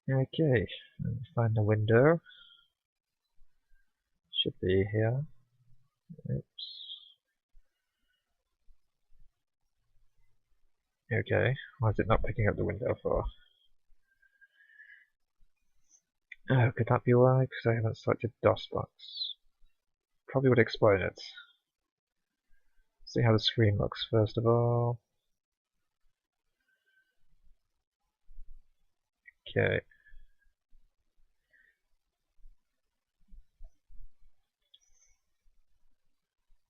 Okay, let me find the window. Should be here. Oops. Okay, why is it not picking up the window for? Oh, could that be why? Because I haven't selected DOSBox. Probably would explain it. See how the screen looks first of all. Okay.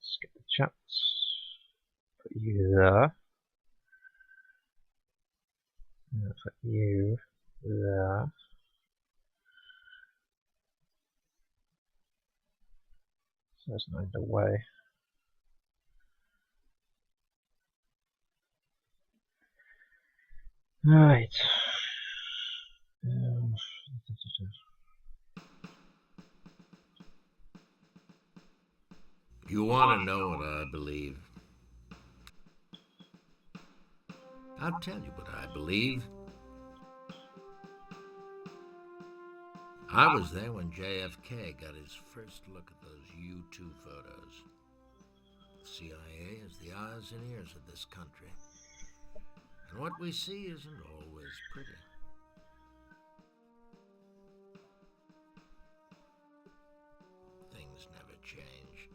Skip the chat. Put you there. Put you there. So that's not in the way. Right. Um, You want to know what I believe? I'll tell you what I believe. I was there when JFK got his first look at those U-2 photos. The CIA is the eyes and ears of this country. And what we see isn't always pretty. Things never change.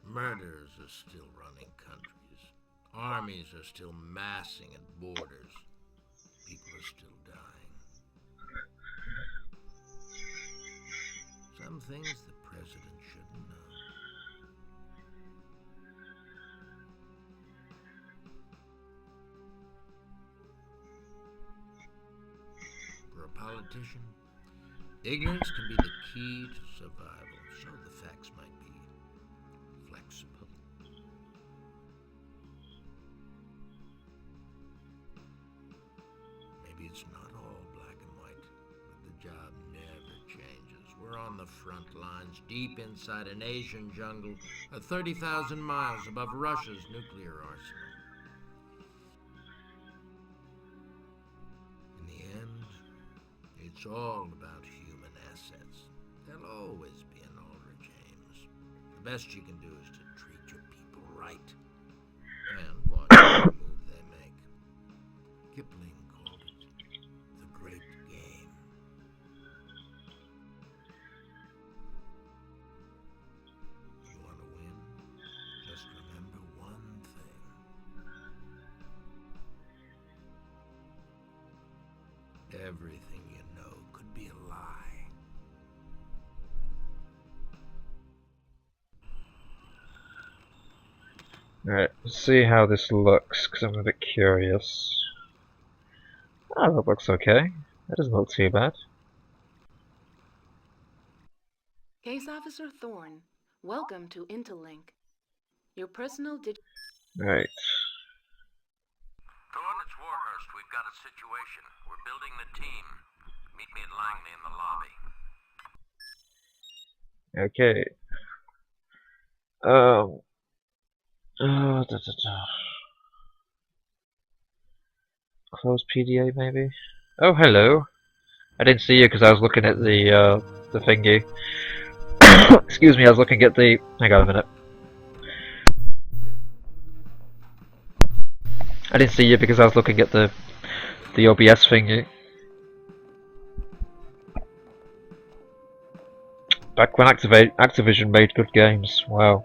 Murders are still running countries. Armies are still massing at borders. People are still dying. Some things the president shouldn't know. For a politician, ignorance can be the key to survival, so the facts might be flexible. Maybe it's not all black and white, but the job never changes. We're on the front lines, deep inside an Asian jungle, 30,000 miles above Russia's nuclear arsenal. In the end, it's all about human assets. There'll always be an old regimes. The best you can do is to treat your people right and watch every move they make. Kipling called it the great game. You want to win? Just remember one thing. Everything you know could be a lie. Alright, let's see how this looks, because I'm a bit curious. Oh, that looks okay. That doesn't look too bad. Case Officer Thorne, welcome to Interlink. Your personal Right. Thorne, it's Warhurst. We've got a situation. We're building the team. Meet me at Langley in the lobby. Okay. Oh, Close PDA maybe? Oh, hello. I didn't see you because I was looking at the thingy. Excuse me, I was looking at the... Hang on a minute. I didn't see you because I was looking at the OBS thingy. Back when Activision made good games. Wow.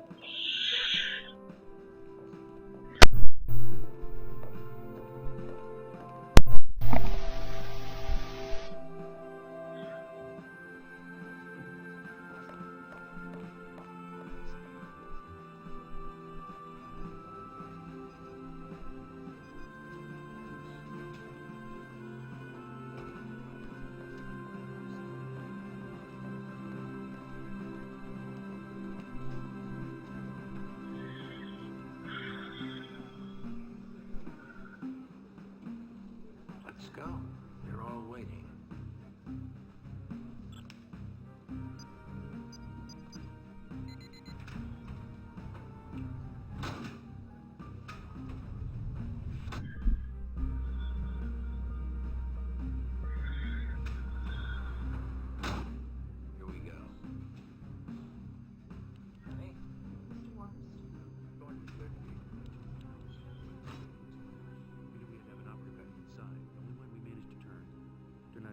Let's go. They're all waiting.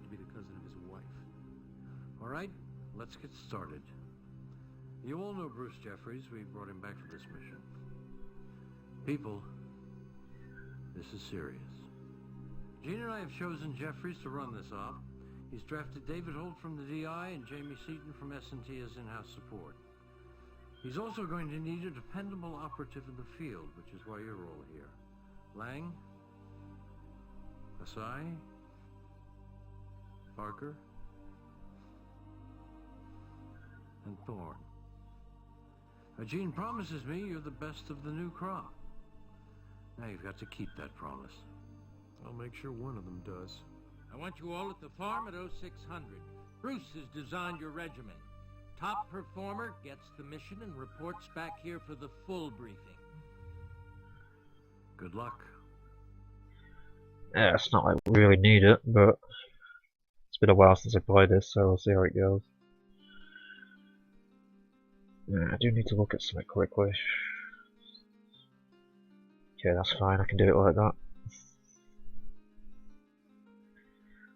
to be the cousin of his wife. All right, let's get started. You all know Bruce Jeffries. We brought him back for this mission. People, this is serious. Gene and I have chosen Jeffries to run this op. He's drafted David Holt from the DI and Jamie Seaton from S&T as in-house support. He's also going to need a dependable operative in the field, which is why you're all here. Lang, Asai, Parker, and Thorne. Gene promises me you're the best of the new crop. Now you've got to keep that promise. I'll make sure one of them does. I want you all at the farm at 0600. Bruce has designed your regimen. Top performer gets the mission and reports back here for the full briefing. Good luck. Yeah, it's not like we really need it, but it's been a while since I played this, so we'll see how it goes. Yeah, I do need to look at something quickly. Okay, that's fine, I can do it like that.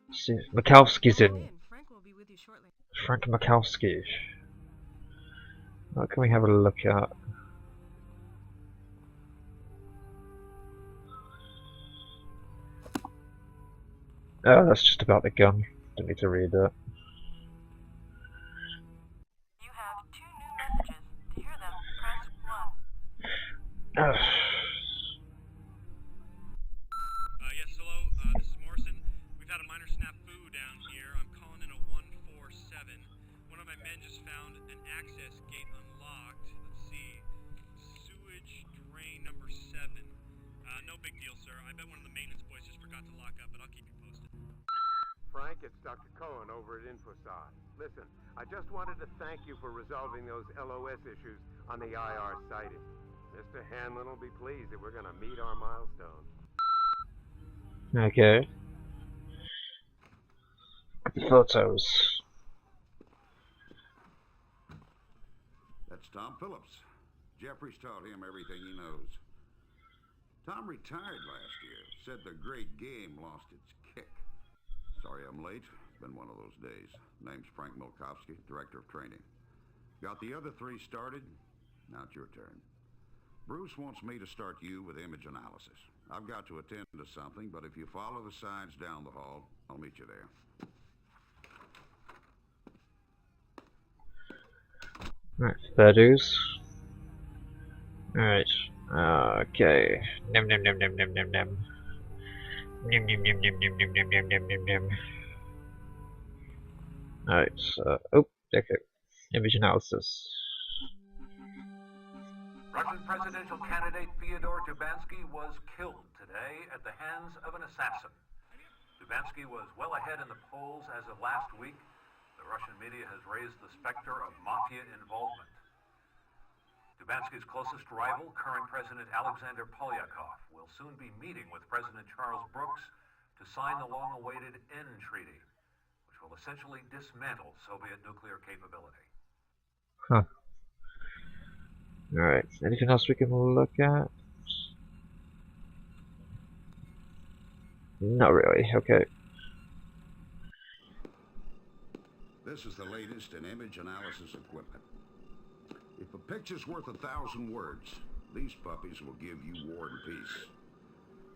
Let's see, Mikowski's in. Frank will be with you shortly. Frank Mikowski. What can we have a look at? Oh, that's just about the gun. Don't need to read that. You have 2 new messages. To hear them, press 1. Yes, hello, this is Morrison. We've had a minor snafu down here. I'm calling in a 147. One of my men just found an access gate unlocked. Let's see. Sewage drain number 7. No big deal, sir. I bet one of the maintenance boys just forgot to lock up, but I'll keep you posted. Frank, it's Dr. Cohen over at InfoSci. Listen, I just wanted to thank you for resolving those LOS issues on the IR sighting. Mr. Hanlon will be pleased that we're going to meet our milestone. Okay. The photos. That's Tom Phillips. Jeffries taught him everything he knows. Tom retired last year. Said the great game lost its kick. Sorry I'm late. It's been one of those days. Name's Frank Milkowski, Director of Training. Got the other 3 started. Now it's your turn. Bruce wants me to start you with image analysis. I've got to attend to something, but if you follow the signs down the hall, I'll meet you there. Right, fair dues. Alright. Okay. Nim nim nim nim nim nim nim. Nim nim nim nim nim nim nim nim nim nim nim. Alright, oh, okay. Image analysis. Russian presidential candidate Fyodor Tubansky was killed today at the hands of an assassin. Tubansky was well ahead in the polls as of last week. The Russian media has raised the specter of mafia involvement. Tubansky's closest rival, current President Alexander Polyakov, will soon be meeting with President Charles Brooks to sign the long-awaited N Treaty, which will essentially dismantle Soviet nuclear capability. Huh. Alright, anything else we can look at? Not really, okay. This is the latest in image analysis equipment. If a picture's worth 1,000 words, these puppies will give you war and peace.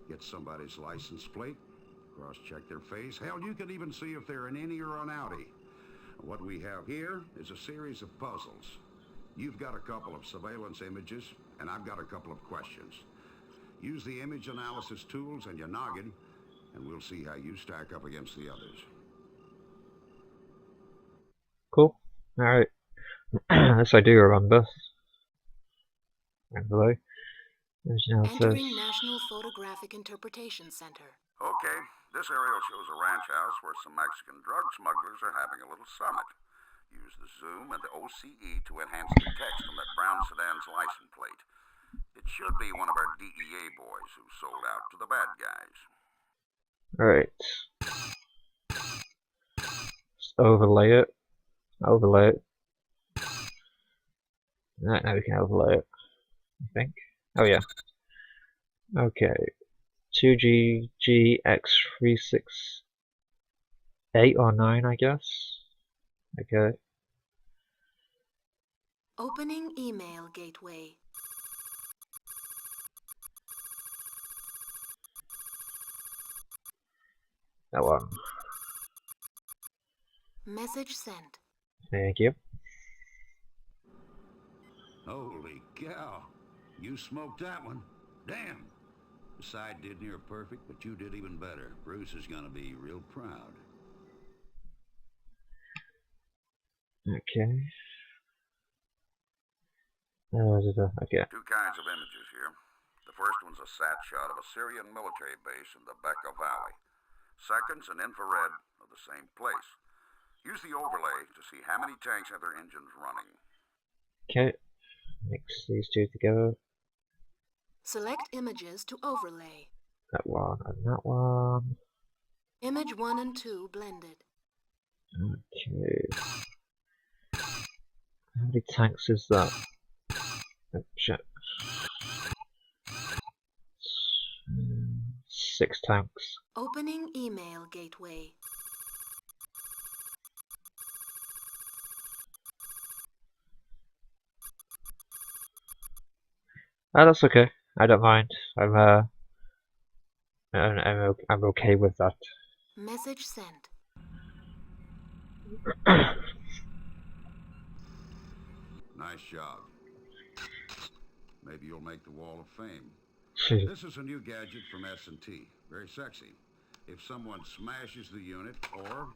Get somebody's license plate, cross-check their face. Hell, you can even see if they're an innie or an outie. What we have here is a series of puzzles. You've got a couple of surveillance images, and I've got a couple of questions. Use the image analysis tools and your noggin, and we'll see how you stack up against the others. Cool. Alright. This I do remember. Below. Image analysis. Entering National Photographic Interpretation Center. Okay, this aerial shows a ranch house where some Mexican drug smugglers are having a little summit. Use the zoom and the OCE to enhance the text on that brown sedan's license plate. It should be one of our DEA boys who sold out to the bad guys. Alright. Just overlay it. Overlay it. Right, now we can overlay it. I think. Oh yeah. Okay. 2GGX36 8 or 9, I guess. Okay. Opening email gateway. That one. Message sent. Thank you. Holy cow. You smoked that one. Damn. The side did near perfect, but you did even better. Bruce is gonna be real proud. Okay. Okay. Two kinds of images here. The first one's a sat shot of a Syrian military base in the Bekaa Valley. Second's an infrared of the same place. Use the overlay to see how many tanks have their engines running. Okay. Mix these two together. Select images to overlay. That one and that one. Image 1 and 2 blended. Okay. How many tanks is that? Oh, shit. 6 tanks. Opening email gateway. Oh, that's okay. I don't mind. I'm okay with that. Message sent. Nice job. Maybe you'll make the Wall of Fame. This is a new gadget from S&T. Very sexy. If someone smashes the unit or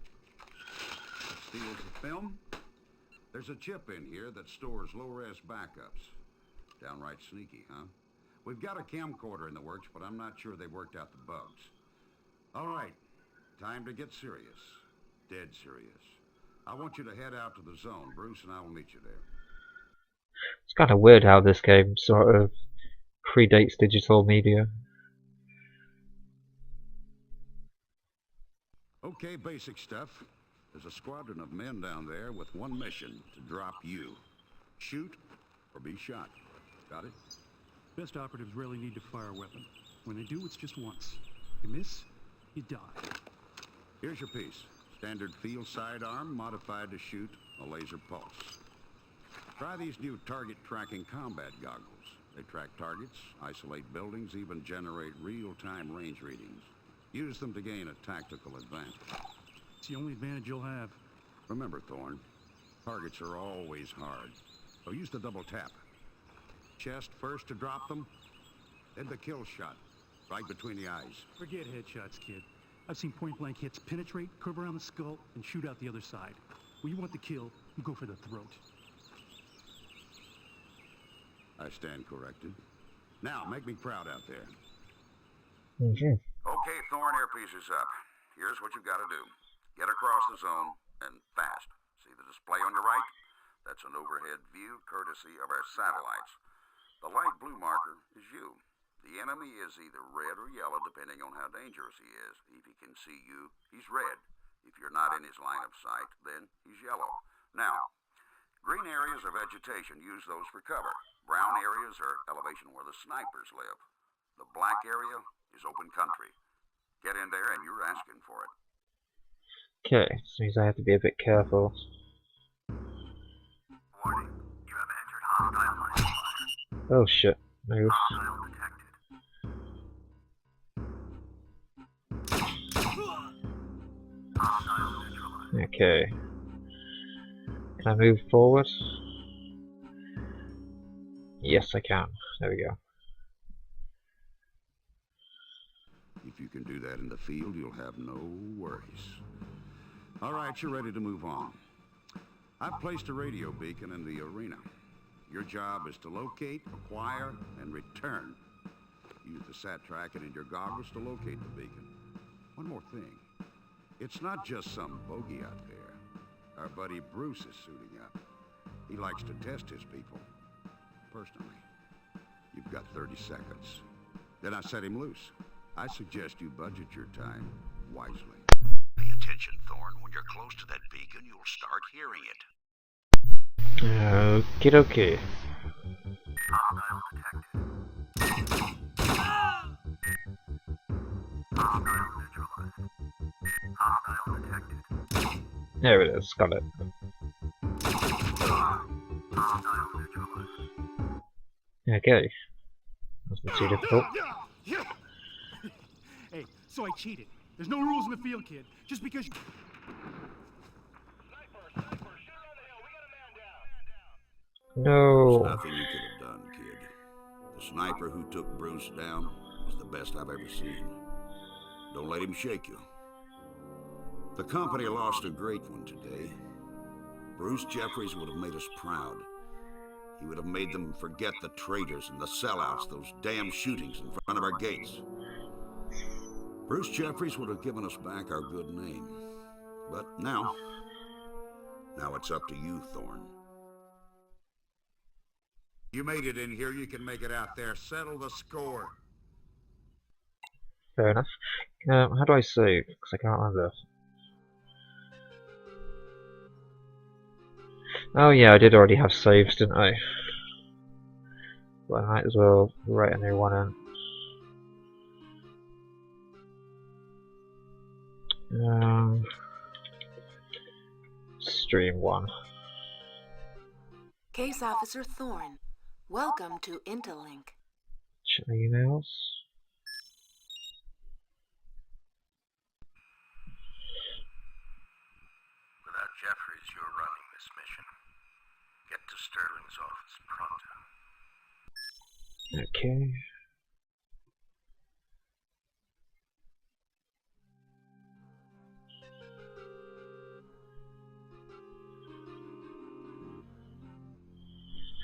steals the film, there's a chip in here that stores low-res backups. Downright sneaky, huh? We've got a camcorder in the works, but I'm not sure they worked out the bugs. All right, time to get serious. Dead serious. I want you to head out to the zone. Bruce and I will meet you there. It's kind of weird how this game sort of predates digital media. Okay, basic stuff. There's a squadron of men down there with one mission: to drop you. Shoot or be shot. Got it? Best operatives rarely need to fire a weapon. When they do, it's just once. You miss, you die. Here's your piece. Standard field sidearm modified to shoot a laser pulse. Try these new target tracking combat goggles. They track targets, isolate buildings, even generate real-time range readings. Use them to gain a tactical advantage. It's the only advantage you'll have. Remember, Thorne, targets are always hard. So use the double tap. Chest first to drop them, then the kill shot, right between the eyes. Forget headshots, kid. I've seen point-blank hits penetrate, curve around the skull, and shoot out the other side. When you want the kill, you go for the throat. I stand corrected. Now, make me proud out there. Okay, Thorne, earpiece is up. Here's what you've got to do. Get across the zone, and fast. See the display on your right? That's an overhead view courtesy of our satellites. The light blue marker is you. The enemy is either red or yellow, depending on how dangerous he is. If he can see you, he's red. If you're not in his line of sight, then he's yellow. Now, green areas are vegetation. Use those for cover. Brown areas are elevation where the snipers live. The black area is open country. Get in there and you're asking for it. Okay, so means I have to be a bit careful. Warning, you have entered hostile line of fire. Oh shit, move. Hostile detected. Hostile neutralized. Okay. Can I move forward? Yes, I can. There we go. If you can do that in the field, you'll have no worries. All right, you're ready to move on. I've placed a radio beacon in the arena. Your job is to locate, acquire, and return. Use the sat tracking in your goggles to locate the beacon. One more thing. It's not just some bogey out there. Our buddy Bruce is suiting up. He likes to test his people. Personally. You've got 30 seconds. Then I set him loose. I suggest you budget your time wisely. Pay attention, Thorne. When you're close to that beacon, you'll start hearing it. Okie dokie. Hostile detected. Hostile neutralized. Hostile detected. There it is, got it. Okay. That's not too difficult. Hey, so I cheated. There's no rules in the field, kid. Just because you... No. There's nothing you could have done, kid. The sniper who took Bruce down was the best I've ever seen. Don't let him shake you. The company lost a great one today. Bruce Jeffries would have made us proud. He would have made them forget the traitors and the sellouts, those damn shootings in front of our gates. Bruce Jeffries would have given us back our good name. But now it's up to you, Thorne. You made it in here, you can make it out there. Settle the score. Fair enough. How do I save? Because I can't remember. Oh yeah, I did already have saves, didn't I? But I might as well write a new one in. Stream 1. Case Officer Thorne, welcome to Interlink. Check my emails. Without Jeffries, you're running this mission. Get to Sterling's office pronto. Okay.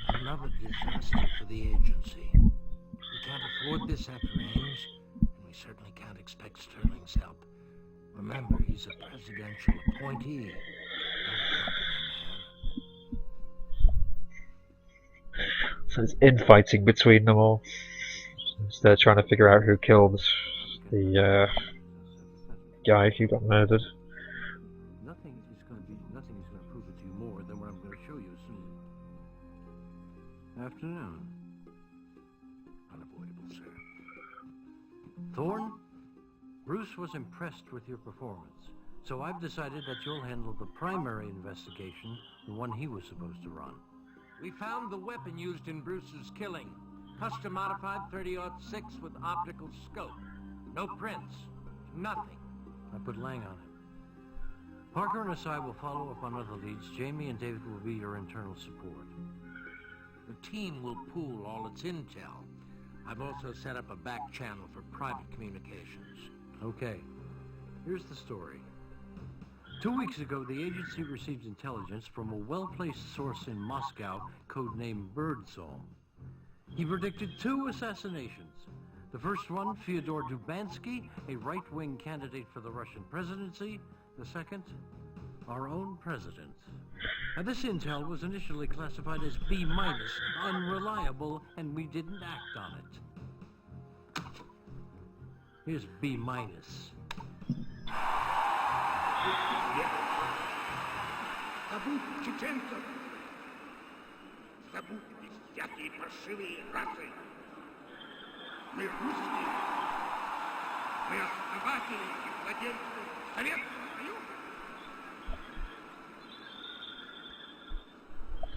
Another disaster for the agency. We can't afford this after Ames, and we certainly can't expect Sterling's help. Remember, he's a presidential appointee, not a company man. So it's infighting between them all. They're trying to figure out who killed the guy who got murdered. Nothing is going to prove it to you more than what I'm going to show you soon. Afternoon. Unavoidable, sir. Thorne, Bruce was impressed with your performance, so I've decided that you'll handle the primary investigation, the one he was supposed to run. We found the weapon used in Bruce's killing. Custom-modified 30-06 with optical scope. No prints. Nothing. I put Lang on it. Parker and Asai will follow up on other leads. Jamie and David will be your internal support. The team will pool all its intel. I've also set up a back channel for private communications. Okay, here's the story. 2 weeks ago, the agency received intelligence from a well-placed source in Moscow, codenamed Birdsong. He predicted 2 assassinations. The first one, Fyodor Dubansky, a right-wing candidate for the Russian presidency. The second, our own president. Now, this intel was initially classified as B-, unreliable, and we didn't act on it. Here's B-. Забудь чеченцев! Забудь всякие паршивые расы! Мы русские! Мы основатели и владельцы Советского Союза!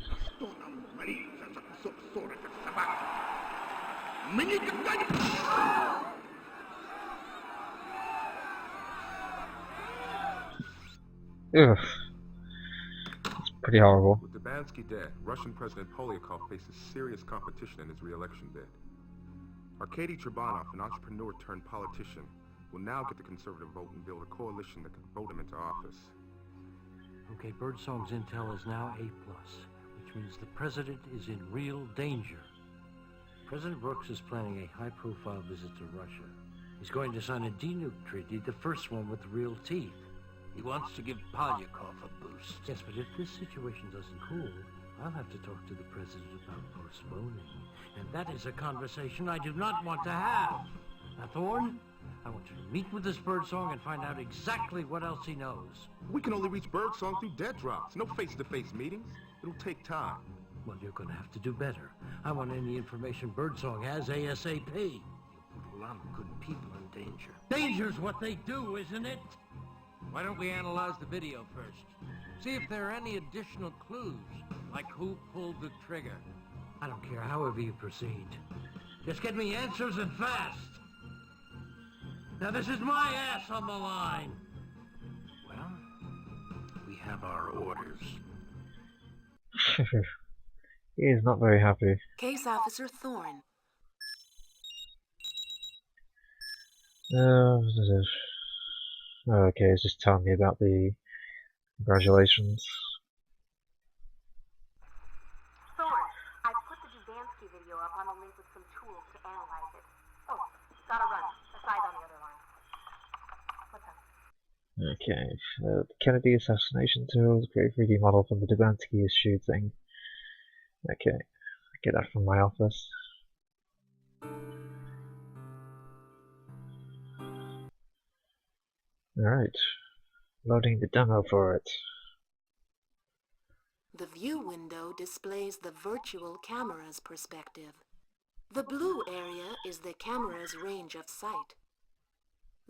За что нам молиться за кусок ссоры, как собаки? Мы никогда не... Ugh. It's pretty horrible. With Dubansky dead, Russian President Polyakov faces serious competition in his re-election bid. Arkady Trebanov, an entrepreneur turned politician, will now get the conservative vote and build a coalition that can vote him into office. Okay, Birdsong's intel is now A+, which means the president is in real danger. President Brooks is planning a high-profile visit to Russia. He's going to sign a denuke treaty, the first one with real teeth. He wants to give Polyakov a boost. Yes, but if this situation doesn't cool, I'll have to talk to the president about postponing. And that is a conversation I do not want to have. Now, Thorne, I want you to meet with this Birdsong and find out exactly what else he knows. We can only reach Birdsong through dead drops. No face-to-face meetings. It'll take time. Well, you're going to have to do better. I want any information Birdsong has ASAP. You put a lot of good people in danger. Danger's what they do, isn't it? Why don't we analyze the video first? See if there are any additional clues, like who pulled the trigger. I don't care however you proceed. Just get me answers and fast. Now this is my ass on the line. Well, we have our orders. He is not very happy. Case Officer Thorne. Okay, it's just telling me about the congratulations. Thorne, I put the Dubansky video up on a link with some tools to analyze it. Oh, gotta run. Aside on the other line. What's up? Okay, the Kennedy assassination tools, create 3D model from the Dubansky shooting. Okay, get that from my office. Alright, loading the demo for it. The view window displays the virtual camera's perspective. The blue area is the camera's range of sight.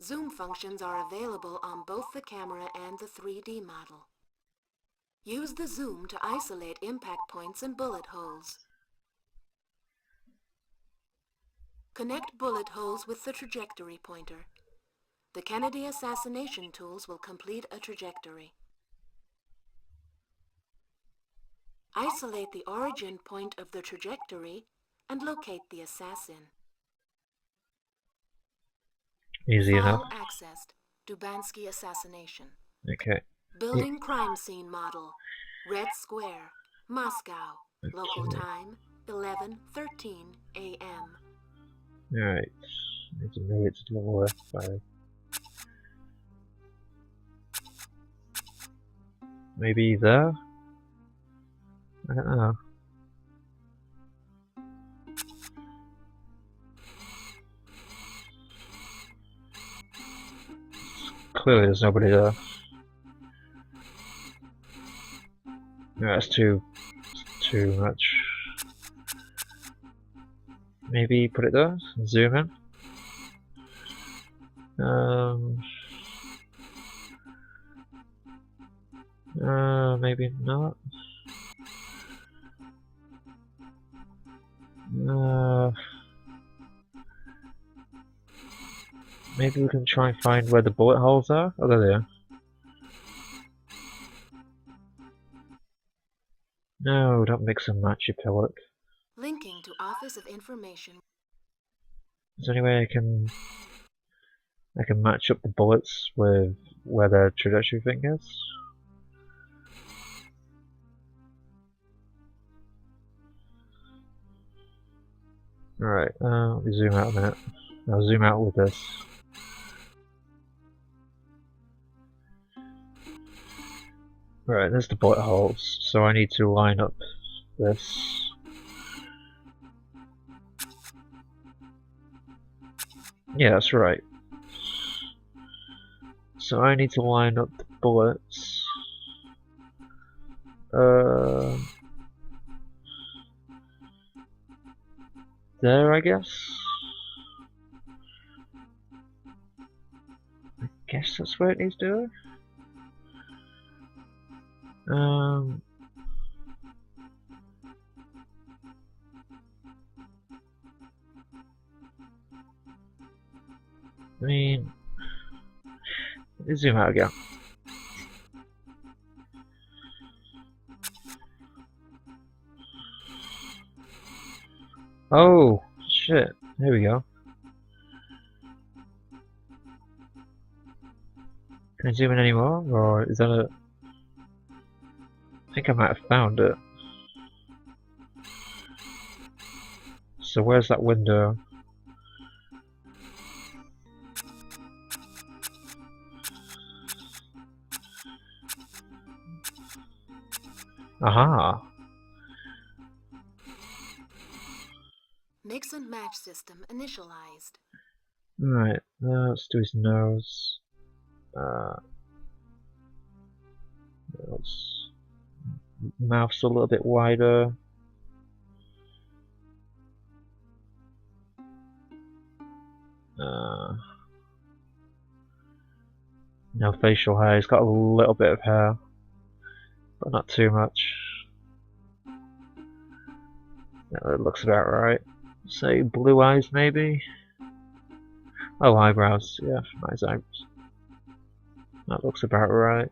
Zoom functions are available on both the camera and the 3D model. Use the zoom to isolate impact points and bullet holes. Connect bullet holes with the trajectory pointer. The Kennedy assassination tools will complete a trajectory. Isolate the origin point of the trajectory and locate the assassin. Easy enough. File accessed. Dubansky assassination. Okay. Building crime scene model. Red Square, Moscow. Local time 11:13 a.m. Alright. Need to move it to the left by maybe there? I don't know. Clearly there's nobody there. No, that's too much. Maybe put it there, zoom in. Maybe not. Maybe we can try and find where the bullet holes are. Oh, there they are. No, don't mix and match, you pillock. Linking to Office of Information. Is there any way I can match up the bullets with where their trajectory thing is? Alright, let me zoom out a minute. I'll zoom out with this. Right, there's the bullet holes, so I need to line up this. Yeah, that's right. So I need to line up the bullets. There, I guess. I guess that's where it needs to go. I mean, let's zoom out again. Oh, shit. There we go. Can I zoom in anymore? Or is that a... I think I might have found it. So where's that window? Aha! Mix and match system initialized. Right, let's do his nose. Mouth's a little bit wider. No facial hair. He's got a little bit of hair, but not too much. That looks about right. Say blue eyes, maybe? Oh, eyebrows. Yeah, nice eyebrows. That looks about right.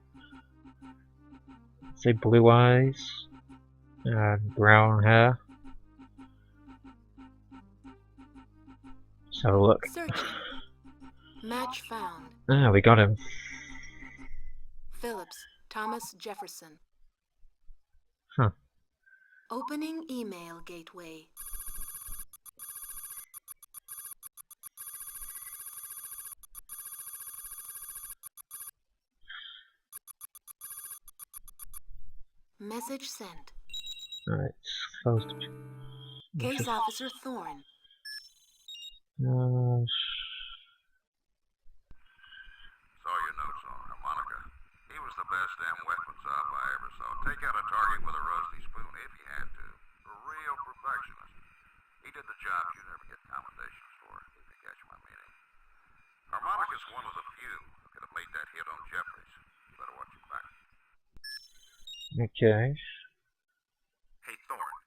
Say blue eyes and brown hair. Let's have a look. Searching. Match found. Ah, we got him. Phillips, Thomas Jefferson. Huh. Opening email gateway. Message sent. Alright, closed. Case Officer Thorne. Saw your notes on harmonica. He was the best damn weapons op I ever saw. Take out a target with a rusty spoon if you had to. A real perfectionist. He did the jobs you never get commendations for, if you catch my meaning. Harmonica's one of the few who could have made that hit on Jeffries. You better watch your back. Okay. Hey, Thorne.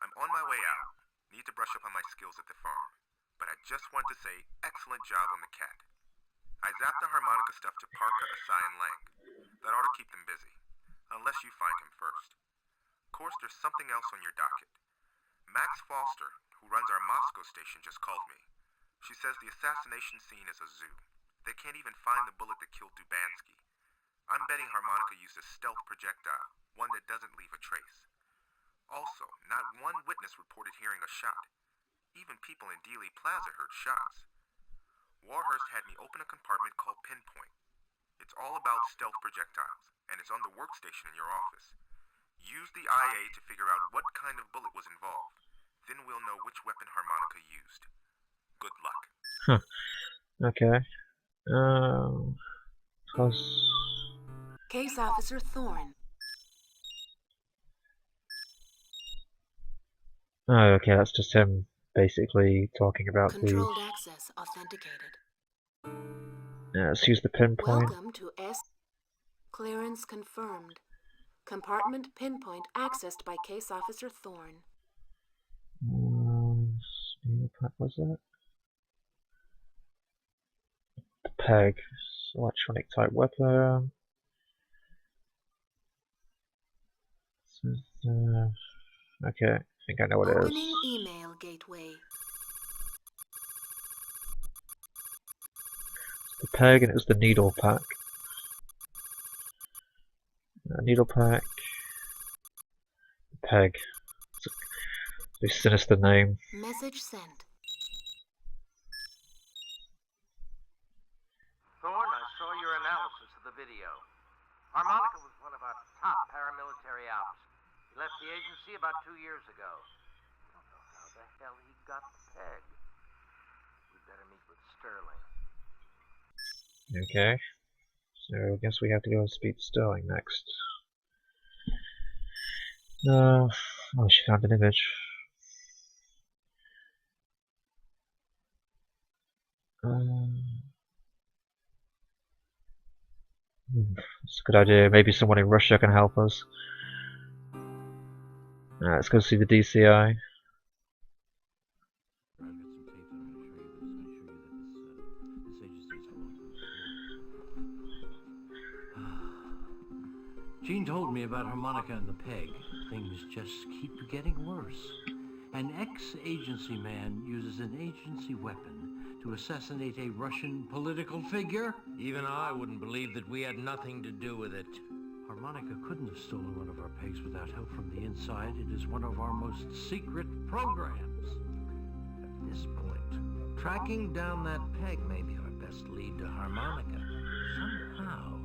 I'm on my way out. Need to brush up on my skills at the farm. But I just want to say, excellent job on the cat. I zapped the harmonica stuff to Parker, Asai, and Lang. That ought to keep them busy. Unless you find him first. Of course, there's something else on your docket. Max Foster, who runs our Moscow station, just called me. She says the assassination scene is a zoo. They can't even find the bullet that killed Dubansky. I'm betting harmonica used a stealth projectile, one that doesn't leave a trace. Also, not one witness reported hearing a shot. Even people in Dealey Plaza heard shots. Warhurst had me open a compartment called Pinpoint. It's all about stealth projectiles, and it's on the workstation in your office. Use the IA to figure out what kind of bullet was involved. Then we'll know which weapon harmonica used. Good luck. Huh. Okay. Close. Case Officer Thorne. Oh, okay, that's just him basically talking about Controlled access authenticated. let's use the pinpoint. Welcome to S. Clearance confirmed. Compartment pinpoint accessed by Case Officer Thorne. What was that? The peg. Electronic type weapon. Okay, I think I know what it is. Opening email gateway. The peg, and it was the needle pack. Needle pack. Peg. It's a sinister name. Message sent. Thorne, I saw your analysis of the video. Harmonica was one of our top paramilitary ops. He left the agency about 2 years ago. I don't know how the hell he got the peg. We'd better meet with Sterling. Okay. So I guess we have to go and speak to Sterling next. Oh, she found an image. That's a good idea. Maybe someone in Russia can help us. Let's go see the DCI. Jean told me about harmonica and the peg. Things just keep getting worse. An ex-agency man uses an agency weapon to assassinate a Russian political figure? Even I wouldn't believe that we had nothing to do with it. Harmonica couldn't have stolen one of our pegs without help from the inside. It is one of our most secret programs. At this point, tracking down that peg may be our best lead to harmonica. Somehow,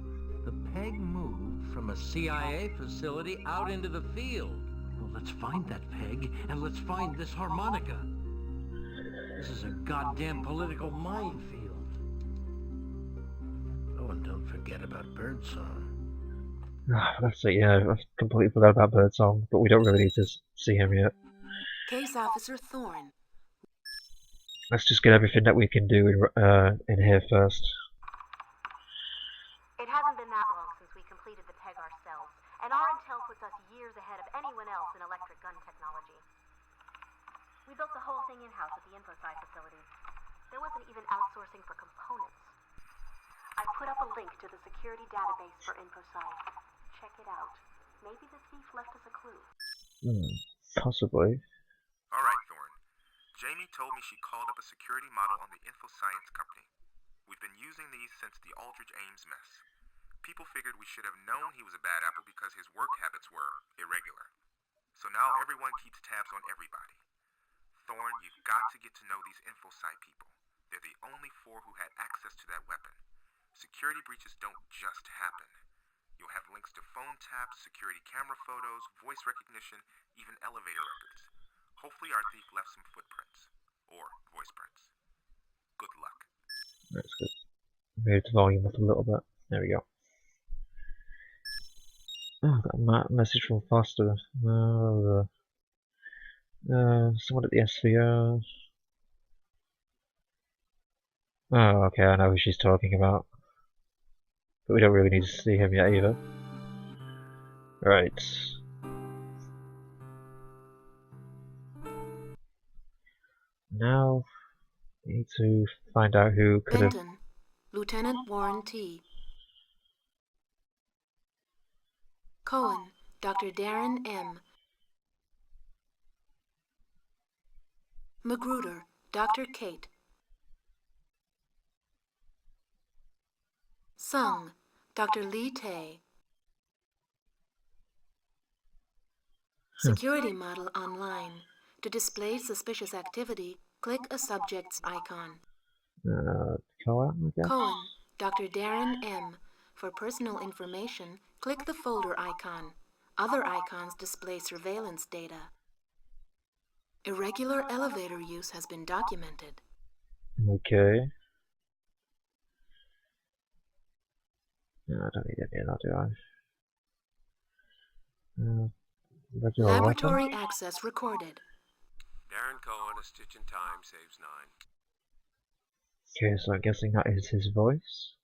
the peg moved from a CIA facility out into the field. Well, let's find that peg, and let's find this harmonica. This is a goddamn political minefield. Oh, and don't forget about birdsong. That's it, yeah, I completely forgot about Birdsong, but we don't really need to see him yet. Case Officer Thorne. Let's just get everything that we can do in here first. and our intel puts us years ahead of anyone else in electric gun technology. We built the whole thing in-house at the InfoSci facility. There wasn't even outsourcing for components. I put up a link to the security database for InfoSci. Check it out. Maybe the thief left us a clue. Possibly. Alright, Thorne. Jamie told me she called up a security model on the InfoScience company. We've been using these since the Aldrich Ames mess. People figured we should have known he was a bad apple because his work habits were irregular. So now everyone keeps tabs on everybody. Thorne, you've got to get to know these InfoSci people. They're the only 4 who had access to that weapon. Security breaches don't just happen. You'll have links to phone taps, security camera photos, voice recognition, even elevator records. Hopefully our thief left some footprints. Or voice prints. Good luck. That's good. Move the volume up a little bit. There we go. Oh, got a message from Foster. Someone at the SVR. Oh, okay, I know who she's talking about. But we don't really need to see him yet either. Right. Now, we need to find out who could have... Benton, Lieutenant Warren T. Cohen, Dr. Darren M. Magruder, Dr. Kate. Sung, Dr. Lee Tay. Security model online. To display suspicious activity, click a subject's icon. Cohen, I guess? Cohen, Dr. Darren M. For personal information, click the folder icon. Other icons display surveillance data. Irregular elevator use has been documented. Okay. No, I don't need any of that, do I? Regular Laboratory weapon? access recorded. Darren Cohen, a stitch in time saves 9. Okay, so I'm guessing that is his voice.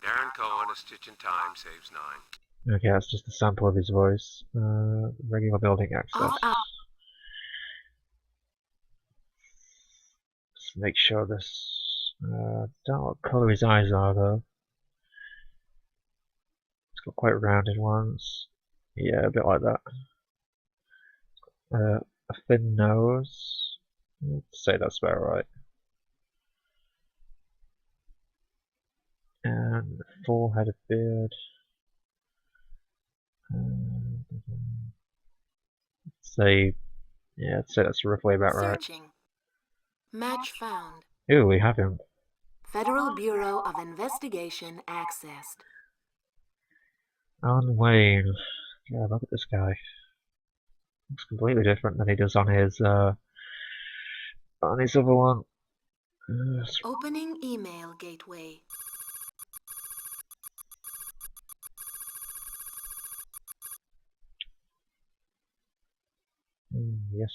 Darren Cohen, a stitch in time saves 9. Okay, that's just a sample of his voice. Regular building access. Let's make sure this... don't know what colour his eyes are though. It's got quite rounded ones. Yeah, a bit like that. A thin nose. I'd say that's about right. And full head of beard. Say, yeah, I'd say that's roughly about right. Searching. Match found. Ooh, we have him. Federal Bureau of Investigation accessed. Alan Wayne. Yeah, look at this guy. Looks completely different than he does on his other one. Opening email gateway. Yes.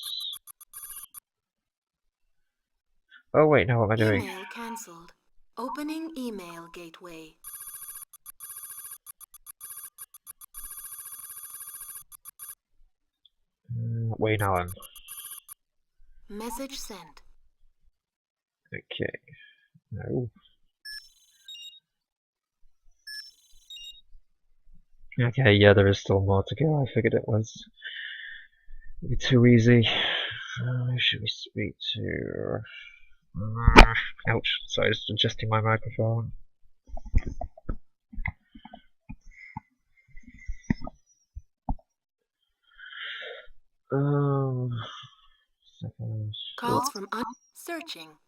Oh wait, no, what am I doing? Email cancelled. Opening email gateway. Wayne Allen. Message sent. Okay. No. Okay, yeah, there is still more to go. I figured it was be too easy. Who should we speak to? Ouch, sorry, just adjusting my microphone. Second. Calls from searching.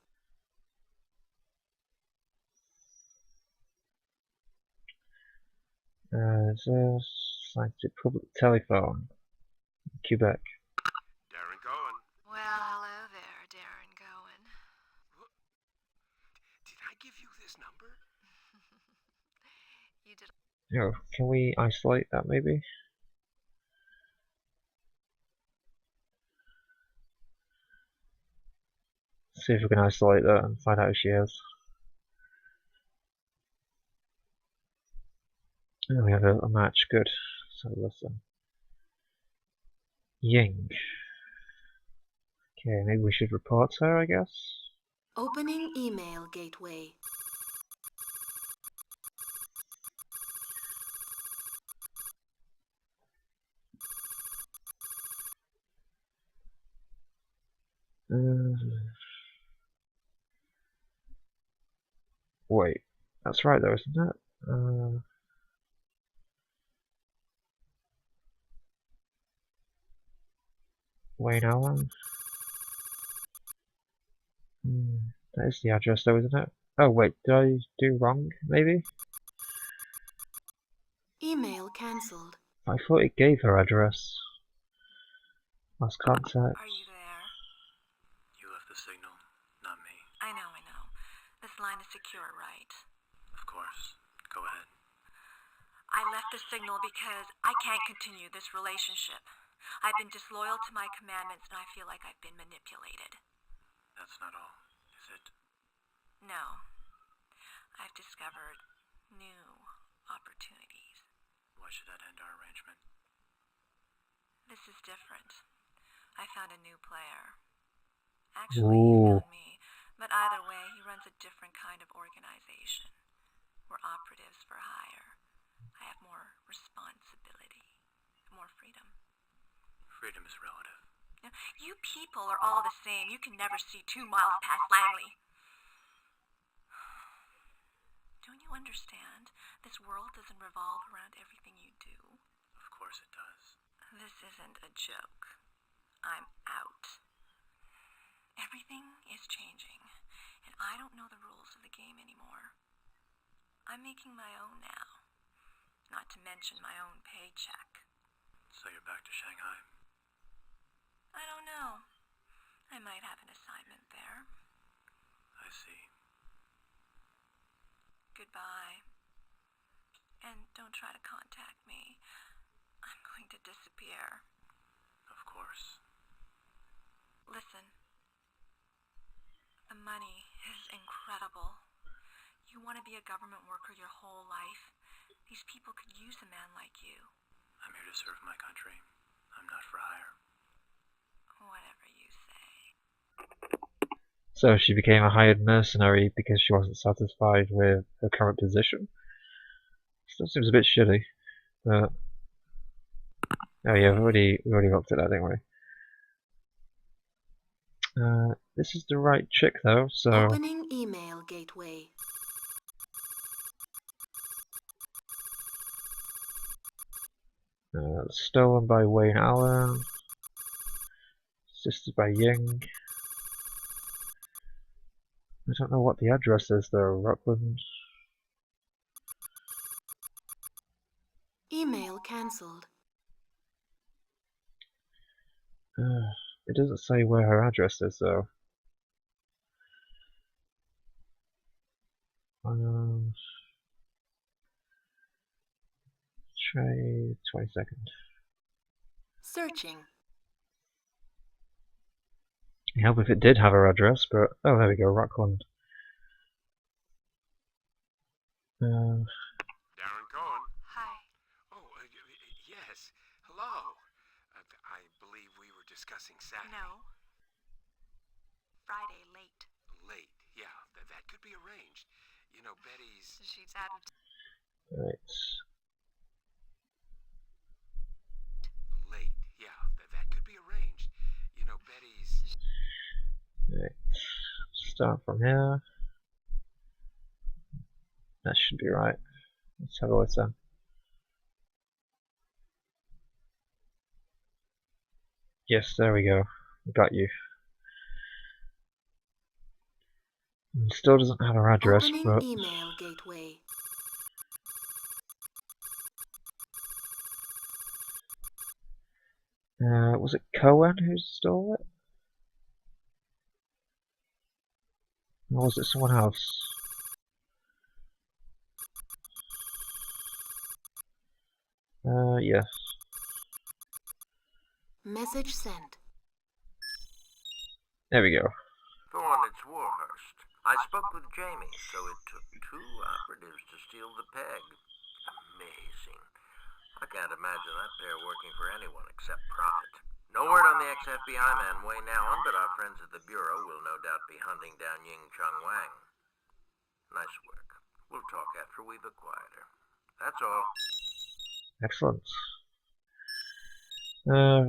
Scientific public telephone. Quebec. Darren Cohen. Well, hello there, Darren Cohen. Did I give you this number? You did. Oh, can we isolate that maybe? See if we can isolate that and find out who she is. Oh, we have a match, good. So listen. Ying. Okay, maybe we should report her, I guess? Opening email gateway. Wait, that's right though, isn't it? Wayne Allen. That is the address though, isn't it? Oh wait, did I do wrong, maybe? Email cancelled. I thought it gave her address. Last contact. Are you there? You left the signal, not me. I know. This line is secure, right? Of course. Go ahead. I left the signal because I can't continue this relationship. I've been disloyal to my commandments and I feel like I've been manipulated. That's not all, is it? No. I've discovered new opportunities. Why should that end our arrangement? This is different. I found a new player. Actually, he found me. But either way, he runs a different kind of organization. We're operatives for hire. I have more responsibility, more freedom. Freedom is relative. You people are all the same. You can never see 2 miles past Langley. Don't you understand? This world doesn't revolve around everything you do. Of course it does. This isn't a joke. I'm out. Everything is changing, and I don't know the rules of the game anymore. I'm making my own now, not to mention my own paycheck. So you're back to Shanghai? I don't know. I might have an assignment there. I see. Goodbye. And don't try to contact me. I'm going to disappear. Of course. Listen. The money is incredible. You want to be a government worker your whole life? These people could use a man like you. I'm here to serve my country. I'm not for hire. Whatever you say. So she became a hired mercenary because she wasn't satisfied with her current position. Still seems a bit shitty, but oh yeah, we already looked at that, didn't we? This is the right chick though, so Opening email gateway. stolen by Wayne Allen, assisted by Ying. I don't know what the address is though. Rutland. Email cancelled. It doesn't say where her address is though. Try 22nd. Searching. It'd help if it did have her address, but oh, there we go, Rockland. Darren Cohen. Hi. Oh, yes. Hello. I believe we were discussing Saturday. No. Friday late. Late, yeah. That could be arranged. You know, Betty's... She's out of... Right. Late, yeah. That could be arranged. You know, Betty's... Right. Start from here. That should be right. Let's have a listen. Yes, there we go. Got you. Still doesn't have her address, Opening but email gateway. was it Cohen who stole it? Or was it someone else? Yes. Message sent. There we go. Thorne, it's Warhurst. I spoke with Jamie, so it took 2 operatives to steal the peg. Amazing. can't imagine that pair working for anyone except profit. No word on the ex-FBI man Wei Naoan, but our friends at the Bureau will no doubt be hunting down Ying Chung Wang. Nice work. We'll talk after we've acquired her. That's all. Excellent.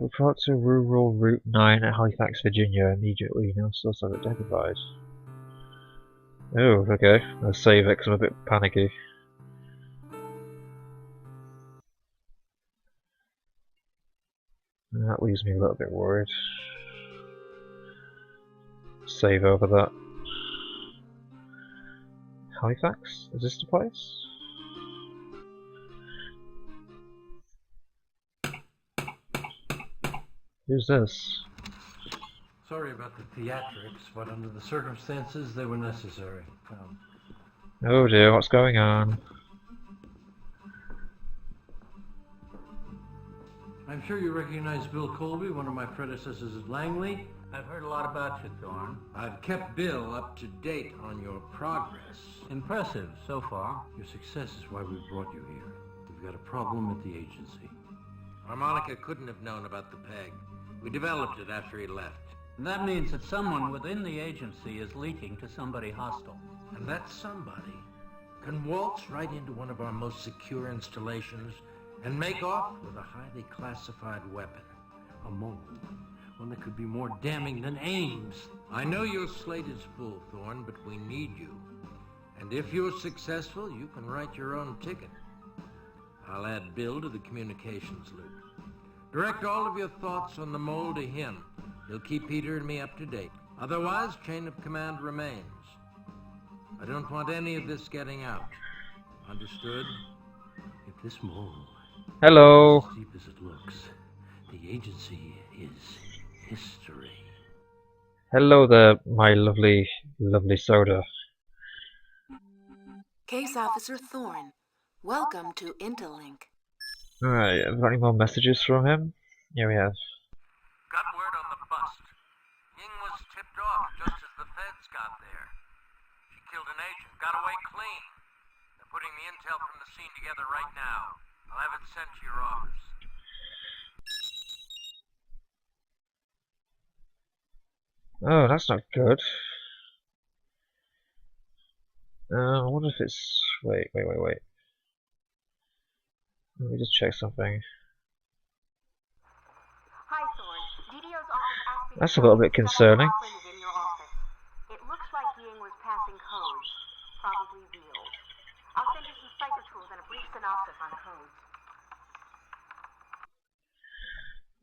Report to Rural Route 9 at Halifax, Virginia immediately. No source of identified. Oh, okay. I'll save it because I'm a bit panicky. That leaves me a little bit worried. Save over that. Halifax? Is this the place? Who's this? Sorry about the theatrics, but under the circumstances, they were necessary. Oh dear, what's going on? I'm sure you recognize Bill Colby, one of my predecessors at Langley. I've heard a lot about you, Thorne. I've kept Bill up to date on your progress. Impressive, so far. Your success is why we brought you here. We've got a problem at the agency. Harmonica couldn't have known about the peg. We developed it after he left. And that means that someone within the agency is leaking to somebody hostile. And that somebody can waltz right into one of our most secure installations and make off with a highly classified weapon. A mole. One that could be more damning than Ames. I know your slate is full, Thorne, but we need you. And if you're successful, you can write your own ticket. I'll add Bill to the communications loop. Direct all of your thoughts on the mole to him. He'll keep Peter and me up to date. Otherwise, chain of command remains. I don't want any of this getting out. Understood? If this mole Hello. is as deep as it looks, the agency is history. Hello there, my lovely, lovely soda. Case Officer Thorne, welcome to Interlink. Alright, have we got any more messages from him? Yeah, we have. Got word on the bust. Ying was tipped off just as the feds got there. She killed an agent, got away clean. They're putting the intel from the scene together right now. I'll have it sent to your office. Oh, that's not good. I wonder if it's... Wait. Let me just check something. Hi, Thorne. DDO's office asked me That's a little bit concerning. in your office. It looks like Ying was passing codes, probably real. I'll send you some cipher tools and a brief synopsis on codes.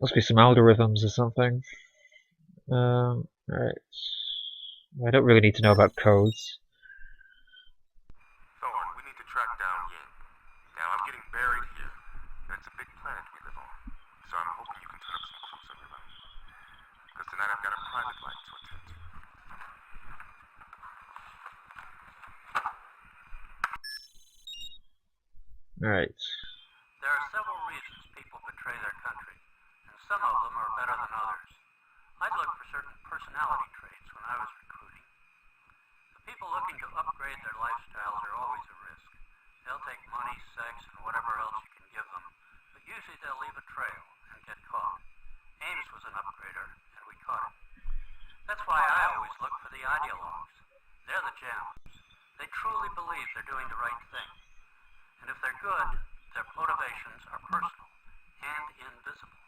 Must be some algorithms or something. Alright. I don't really need to know about codes. Thorne, we need to track down Ying. Now, I'm getting buried here, and it's a big planet we live on, so I'm hoping you can turn up some clues on your own. Because tonight I've got a private life to attend to. Alright. There are several reasons people betray their country, and some of them are better than others. I'd look for certain personality traits when I was recruiting. The people looking to upgrade their lifestyles are always a risk. They'll take money, sex, and whatever else you can give them, but usually they'll leave a trail and get caught. Ames was an upgrader, and we caught him. That's why I always look for the ideologues. They're the gems. They truly believe they're doing the right thing. And if they're good, their motivations are personal and invisible.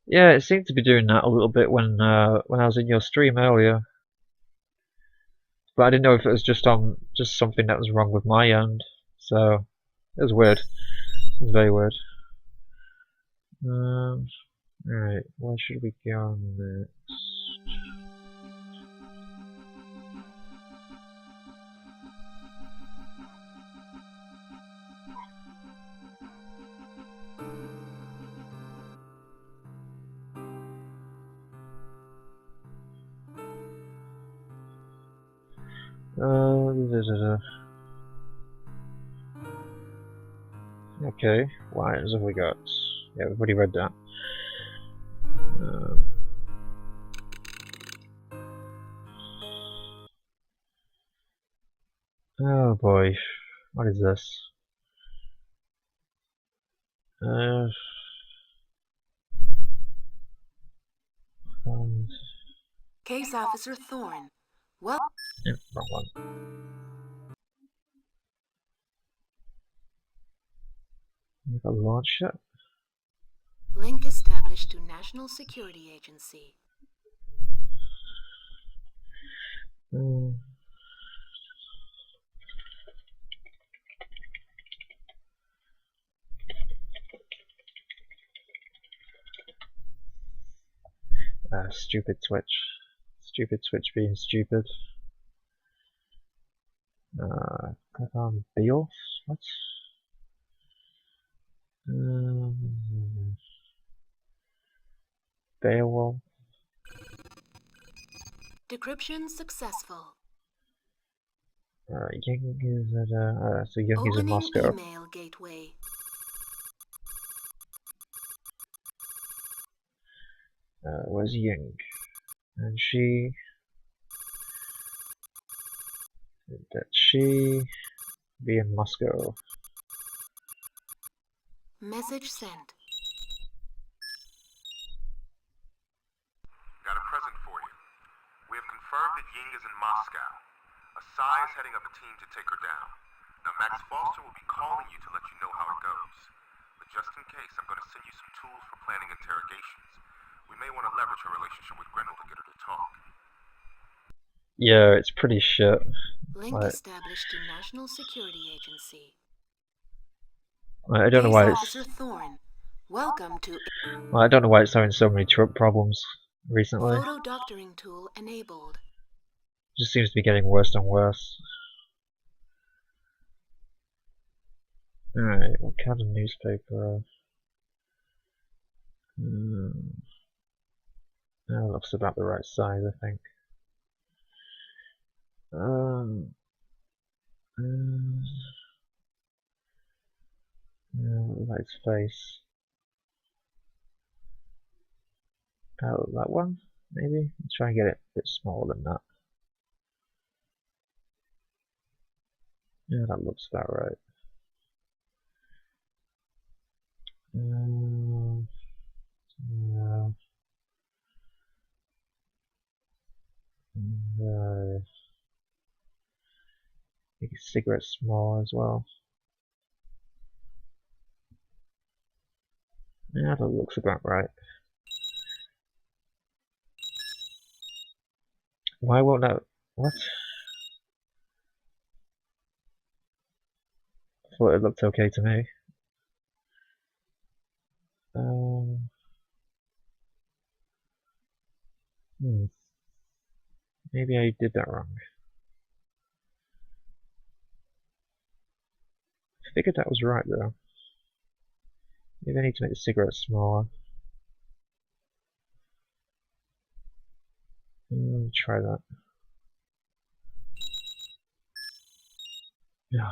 Yeah, it seemed to be doing that a little bit when I was in your stream earlier. But I didn't know if it was just something that was wrong with my end. So it was weird. It was very weird. Alright, where should we go next? Okay, lines have we got? Yeah, we've already read that. Oh boy, what is this? Case Officer Thorne. Well. Yeah, wrong one. You've got to launch it. Link established to National Security Agency. Stupid Twitch. Stupid Twitch being stupid. Click on Beowulf? What? Beowulf. Decryption successful. Ying is at, so Ying is in Opening Moscow. email gateway. Where's Ying? And she... That she be in Moscow. Message sent. Got a present for you. We have confirmed that Ying is in Moscow. Asai is heading up a team to take her down. Now Max Foster will be calling you to let you know how it goes. But just in case, I'm going to send you some tools for planning interrogations. We may want to leverage her relationship with Grendel to get her to talk. Yeah, it's pretty shit. Link established to National Security Agency. I don't know why it's... Officer Thorne. Welcome to... I don't know why it's having so many problems recently. Photo doctoring tool enabled. It just seems to be getting worse and worse. Alright, what kind of newspaper? That looks about the right size, I think. Its face. Oh, that one? Maybe? Let's try and get it a bit smaller than that. Yeah, that looks about right. Make a cigarette small as well. Yeah, that looks about right. Why won't that... What? I thought it looked okay to me. Maybe I did that wrong. I figured that was right though. Maybe I need to make the cigarette smaller. Try that. Yeah,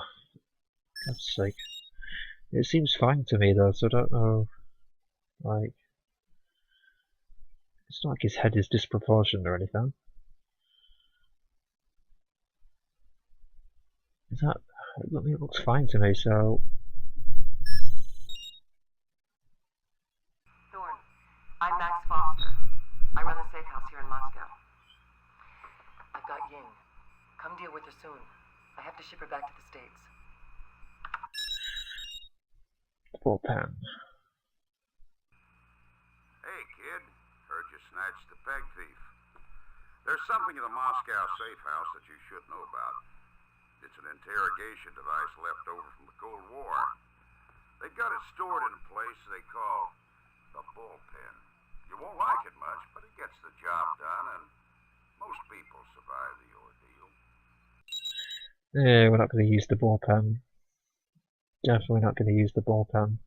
God's sake. It seems fine to me though, so I don't know. Like, it's not like his head is disproportionate or anything. Is that? It looks fine to me, so. Thorne, I'm Max Foster. I run the safe house here in Moscow. I've got Ying. Come deal with her soon. I have to ship her back to the States. Bullpen. Hey, kid. Heard you snatched the peg thief. There's something in the Moscow safe house that you should know about. It's an interrogation device left over from the Cold War. They got it stored in a place they call the bullpen. You won't like it much, but it gets the job done, and most people survive the ordeal. Yeah, we're not going to use the bullpen. Definitely not going to use the bullpen.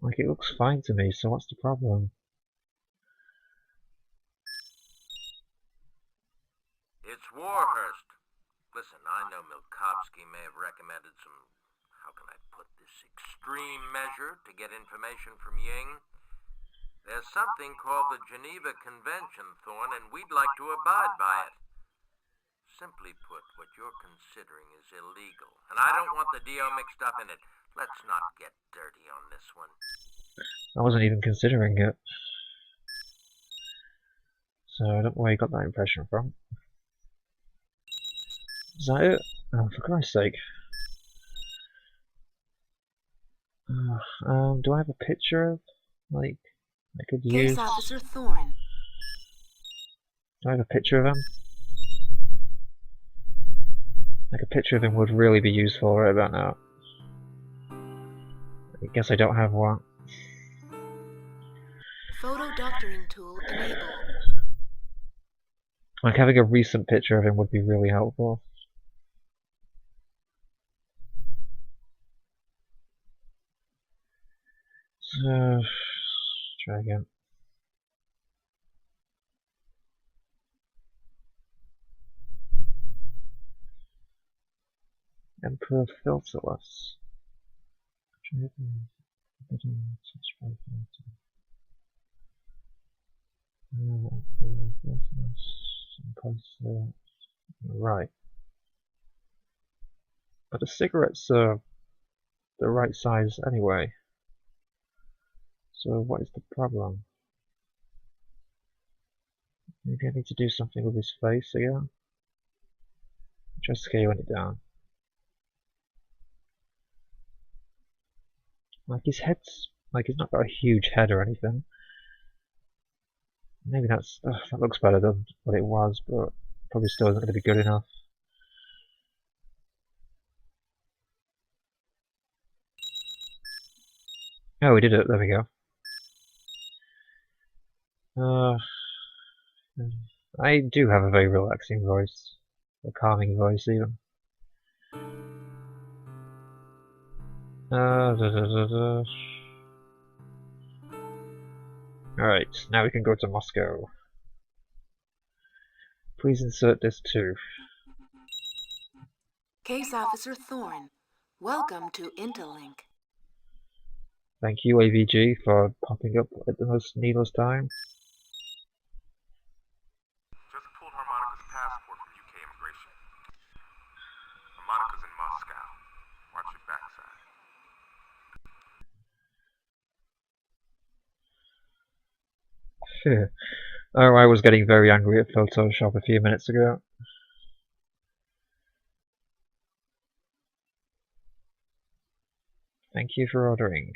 Like, it looks fine to me, so what's the problem? It's Warhurst. Listen, I know Milkovsky may have recommended some, how can I put this, extreme measure to get information from Ying. There's something called the Geneva Convention, Thorne, and we'd like to abide by it. Simply put, what you're considering is illegal, and I don't want the DO mixed up in it. Let's not get dirty on this one. I wasn't even considering it. So I don't know where you got that impression from. Is that it? Oh, for Christ's sake. Do I have a picture of, like, I could use? Case Officer Thorne. Do I have a picture of him? Like, a picture of him would really be useful right about now. I guess I don't have one. Photo doctoring tool enabled. Like, having a recent picture of him would be really helpful. So, try again. Emperor filterless. Right. But the cigarettes are the right size anyway. So what is the problem? Maybe I need to do something with his face again. Just scaling it down. Like his head's, like he's not got a huge head or anything. Maybe that looks better than what it was, but probably still isn't going to be good enough. Oh, we did it. There we go. I do have a very relaxing voice, a calming voice even. Alright, now we can go to Moscow. Please insert this too. Case Officer Thorne. Welcome to Interlink. Thank you, AVG, for popping up at the most needless time. Just pulled Harmonica's passport from UK immigration. Harmonica's in Moscow. Watch your backside. Oh, I was getting very angry at Photoshop a few minutes ago. Thank you for ordering.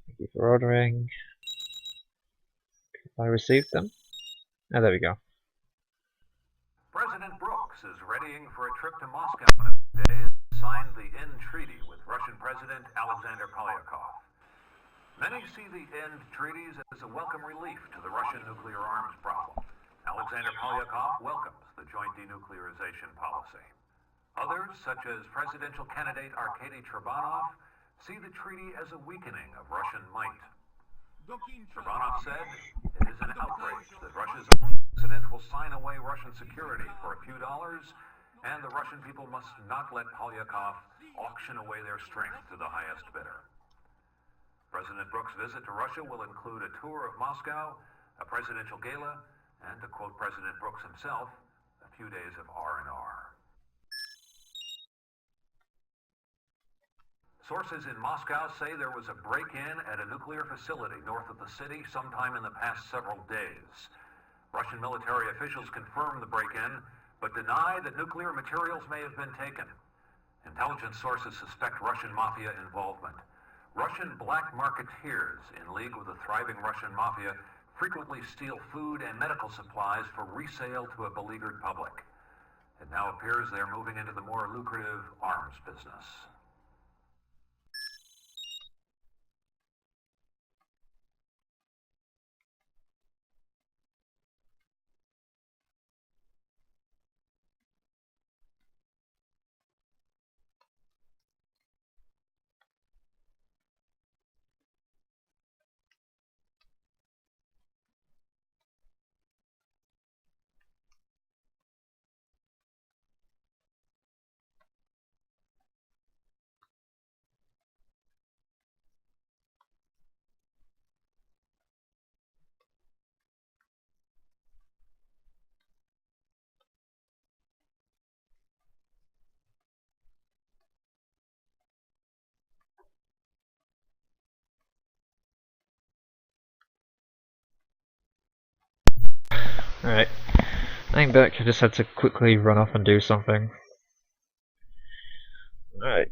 Thank you for ordering. Have I received them? Oh, there we go. President Brooks is readying for a trip to Moscow in a few days to sign the End Treaty with Russian President Alexander Polyakov. Many see the End Treaties as a welcome relief to the Russian nuclear arms problem. Alexander Polyakov welcomes the joint denuclearization policy. Others, such as presidential candidate Arkady Trebanov, see the treaty as a weakening of Russian might. Trebanov said, "It is an outrage that Russia's own president will sign away Russian security for a few dollars, and the Russian people must not let Polyakov auction away their strength to the highest bidder." President Brooks' visit to Russia will include a tour of Moscow, a presidential gala, and, to quote President Brooks himself, a few days of R&R. Sources in Moscow say there was a break-in at a nuclear facility north of the city sometime in the past several days. Russian military officials confirm the break-in, but deny that nuclear materials may have been taken. Intelligence sources suspect Russian mafia involvement. Russian black marketeers, in league with the thriving Russian mafia, frequently steal food and medical supplies for resale to a beleaguered public. It now appears they're moving into the more lucrative arms business. Alright. I'm back, I just had to quickly run off and do something. Alright.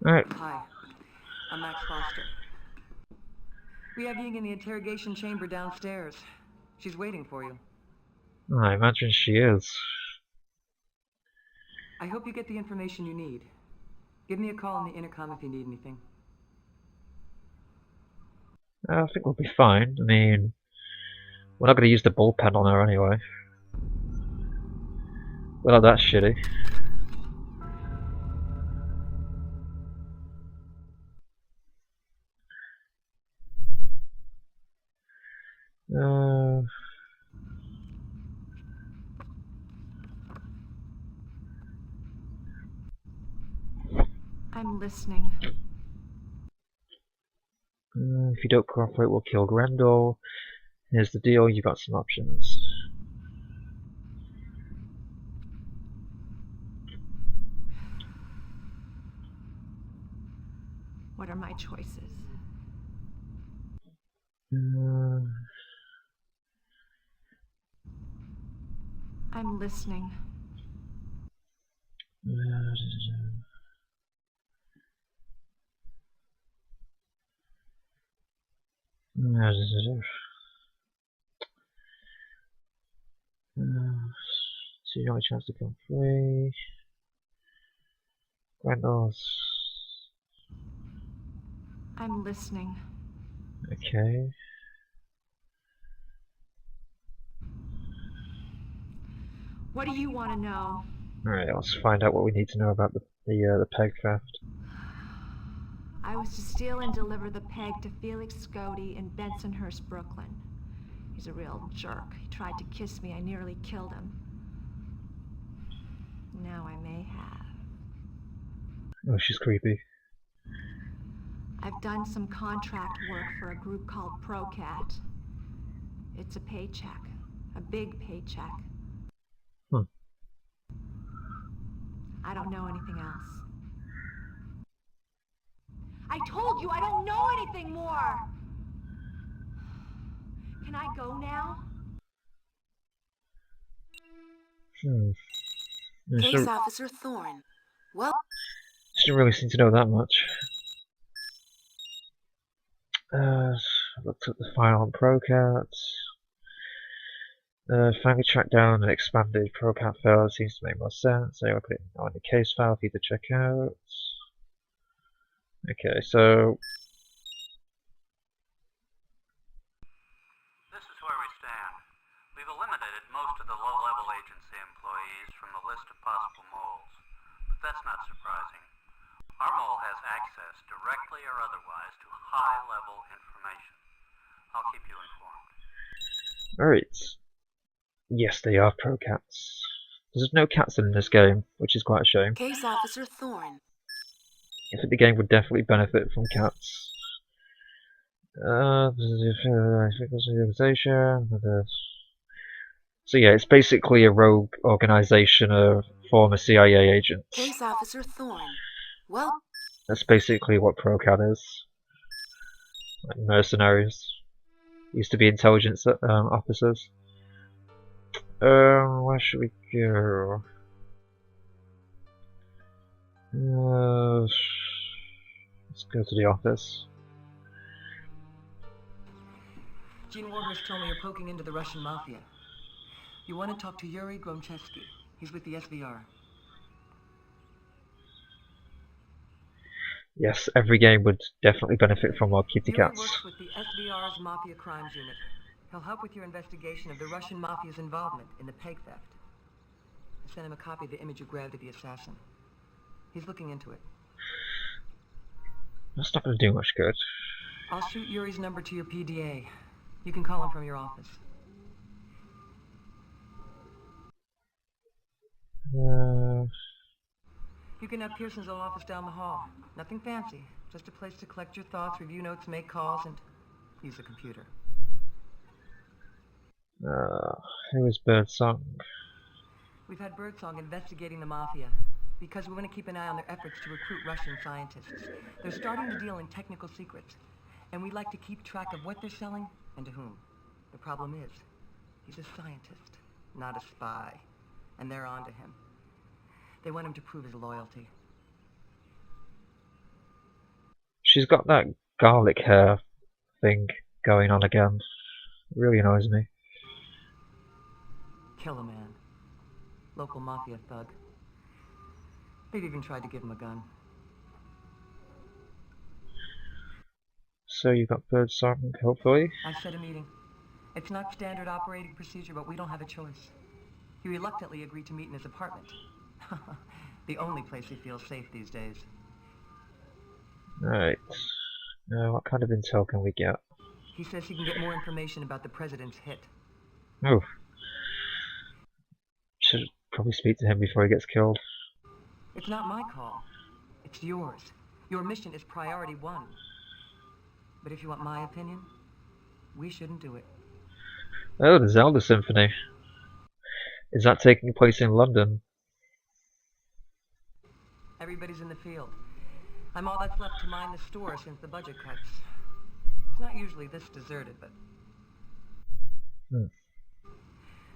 Alright. Hi, I'm Max Foster. We have Ying in the interrogation chamber downstairs. She's waiting for you. I imagine she is. I hope you get the information you need. Give me a call on the intercom if you need anything. I think we'll be fine. I mean, we're not going to use the bullpen on her anyway. We're not that shitty. I'm listening. If you don't cooperate, we'll kill Grendel. Here's the deal, you've got some options. What are my choices? I'm listening. So you have a chance to come free. Grendel's. I'm listening. Okay. What do you want to know? Alright, let's find out what we need to know about the peg theft. I was to steal and deliver the peg to Felix Scody in Bensonhurst, Brooklyn. He's a real jerk. He tried to kiss me. I nearly killed him. Now I may have. Oh, she's creepy. I've done some contract work for a group called Procat. It's a paycheck. A big paycheck. I don't know anything else. I told you I don't know anything more! Can I go now? Case Officer Thorne. Well, she didn't really seem to know that much. I looked at the file on Procat. Finally tracked down an expanded Procat file. Seems to make more sense. So I put it on the case file for you to check out. Okay, so This is where we stand. We've eliminated most of the low-level agency employees from the list of possible moles. But that's not surprising. Our mole has access, directly or otherwise, to high-level information. I'll keep you informed. alright. Yes, they are Procats. There's no cats in this game, which is quite a shame. Case Officer Thorne. I think the game would definitely benefit from cats. So yeah, it's basically a rogue organization of former CIA agents. Case Officer Thorne. Well, that's basically what Procat is. Like mercenaries. Used to be intelligence officers. Where should we go? Let's go to the office. Gene Warhurst told me you're poking into the Russian mafia. You want to talk to Yuri Gromchevsky. He's with the SVR. Yes, every game would definitely benefit from more kitty Yuri cats. works with the SVR's Mafia Crimes Unit. He'll help with your investigation of the Russian mafia's involvement in the peg theft. I sent him a copy of the image you grabbed of the assassin. He's looking into it. That's not going to do much good. I'll shoot Yuri's number to your PDA. You can call him from your office. You can have Pearson's old office down the hall. Nothing fancy. Just a place to collect your thoughts, review notes, make calls, and use a computer. Who is Birdsong? We've had Birdsong investigating the mafia because we want to keep an eye on their efforts to recruit Russian scientists. They're starting to deal in technical secrets, and we'd like to keep track of what they're selling And to whom? The problem is, he's a scientist, not a spy. And they're on to him. They want him to prove his loyalty. She's got that garlic hair thing going on again. It really annoys me. Kill a man. Local mafia thug. They've even tried to give him a gun. So you got birdsong, hopefully. I set a meeting. It's not standard operating procedure, but we don't have a choice. He reluctantly agreed to meet in his apartment. The only place he feels safe these days. Right. What kind of intel can we get? He says he can get more information about the president's hit. Oh. Should probably speak to him before he gets killed. It's not my call. It's yours. Your mission is priority 1. But if you want my opinion, we shouldn't do it. Oh, the Zelda Symphony. Is that taking place in London? Everybody's in the field. I'm all that's left to mind the store since the budget cuts. It's not usually this deserted, but...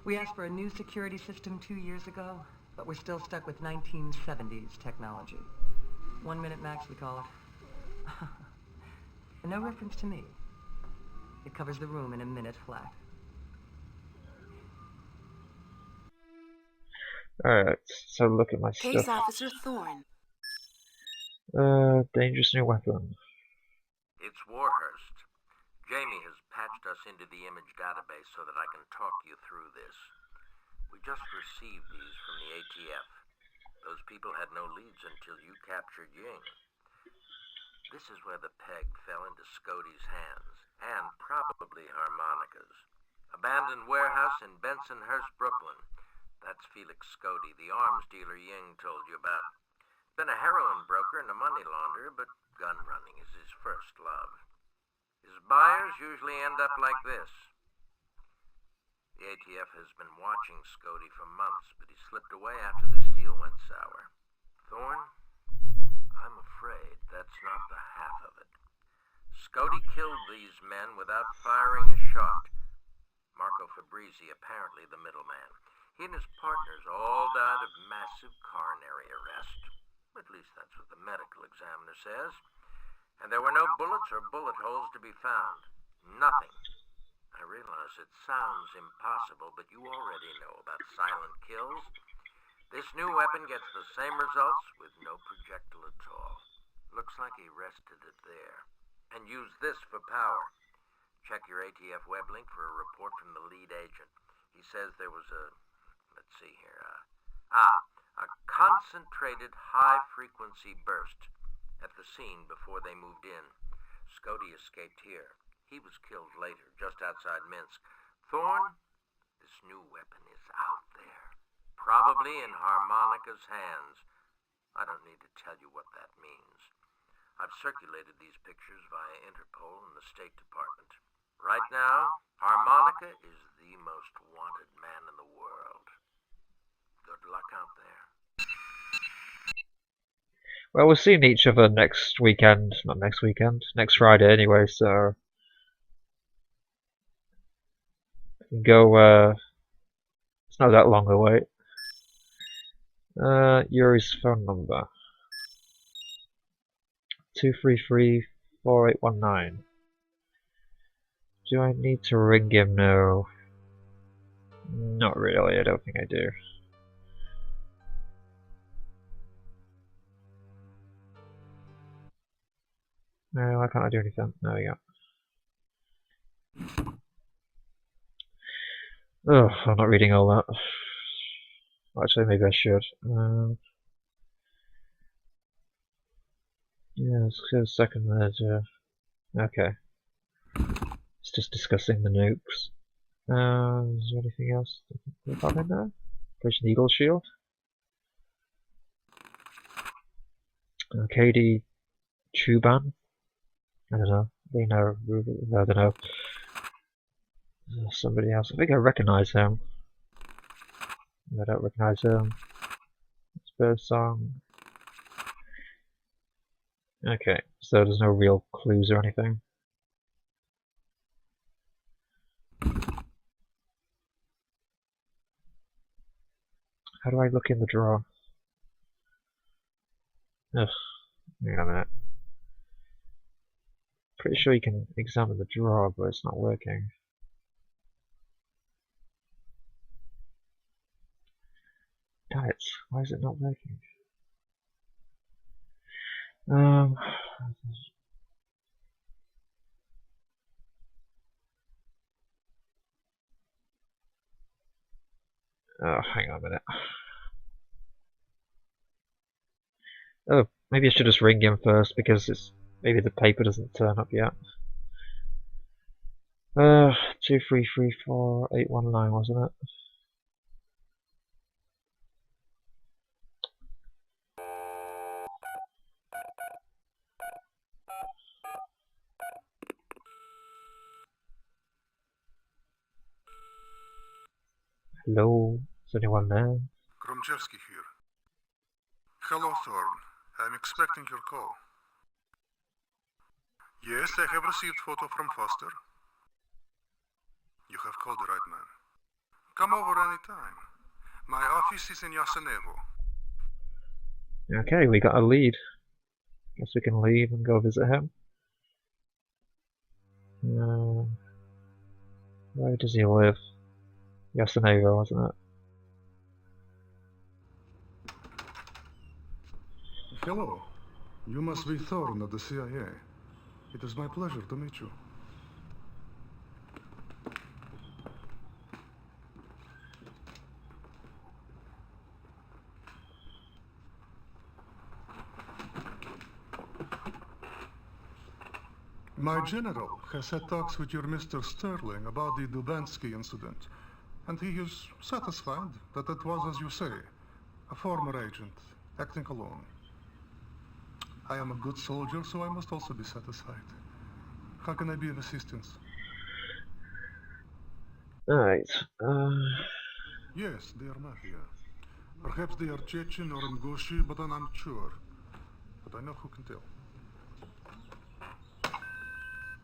We asked for a new security system 2 years ago, but we're still stuck with 1970s technology. 1 minute max, we call it. And no reference to me. It covers the room in a minute flat. Alright, so look at my Case stuff. Officer Thorne. Dangerous new weapon. It's Warhurst. Jamie has patched us into the image database so that I can talk you through this. We just received these from the ATF. Those people had no leads until you captured Ying. This is where the peg fell into Scody's hands, and probably Harmonica's. Abandoned warehouse in Bensonhurst, Brooklyn. That's Felix Scody, the arms dealer Ying told you about. Been a heroin broker and a money launderer, but gun running is his first love. His buyers usually end up like this. The ATF has been watching Scody for months, but he slipped away after the deal went sour. Thorne, I'm afraid that's not the half of it. Scody killed these men without firing a shot. Marco Fabrizi, apparently the middleman. He and his partners all died of massive coronary arrest. At least that's what the medical examiner says. And there were no bullets or bullet holes to be found. Nothing. I realize it sounds impossible, but you already know about silent kills. This new weapon gets the same results with no projectile at all. Looks like he rested it there. And used this for power. Check your ATF web link for a report from the lead agent. He says there was a... let's see here. A concentrated high-frequency burst at the scene before they moved in. Scody escaped here. He was killed later, just outside Minsk. Thorne, this new weapon is out there. Probably in Harmonica's hands. I don't need to tell you what that means. I've circulated these pictures via Interpol and the State Department. Right now, Harmonica is the most wanted man in the world. Good luck out there. Well, we're seeing each other next weekend. Not next weekend. Next Friday anyway, so... go, it's not that long a wait. Yuri's phone number. 233-4819. Do I need to ring him? No. Not really, I don't think I do. No, why can't I do anything? There we go. Oh, I'm not reading all that. Actually, maybe I should. Yeah, let's go second there. Okay. It's just discussing the nukes. Is there anything else we got in there? Operation Eagle Shield. Katie Chuban. I don't know. They know. I don't know. Somebody else. I think I recognize him. I don't recognize him. It's Bird Song. Okay, so there's no real clues or anything. How do I look in the drawer? Ugh, hang on a minute. Pretty sure you can examine the drawer, but it's not working. Damn it, why is it not working? Oh, hang on a minute. Oh, maybe I should just ring him first because maybe the paper doesn't turn up yet. 2334819, wasn't it? Hello, is anyone there? Gromchevsky here. Hello, Thorn. I'm expecting your call. Yes, I have received photo from Foster. You have called the right man. Come over anytime. My office is in Yasenevo. Okay, we got a lead. Guess we can leave and go visit him. Where does he live? Yasenevo, wasn't it? Hello. You must be Thorn of the CIA. It is my pleasure to meet you. My general has had talks with your Mr. Sterling about the Dubansky incident, and he is satisfied that it was, as you say, a former agent acting alone. I am a good soldier, so I must also be satisfied. How can I be of assistance? Alright, Yes, they are mafia. Perhaps they are Chechen or Ingushi, but I'm not sure. But I know who can tell.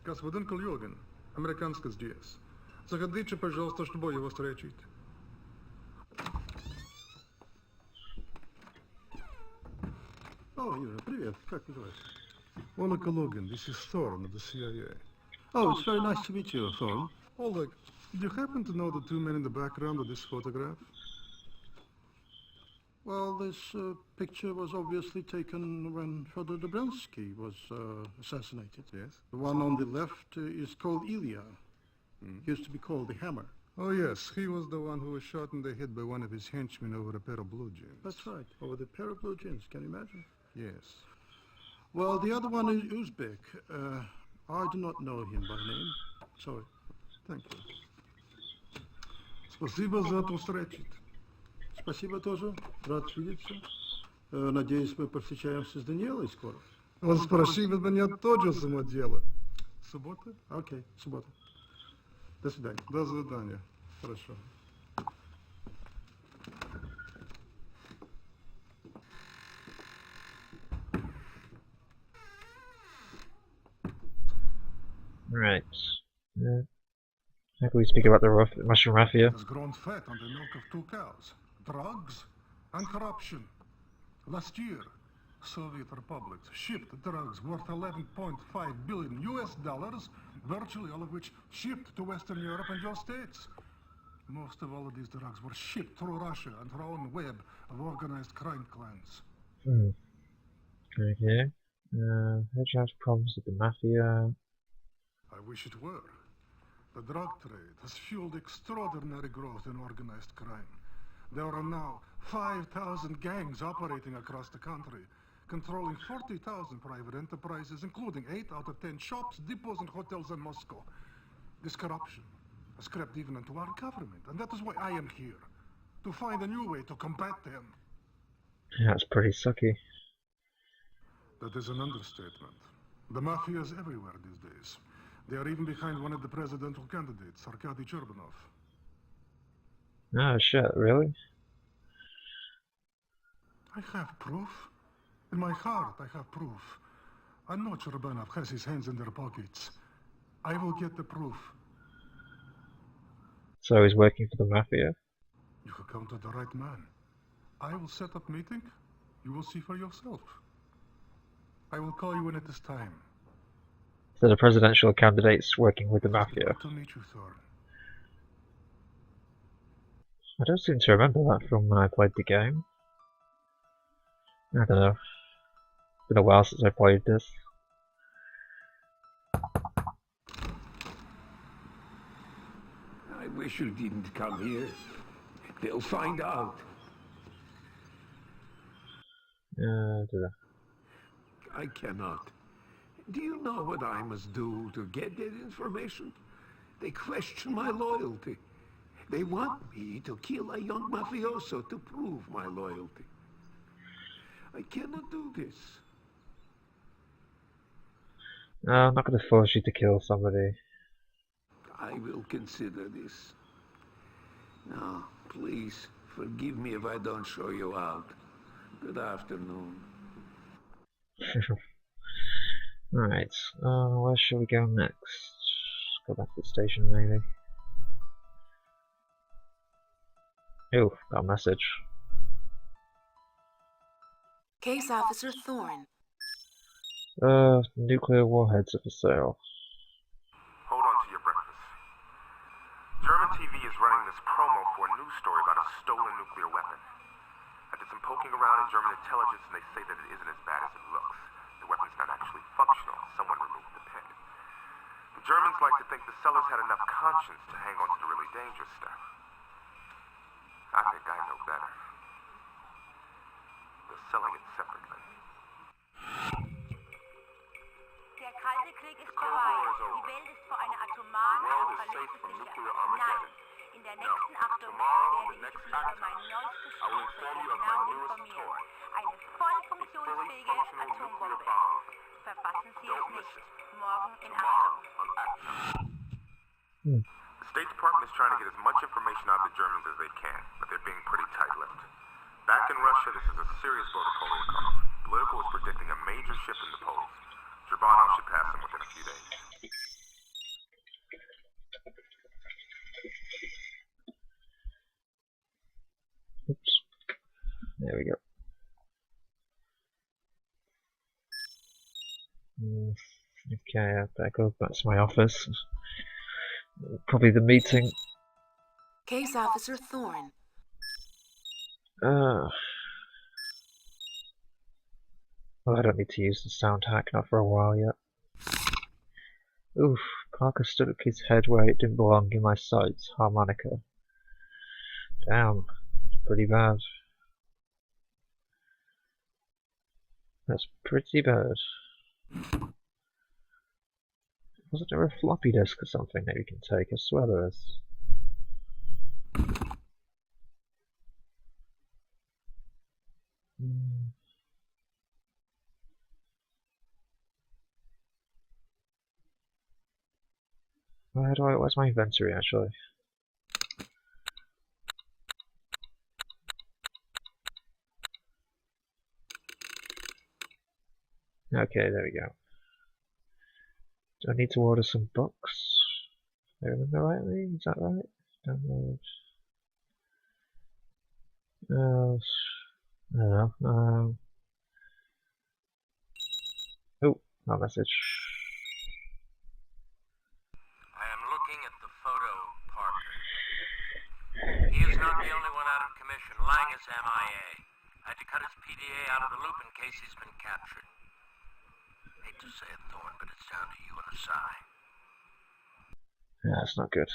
Господин Кольёгин, американский здесь. Заходите, пожалуйста, чтобы его встретить. Oh, Ира, привет. Как называешься? Oleg Kologan, this is Thorn of the CIA. Oh, it's very nice to meet you, Thorn. Oleg, do you happen to know the two men in the background of this photograph? Well, this picture was obviously taken when Fyodor Dubansky was assassinated. Yes. The one on the left is called Ilya. He used to be called the Hammer. Oh, yes. He was the one who was shot in the head by one of his henchmen over a pair of blue jeans. That's right, over the pair of blue jeans. Can you imagine? Yes. Well, the other one is Uzbek. I do not know him by name. Sorry. Thank you. Спасибо за эту встречу. Спасибо тоже. Рад видеться. Надеюсь, мы повстречаемся с Даниэлой скоро. Он спрашивает меня тоже само дело. Суббота? Окей, суббота. До свидания. До свидания. Хорошо. Right. How can we speak about the Russian mafia? Has grown fat on the milk of two cows. Drugs and corruption. Last year, Soviet republics shipped drugs worth 11.5 billion US dollars, virtually all of which shipped to Western Europe and your states. Most of all of these drugs were shipped through Russia and her own web of organized crime clans. Okay. How do you have problems with the mafia? I wish it were. The drug trade has fueled extraordinary growth in organized crime. There are now 5,000 gangs operating across the country, controlling 40,000 private enterprises, including 8 out of 10 shops, depots, and hotels in Moscow. This corruption has crept even into our government, and that is why I am here, to find a new way to combat them. Yeah, that's pretty sucky. That is an understatement. The mafia is everywhere these days. They are even behind one of the presidential candidates, Arkady Cherbanov. Oh shit, really? I have proof. In my heart, I have proof. I know Cherbanov has his hands in their pockets. I will get the proof. So he's working for the mafia? You have come to the right man. I will set up meeting. You will see for yourself. I will call you when it is time. So the presidential candidate's working with the mafia. Good to meet you, Thorn. I don't seem to remember that from when I played the game. I don't know. It's been a while since I played this. I wish you didn't come here. They'll find out. I cannot. Do you know what I must do to get that information? They question my loyalty. They want me to kill a young mafioso to prove my loyalty. I cannot do this. No, I'm not going to force you to kill somebody. I will consider this. Now, please, forgive me if I don't show you out. Good afternoon. Alright, where shall we go next? Go back to the station, maybe. Oh, got a message. Case Officer Thorne. Nuclear warheads are for sale. Hold on to your breakfast. German TV is running this promo for a news story about a stolen nuclear weapon. I did some poking around in German intelligence and they say that it isn't as bad as it looks. The weapon's not actually functional. Someone removed the pin. The Germans like to think the sellers had enough conscience to hang on to the really dangerous stuff. I think I know better. They're selling it separately. Der Kalte Krieg ist vorbei. Die Welt ist vor einer atomaren Apokalypse sicher. Nein, in der nächsten Achtung werde ich Sie über mein neuestes Spielzeug genau informieren. Eine voll funktionsfähige Atombombe. Verpassen Sie es nicht. Morgen in Achtung. The State Department is trying to get as much information out of the Germans as they can, but they're being pretty tight-lipped. Back in Russia, this is a serious blow to Polyakov. Politico is predicting a major shift in the polls. Drabanov should pass him within a few days. Oops. There we go. Okay, I better go back to my office. Probably the meeting. Case Officer Thorne. Well, I don't need to use the sound hack, not for a while yet. Oof, Parker stuck his head where it didn't belong in my sights. Harmonica. Damn, it's pretty bad. That's pretty bad. Wasn't there a floppy disk or something that we can take? I swear there is. Where's my inventory actually? Okay, there we go. Do I need to order some books? If I remember rightly, is that right? Download. I don't know. Oh, no message. I am looking at the photo, Parker. He is not the only one out of commission. Lang is MIA. I had to cut his PDA out of the loop in case he's been captured. Hate to say it, Thorne, but it's down to you and a sigh. Yeah, that's not good.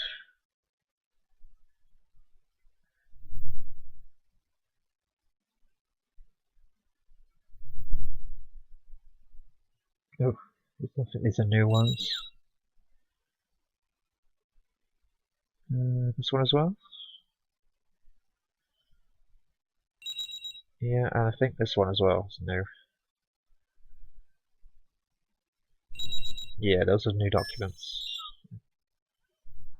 Oh, I think these are new ones. This one as well? Yeah, and I think this one as well is new. Yeah, those are new documents.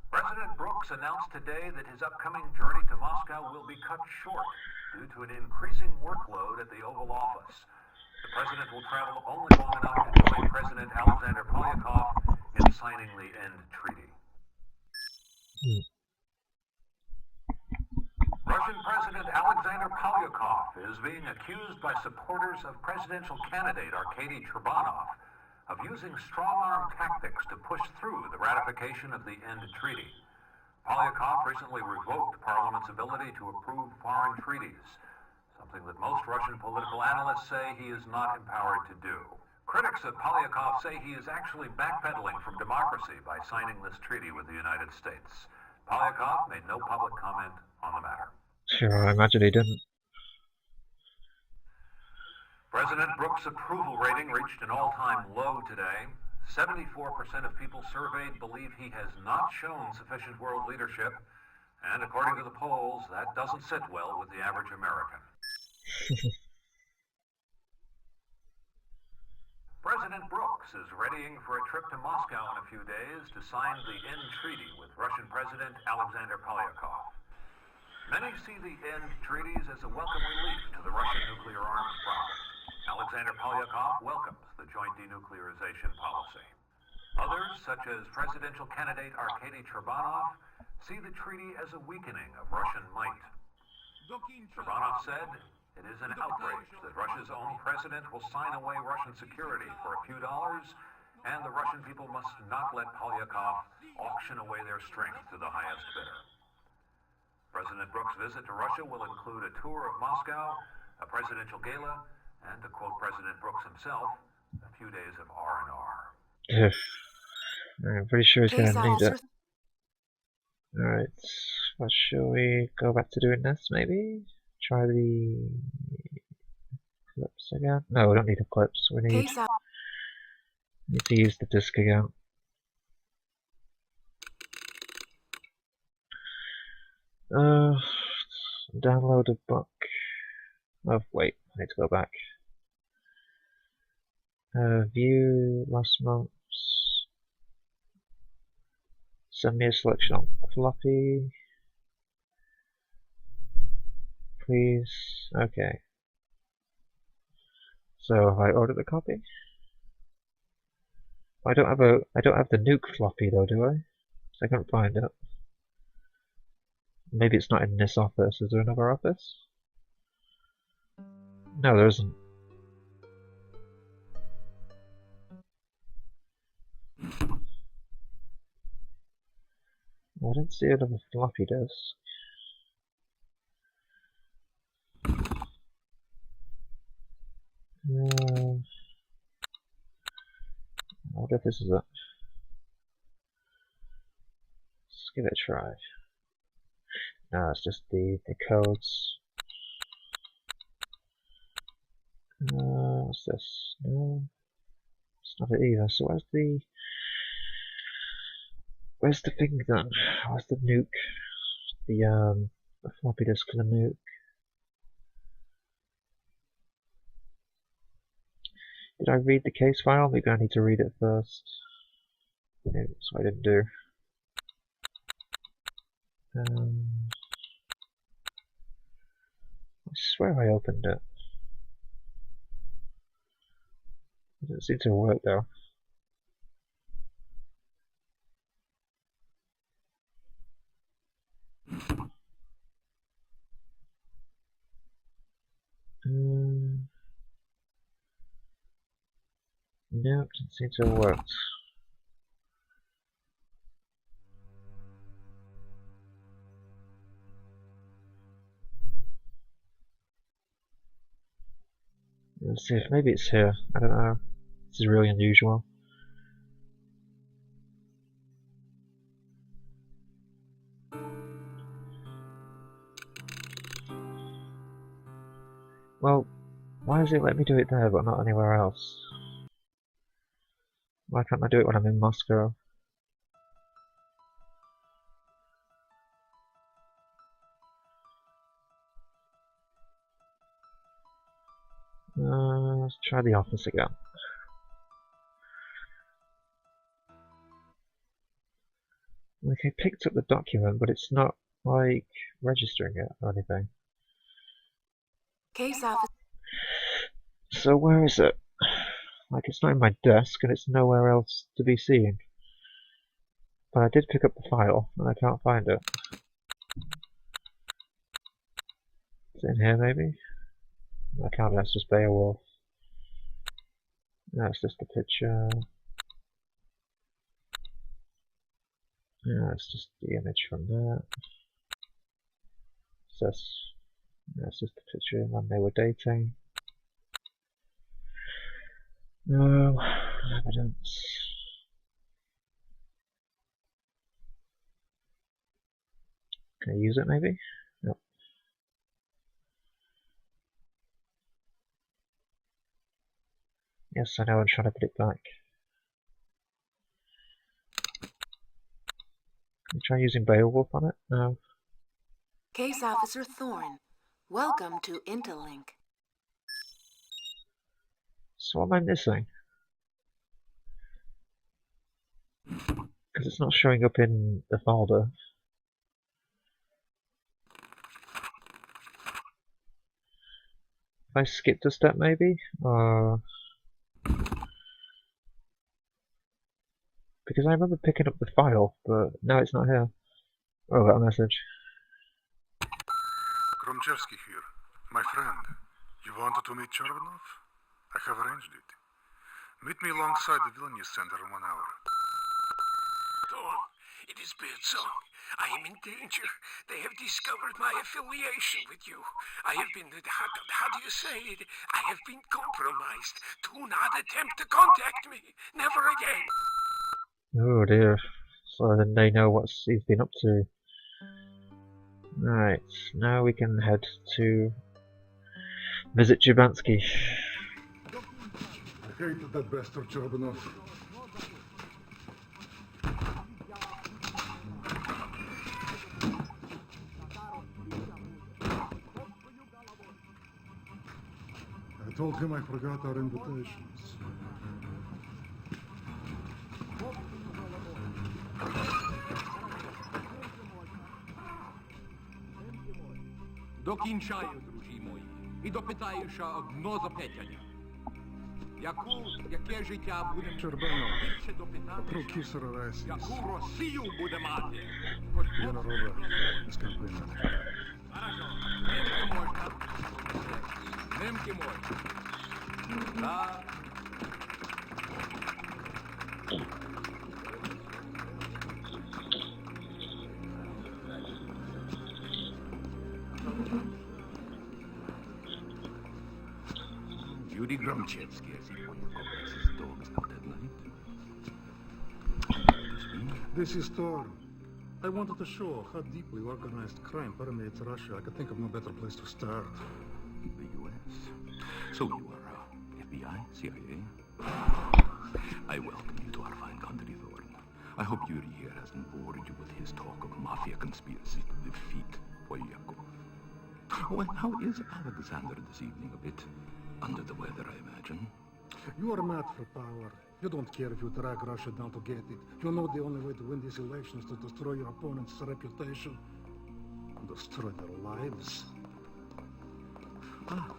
President Brooks announced today that his upcoming journey to Moscow will be cut short due to an increasing workload at the Oval Office. The president will travel only long enough to join President Alexander Polyakov in signing the end treaty. Russia Russian President Alexander Polyakov is being accused by supporters of presidential candidate Arkady Trebanov of using strong-arm tactics to push through the ratification of the End Treaty. Polyakov recently revoked Parliament's ability to approve foreign treaties, something that most Russian political analysts say he is not empowered to do. Critics of Polyakov say he is actually backpedaling from democracy by signing this treaty with the United States. Polyakov made no public comment on the matter. Sure, I imagine he didn't. President Brooks' approval rating reached an all-time low today. 74% of people surveyed believe he has not shown sufficient world leadership, and according to the polls, that doesn't sit well with the average American. President Brooks is readying for a trip to Moscow in a few days to sign the End Treaty with Russian President Alexander Polyakov. Many see the End Treaties as a welcome relief to the Russian nuclear arms problem. Alexander Polyakov welcomes the joint denuclearization policy. Others, such as presidential candidate Arkady Trebanov, see the treaty as a weakening of Russian might. Trebanov said, "It is an outrage that Russia's own president will sign away Russian security for a few dollars, and the Russian people must not let Polyakov auction away their strength to the highest bidder." President Brooks' visit to Russia will include a tour of Moscow, a presidential gala, and, to quote President Brooks himself, a few days of R&R. I'm pretty sure he's going to need it. Alright, what shall we go back to doing this, maybe? Try the clips again? No, we don't need the clips, we need to use the disc again. Download a book. Oh, wait, I need to go back. View last month's. Send me a selection on floppy. Please. Okay. So have I ordered a copy? I don't have the nuke floppy though, do I? I can't find it. Maybe it's not in this office. Is there another office? No, there isn't. I didn't see another floppy disk. I wonder if this is it. Let's give it a try. No, it's just the codes. What's this? No, it's not it either. So where's the thing then? Where's the nuke? The floppy disk for the nuke. Did I read the case file? Maybe I need to read it first. Maybe that's what I didn't do. I swear I opened it. It doesn't seem to work though. Nope, doesn't seem to have worked. Let's see if maybe it's here. I don't know. This is really unusual. Well, why does it let me do it there but not anywhere else? Why can't I do it when I'm in Moscow? Let's try the office again. Like, I picked up the document, but it's not, like, registering it or anything. Case office. So where is it? Like, it's not in my desk, and it's nowhere else to be seen. But I did pick up the file, and I can't find it. Is it in here maybe? I can't, that's just Beowulf. That's just the picture. Yeah, it's just the image from that. So that's just the picture when they were dating. No evidence. Can I use it maybe? No. Yes, I know, I'm trying to put it back. Can you try using Beowulf on it? No. Case Officer Thorne, welcome to Interlink. So what am I missing? Because it's not showing up in the folder. If I skipped a step maybe? Because I remember picking up the file, but now it's not here. Oh, got a message. Gromchevsky here. My friend, you wanted to meet Chernov? I have arranged it. Meet me alongside the Vilnius Center in 1 hour. Thorne, it is Birdsong. I am in danger. They have discovered my affiliation with you. I have been, how do you say it? I have been compromised. Do not attempt to contact me. Never again. Oh dear. So then they know what he's been up to. Right, now we can head to visit Jubansky. I hated that bastard Chorbanov. I told him I forgot our invitations. Докінчаю, друзі мої, і допитаюся одно запитання. Яке життя будемо більше допитатися? Яку Росію буде мати? Хорошо, немки можна. Немки можна. Так. Yuri Gromchevsky, as he pointed out, his dogs out at night. This is Thorne. I wanted to show how deeply organized crime permeates Russia. I could think of no better place to start. The U.S. So you are FBI, CIA? I welcome you to our fine country, Thorne. I hope Yuri here hasn't bored you with his talk of mafia conspiracy to defeat Polyakov. Well, how is Alexander this evening? A bit under the weather, I imagine. You are mad for power. You don't care if you drag Russia down to get it. You know the only way to win these elections is to destroy your opponent's reputation. Destroy their lives. Now.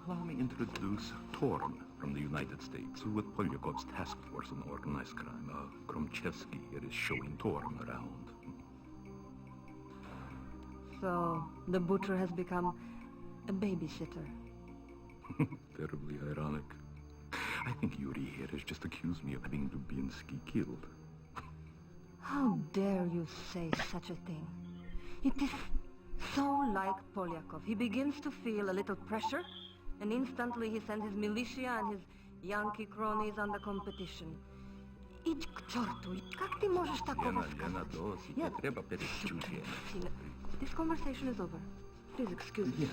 Allow me to introduce Thorne from the United States, who with Polyakov's task force on organized crime. Gromchevsky here is showing Thorne around. So, the butcher has become a babysitter. Terribly ironic. I think Yuri here has just accused me of having Dubinsky killed. How dare you say such a thing? It is so like Polyakov. He begins to feel a little pressure, and instantly he sends his militia and his Yankee cronies on the competition. Idź k czortu, jak ty możesz takowo wskazać? Nie trzeba перечучивать. This conversation is over. Please excuse me.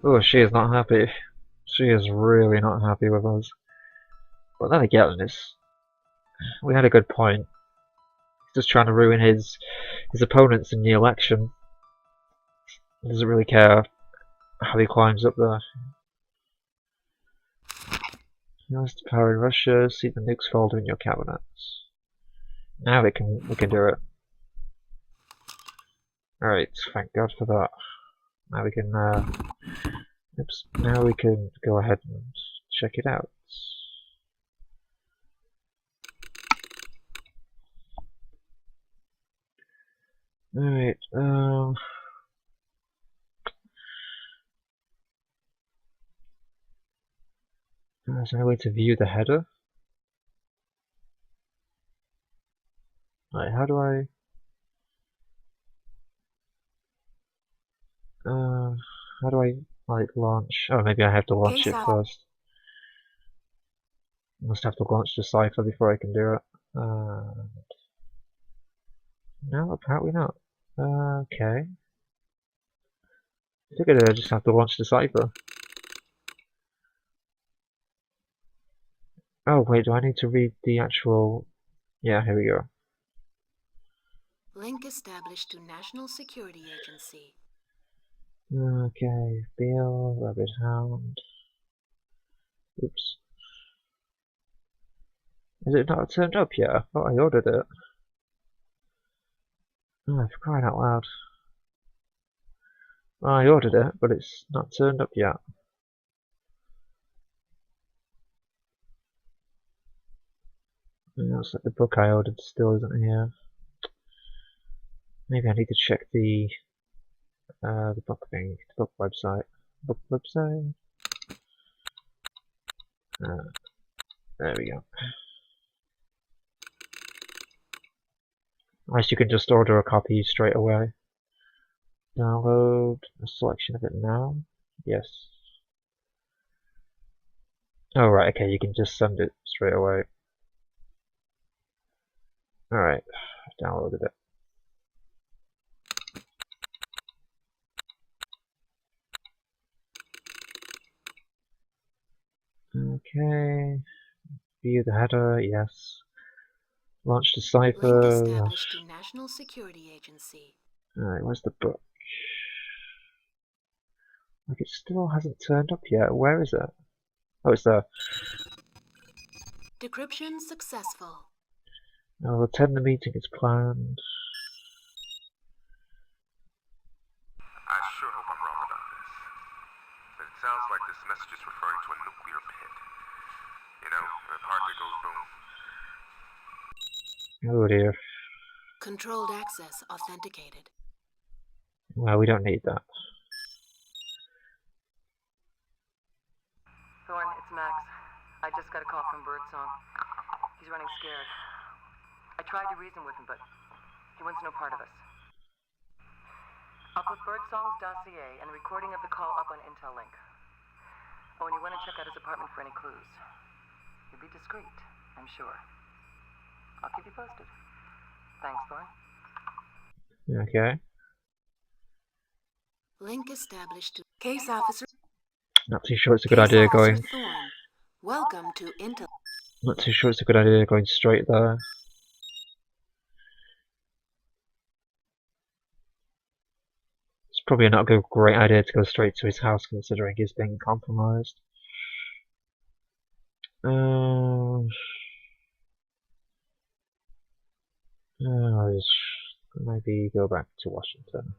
Oh, she is not happy. She is really not happy with us. But then again, we had a good point. He's just trying to ruin his opponents in the election. He doesn't really care how he climbs up there. He wants to power in Russia, see the nukes folder in your cabinets. Now we can do it. Alright, thank God for that. Now we can now we can go ahead and check it out. Alright, is there any way to view the header? Right, how do I... how do I, like, launch? Oh, maybe I have to launch it first. I must have to launch the cipher before I can do it. No, apparently not. Okay. I figured I just have to launch the cipher. Oh, wait, do I need to read the actual... Yeah, here we go. Link established to National Security Agency. Okay, Bill, Rabbit Hound. Oops. Is it not turned up yet? I thought I ordered it. Oh, for crying out loud. Well, I ordered it, but it's not turned up yet. It looks like the book I ordered still isn't here. Maybe I need to check the book thing, the book website. Book website? There we go. Unless you can just order a copy straight away. Download a selection of it now? Yes. Oh right, okay, you can just send it straight away. Alright, I've downloaded it. Okay. View the header, yes. Launch the cipher. Link established to National Security Agency. Alright, where's the book? Like it still hasn't turned up yet. Where is it? Oh, it's there. Decryption successful. I'll attend the meeting as planned. I sure hope I'm wrong about this, but it sounds like this message is referring to a nuclear pit. You know, the part that goes boom. Oh dear. Controlled access authenticated. Well, we don't need that. Thorn, it's Max. I just got a call from Birdsong. He's running scared. I tried to reason with him, but he wants no part of us. I'll put Birdsong's dossier and the recording of the call up on Intel Link. Oh, and you want to check out his apartment for any clues. You'll be discreet, I'm sure. I'll keep you posted. Thanks, Thorn. Okay. Link established to Case Officer. Not too sure it's a good idea going. Thorn. Welcome to Intel. Not too sure it's a good idea going straight there. It's probably not a great idea to go straight to his house considering he's being compromised. Maybe go back to Washington.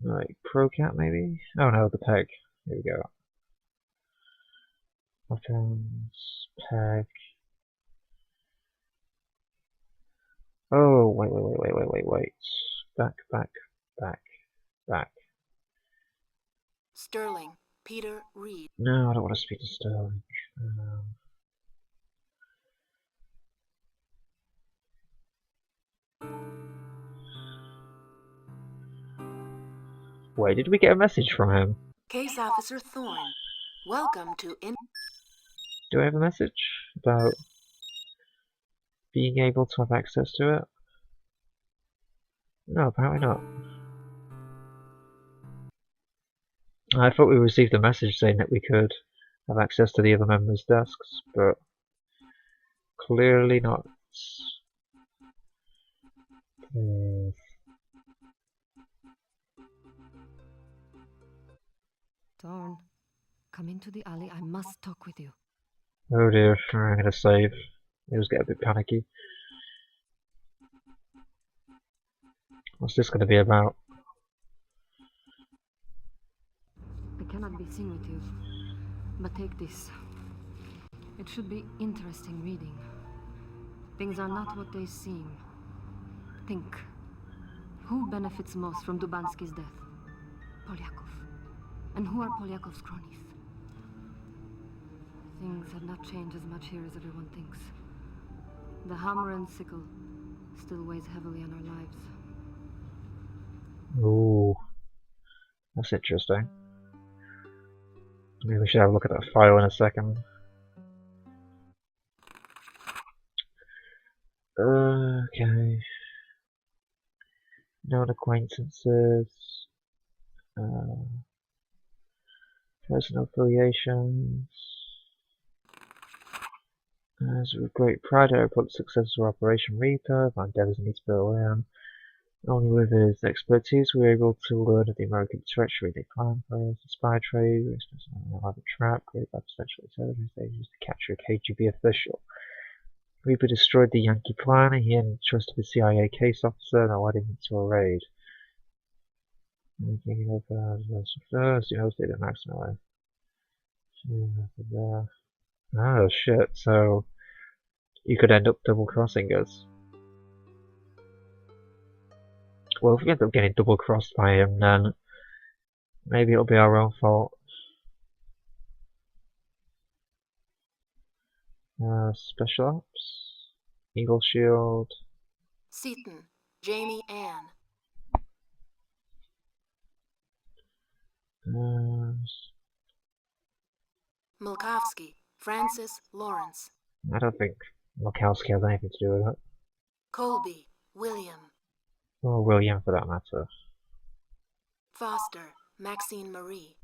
Right, ProCat maybe? Oh no, the peg. Here we go. Buttons, peg. Oh, wait. Back. Sterling, Peter Reed. No, I don't want to speak to Sterling. Wait, did we get a message from him? Case Officer Thorn. Welcome to Do I have a message about being able to have access to it? No, apparently not. I thought we received a message saying that we could have access to the other members' desks, but clearly not. Thorn, come into the alley. I must talk with you. Oh dear, I'm gonna save. It was getting a bit panicky. What's this gonna be about? I cannot be seen with you, but take this. It should be interesting reading. Things are not what they seem. Think. Who benefits most from Dubansky's death? Polyakov. And who are Polyakov's cronies? Things have not changed as much here as everyone thinks. The hammer and sickle still weighs heavily on our lives. Ooh, that's interesting. Maybe we should have a look at that file in a second. Okay. Known acquaintances. Personal affiliations. As with great pride, I report the success of Operation Reaper. My endeavors need to Berlin. Only with his expertise we were able to learn of the American treachery they planned for us, the spy trade, we have a trap created by potential intelligence agents to capture a KGB official. Reaper destroyed the Yankee plan, and he entrusted the CIA case officer and led him into a raid. First, you hosted a maximum. Oh shit, so you could end up double crossing us. Well, if we end up getting double crossed by him, then maybe it'll be our own fault. Special Ops, Eagle Shield. Seaton, Jamie Ann. Mulkowski, Francis Lawrence. I don't think Mulkowski has anything to do with it. Colby, William. Or William, for that matter. Foster, Maxine Marie.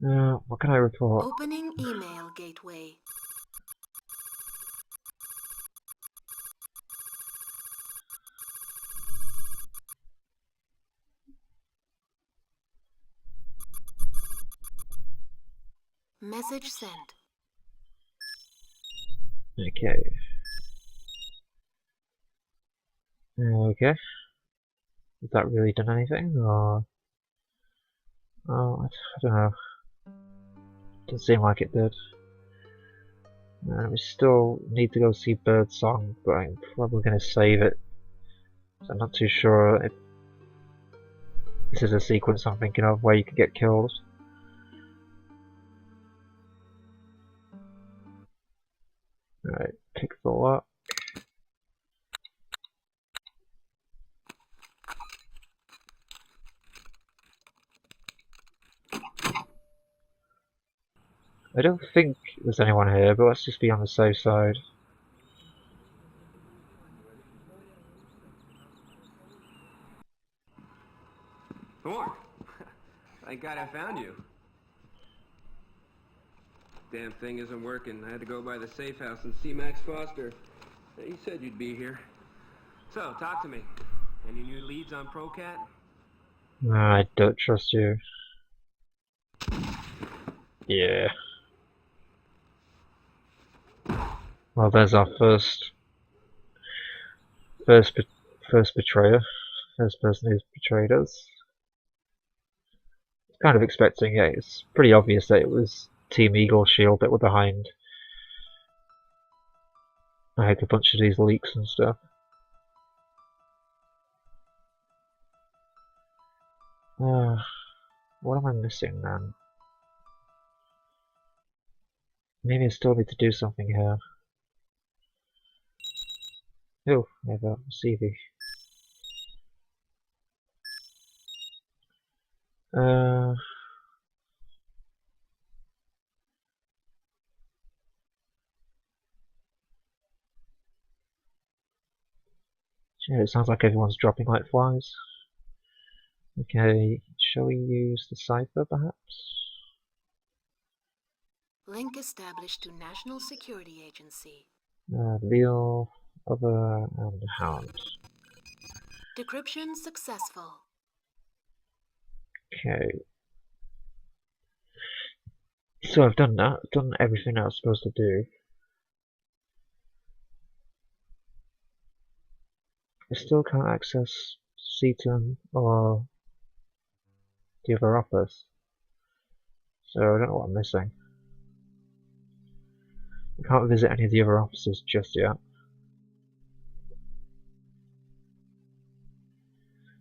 What can I report? Opening email gateway. Message sent. Okay. Okay. Has that really done anything, or... Oh, I don't know. Doesn't seem like it did. We still need to go see Birdsong, but I'm probably going to save it. So I'm not too sure if this is a sequence I'm thinking of where you could get killed. Alright, pick the lock. I don't think there's anyone here, but let's just be on the safe side. Thorn! Thank God I found you. Damn thing isn't working. I had to go by the safe house and see Max Foster. He said you'd be here. So, talk to me. Any new leads on Procat? I don't trust you. Yeah. Well, there's our first betrayer. First person who's betrayed us. Kind of expecting it. It's pretty obvious that it was Team Eagle Shield that were behind. I had a bunch of these leaks and stuff. What am I missing then? Maybe I still need to do something here. Oh, I got CV. Yeah, it sounds like everyone's dropping like flies. Okay, shall we use the cipher perhaps? Link established to National Security Agency. Leo, Other, and Hound. Decryption successful. Okay. So I've done that. I've done everything I was supposed to do. I still can't access Seaton or the other office. So I don't know what I'm missing. I can't visit any of the other offices just yet.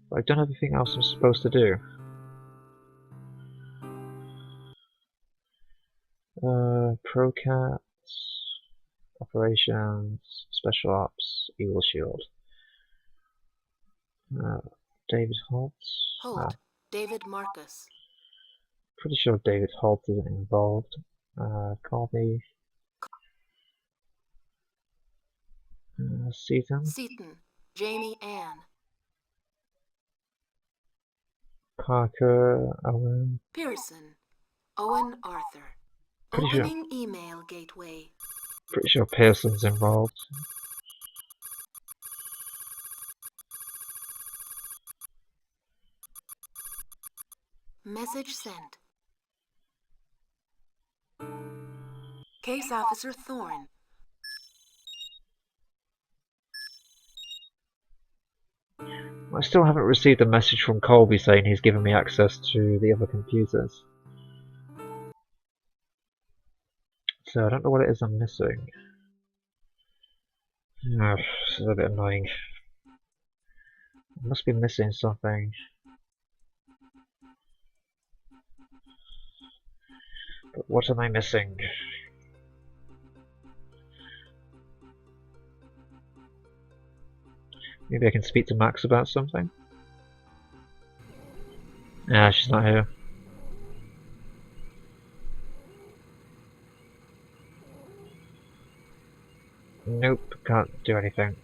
But I've done everything else I'm supposed to do. Procats, Operations, Special Ops, Evil Shield. David Holt. Holt, David Marcus. Pretty sure David Holt isn't involved. Call me. Seaton. Seaton, Jamie Ann. Parker, Owen. Pearson, Owen Arthur. Pretty Opening email gateway. Pretty sure Pearson's involved. Message sent. Case Officer Thorne. I still haven't received a message from Colby saying he's given me access to the other computers. So I don't know what it is I'm missing. Oh, this is a bit annoying. I must be missing something. But what am I missing? Maybe I can speak to Max about something? Ah, she's not here. Nope, can't do anything.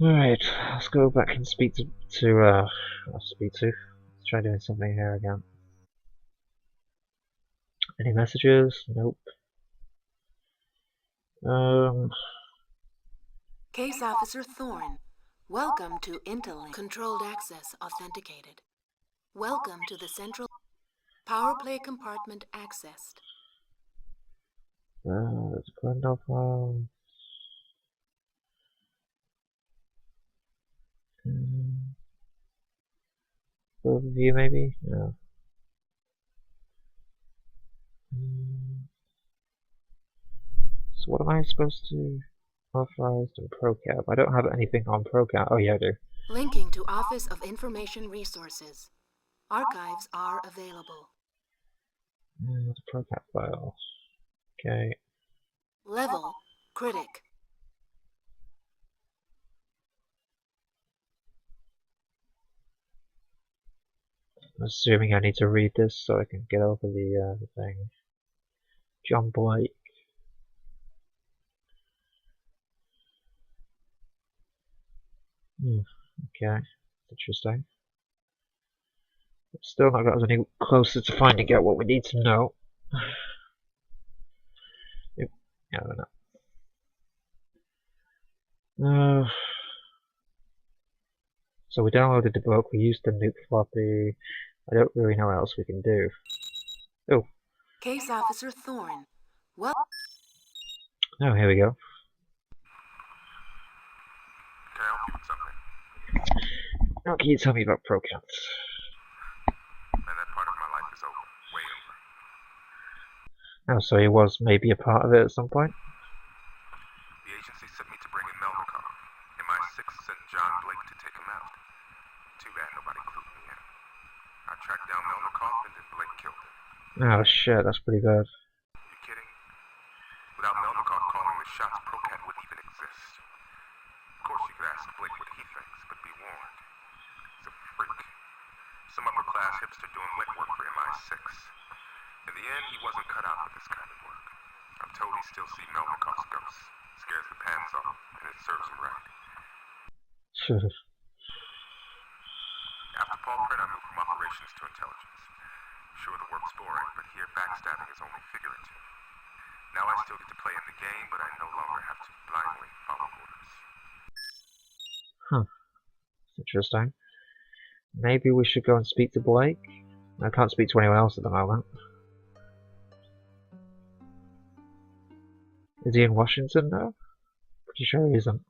Alright, let's go back and speak to let's try doing something here again. Any messages? Nope. Case Officer Thorne. Welcome to Interlink. Controlled access authenticated. Welcome to the central power play compartment accessed. There's a Glendale file. Overview maybe? No. So what am I supposed to authorized and ProCab? I don't have anything on ProCab. Oh yeah, I do. Linking to Office of Information Resources. Archives are available. The ProCab file. Okay. Level Critic. I'm assuming I need to read this so I can get over the thing. John Blake. Okay, interesting. Still not got us any closer to finding out what we need to know. Yeah, I don't know. So we downloaded the book, we used the nuke floppy. I don't really know what else we can do. Oh. Case Officer Thorne. Well. Oh, here we go. Can I help you with something? Now can you tell me about ProCats? Man, that part of my life is over. Way over. Oh, so he was maybe a part of it at some point? The agency sent me to bring in Melnikov. MI6 sent John Blake to take him out. Too bad nobody clued me in. I tracked down Melnikov and then Blake killed him. Oh shit, that's pretty bad. You kidding? Without Melnikov calling the shots, ProCat wouldn't even exist. Of course you could ask Blake what he thinks, but be warned. He's a freak. Some upper-class hipster doing wet work for MI6. In the end, he wasn't cut out for this kind of work. I'm told he still sees Melnikov's ghost. Scares the pants off him, and it serves him right. After Paul Print, I moved from operations to intelligence. Sure, the work's boring, but here backstabbing is only figurative. Now I still get to play in the game, but I no longer have to blindly follow orders. Huh. Interesting. Maybe we should go and speak to Blake? I can't speak to anyone else at the moment. Is he in Washington now? Pretty sure he isn't.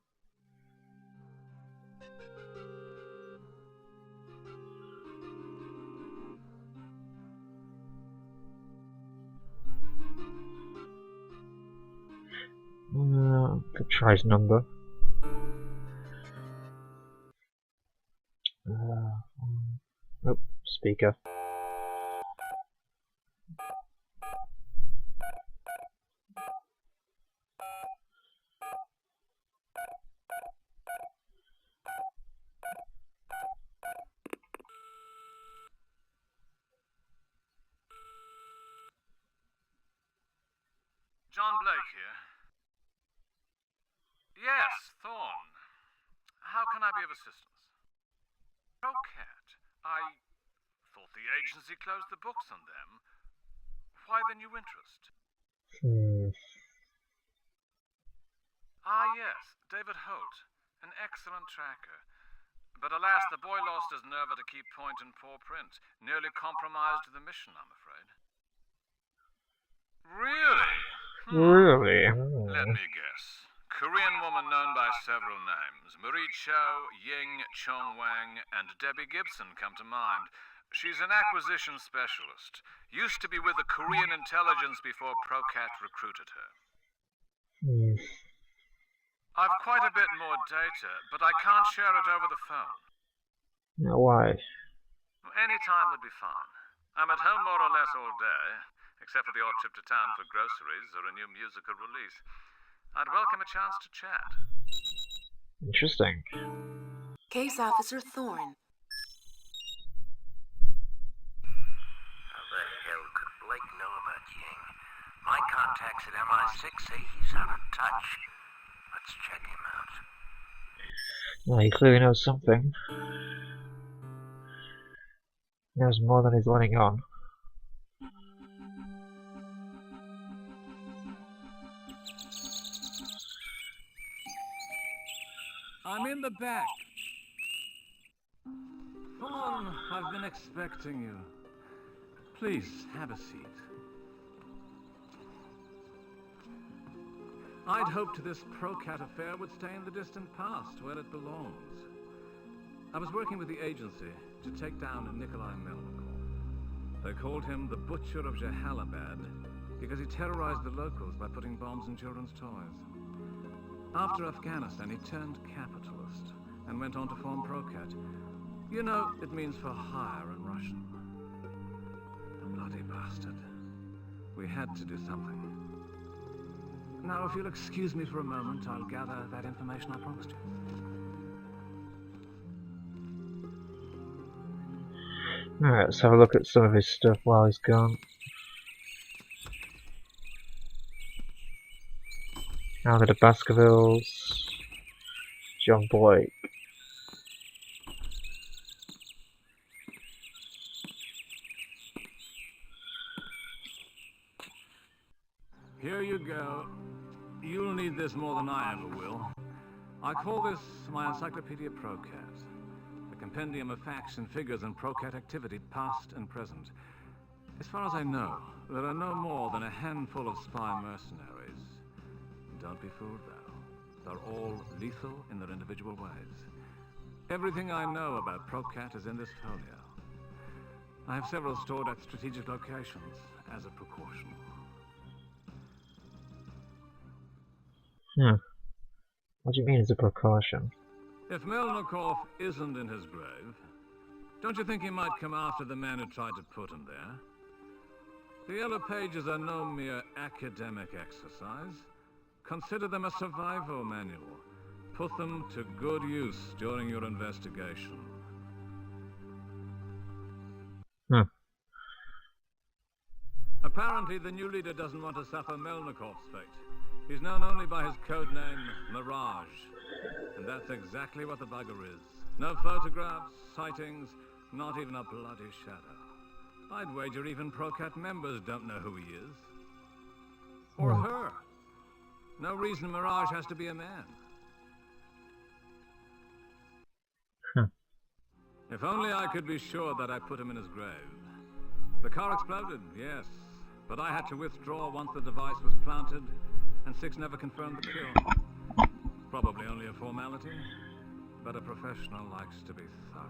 Could try his number. Nope, speaker. John Blake here. Yes, Thorn. How can I be of assistance? Procat. I thought the agency closed the books on them. Why the new interest? Ah, yes, David Holt. An excellent tracker. But alas, the boy lost his nerve at a key point in poor print. Nearly compromised the mission, I'm afraid. Really? Really? Let me guess. Korean woman known by several names. Marie Cho, Ying, Chong Wang, and Debbie Gibson come to mind. She's an acquisition specialist. Used to be with the Korean intelligence before Procat recruited her. I've quite a bit more data, but I can't share it over the phone. Now why? Any time would be fine. I'm at home more or less all day, except for the odd trip to town for groceries or a new musical release. I'd welcome a chance to chat. Interesting. Case Officer Thorne. How the hell could Blake know about Ying? My contacts at MI6 say he's out of touch. Let's check him out. Well, he clearly knows something. He knows more than he's letting on. I'm in the back. Come on, I've been expecting you. Please, have a seat. I'd hoped this Procat affair would stay in the distant past, where it belongs. I was working with the agency to take down Nikolai Melnikov. They called him the Butcher of Jahalabad because he terrorized the locals by putting bombs in children's toys. After Afghanistan, he turned capitalist and went on to form Procat. You know, it means for hire in Russian. The bloody bastard. We had to do something. Now, if you'll excuse me for a moment, I'll gather that information I promised you. Alright, let's have a look at some of his stuff while he's gone. Now the Baskervilles. John Blake. Here you go. You'll need this more than I ever will. I call this my Encyclopedia Procat. A compendium of facts and figures and Procat activity, past and present. As far as I know, there are no more than a handful of spy mercenaries. Don't be fooled, though. They're all lethal in their individual ways. Everything I know about Procat is in this folio. I have several stored at strategic locations, as a precaution. What do you mean as a precaution? If Melnikov isn't in his grave, don't you think he might come after the man who tried to put him there? The Yellow Pages are no mere academic exercise. Consider them a survival manual. Put them to good use during your investigation. Apparently, the new leader doesn't want to suffer Melnikov's fate. He's known only by his code name, Mirage. And that's exactly what the bugger is. No photographs, sightings, not even a bloody shadow. I'd wager even Procat members don't know who he is. Or her. No reason Mirage has to be a man. If only I could be sure that I put him in his grave. The car exploded, yes. But I had to withdraw once the device was planted, and 6 never confirmed the kill. Probably only a formality, but a professional likes to be thorough.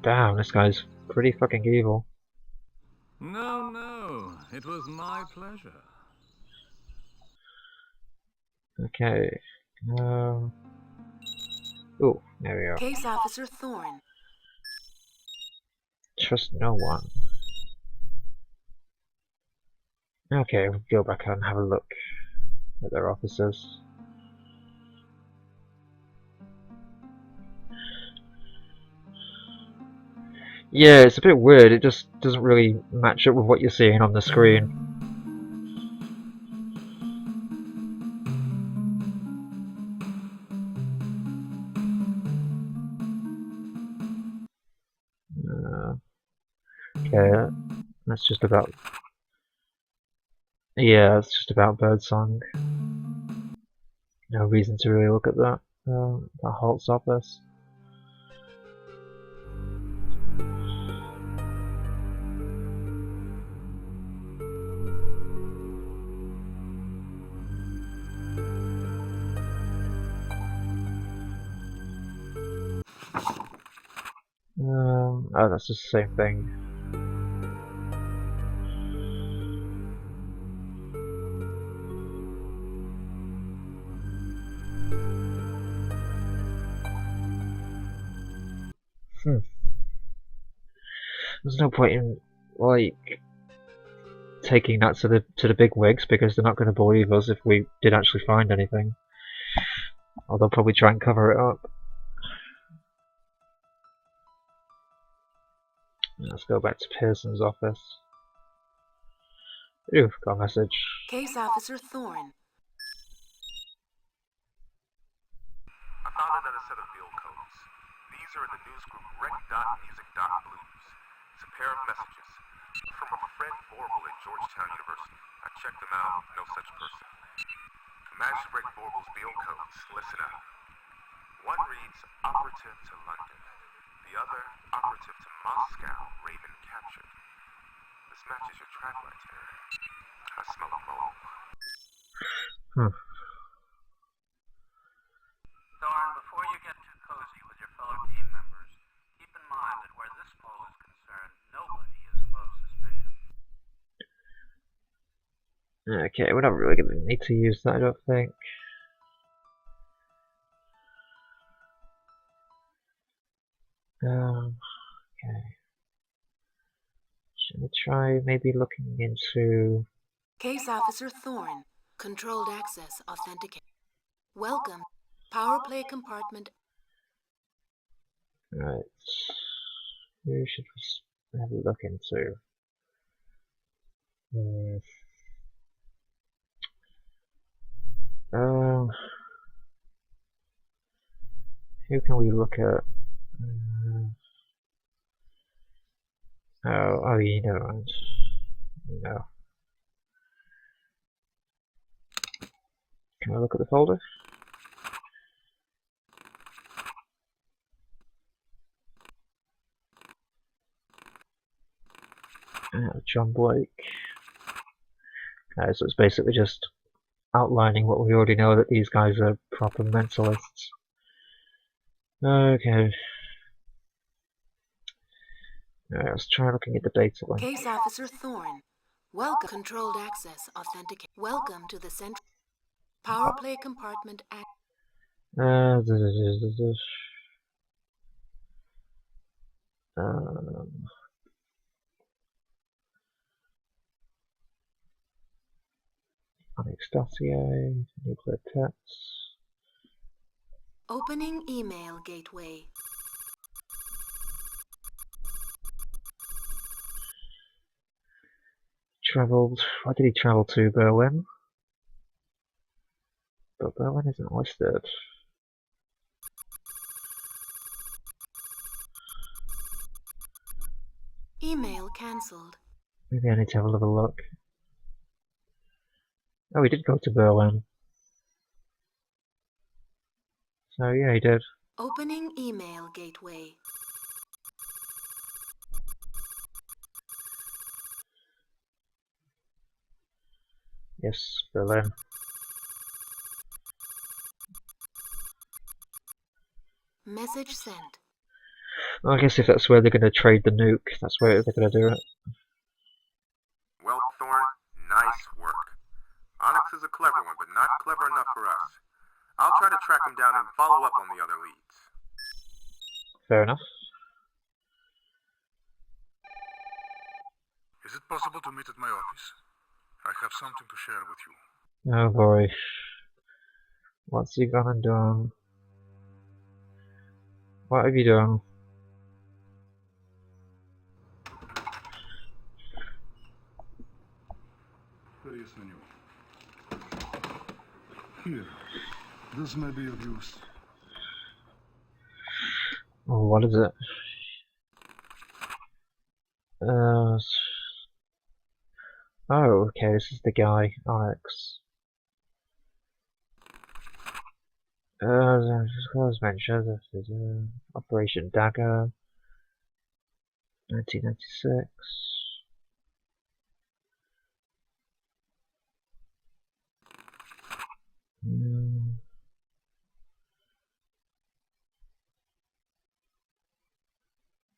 Damn, this guy's pretty fucking evil. No, it was my pleasure. Okay. Oh, there we are. Case Officer Thorne. Trust no one. Okay, we'll go back and have a look at their officers. Yeah, it's a bit weird, it just doesn't really match up with what you're seeing on the screen. Okay, that's just about... Yeah, it's just about birdsong. No reason to really look at that. That Holt's office. Oh, that's just the same thing. There's no point in, like, taking that to the big wigs, because they're not going to believe us if we did actually find anything. Or they'll probably try and cover it up. Let's go back to Pearson's office. Ooh, got a message. Case Officer Thorne. I found another set of field codes. These are in the newsgroup rec.music.blues. It's a pair of messages from a Fred Vorble at Georgetown University. I checked them out, no such person. To match Fred Vorble's field codes, listen up. One reads operative to London. The other, operative to Moscow, Raven captured. This matches your track right here. I smell a mole. Thorne, before you get too cozy with your fellow team members, keep in mind that where this mole is concerned, nobody is above suspicion. Okay, we're not really going to need to use that, I don't think. Okay. Should we try maybe looking into... Case Officer Thorne. Controlled access authenticated. Welcome. Power play compartment. Right. Who should we have a look into? Who can we look at? Oh, you never mind. No. Can I look at the folder? John Blake. So it's basically just outlining what we already know, that these guys are proper mentalists. Okay. Alright, let's try looking at the data link. Case Officer Thorne. Welcome. Controlled access authenticated. Welcome to the central power play compartment. Onyx dossier, nuclear tests. Opening email gateway. Travelled. Why did he travel to Berlin? But Berlin isn't listed. Email cancelled. Maybe I need to have a little look. Oh, he did go to Berlin. So yeah, he did. Opening email gateway. Yes, Berlin. Message sent. I guess if that's where they're going to trade the nuke, that's where they're going to do it. Well, Thorn, nice work. Onyx is a clever one, but not clever enough for us. I'll try to track him down and follow up on the other leads. Fair enough. Is it possible to meet at my office? I have something to share with you. Oh boy. What's he gonna do? What have you done? Various menu. Here. This may be of use. Oh, what is it? Oh, okay, this is the guy, Onyx. As mentioned, this is Operation Dagger, 1996.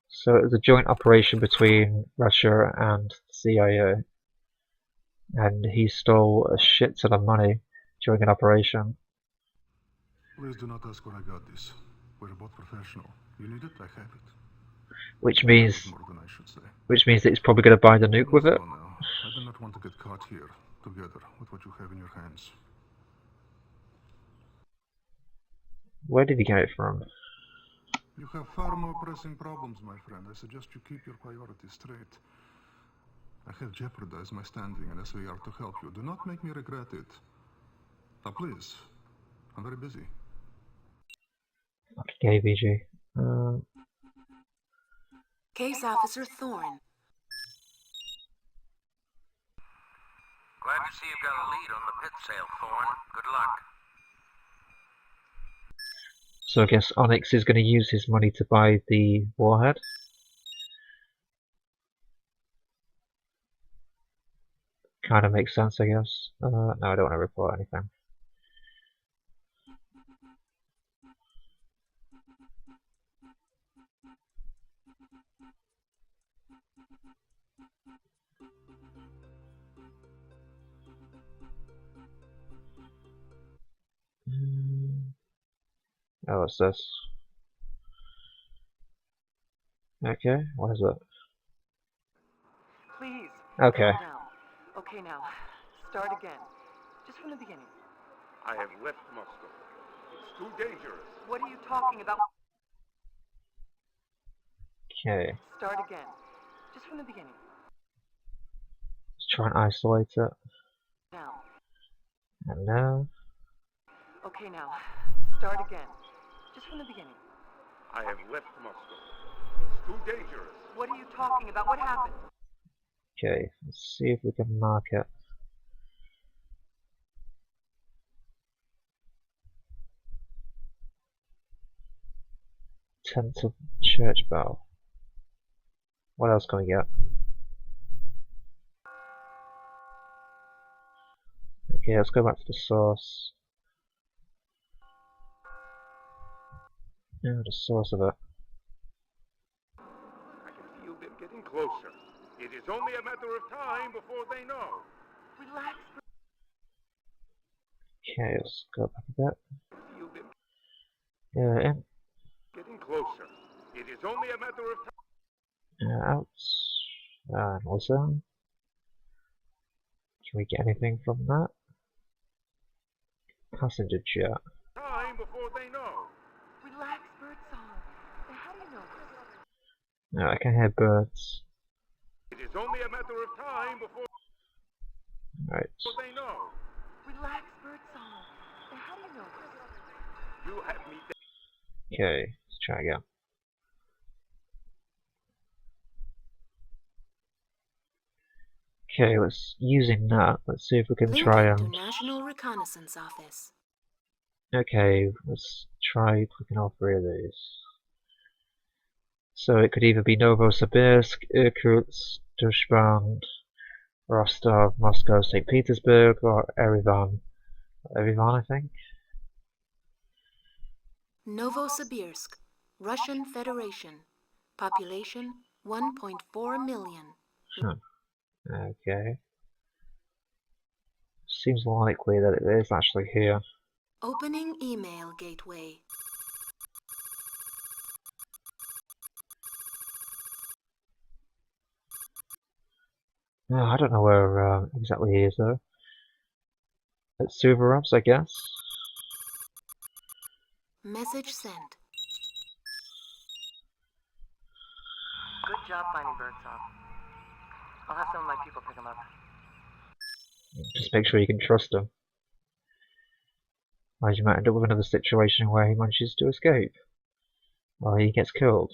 So it was a joint operation between Russia and the CIA, and he stole a shit ton of money during an operation. Please do not ask where I got this. We're both professional. You need it, I have it. Which means More than I should say. that he's probably going to buy the nuke with it. Now. I do not want to get caught here, together, with what you have in your hands. Where did he get it from? You have far more pressing problems, my friend. I suggest you keep your priorities straight. I have jeopardized my standing in SVR to help you. Do not make me regret it. Now please, I'm very busy. Okay, VG. Case Officer Thorn. Glad to see you've got a lead on the pit sale, Thorn. Good luck. So I guess Onyx is going to use his money to buy the warhead. Kind of makes sense, I guess. No, I don't want to report anything. Oh, what's this? Okay, what is it? Please. Okay. Calm down. Okay, now. Start again. Just from the beginning. I have left Moscow. It's too dangerous. What are you talking about? Okay. Start again. Just from the beginning. Let's try and isolate it. Now. And now. Okay, now. Start again. Just from the beginning. I have left Moscow. It's too dangerous. What are you talking about? What happened? Okay, let's see if we can mark it. Tent of church bell. What else can we get? Okay, let's go back to the source. Yeah, the source of it. I can feel them getting closer. It is only a matter of time before they know. Relax. Okay, let's go back a bit. Feel them Yeah, in. getting closer. It is only a matter of time. Out. And listen. Can we get anything from that? Passenger jet. Time before they know. Relax, birdsong. How do you know this? No, I can hear birds. It is only a matter of time before Right. they know. Relax, birdsong. How do you know this? You have me. Okay, let's try again. Okay, using that, let's see if we can try Linking and... to National Reconnaissance Office. Okay, let's try clicking all three of these. So it could either be Novosibirsk, Irkutsk, Dushband, Rostov, Moscow, St. Petersburg, or Erevan. Erevan, I think. Novosibirsk, Russian Federation. Population 1.4 million. Huh. Okay. Seems likely that it is actually here. Opening email gateway. No, I don't know where exactly he is though. At Suvorov's, I guess. Message sent. Good job finding Birdsong. I'll have some of my people pick him up. Just make sure you can trust him. Otherwise you might end up with another situation where he manages to escape. Or he gets killed.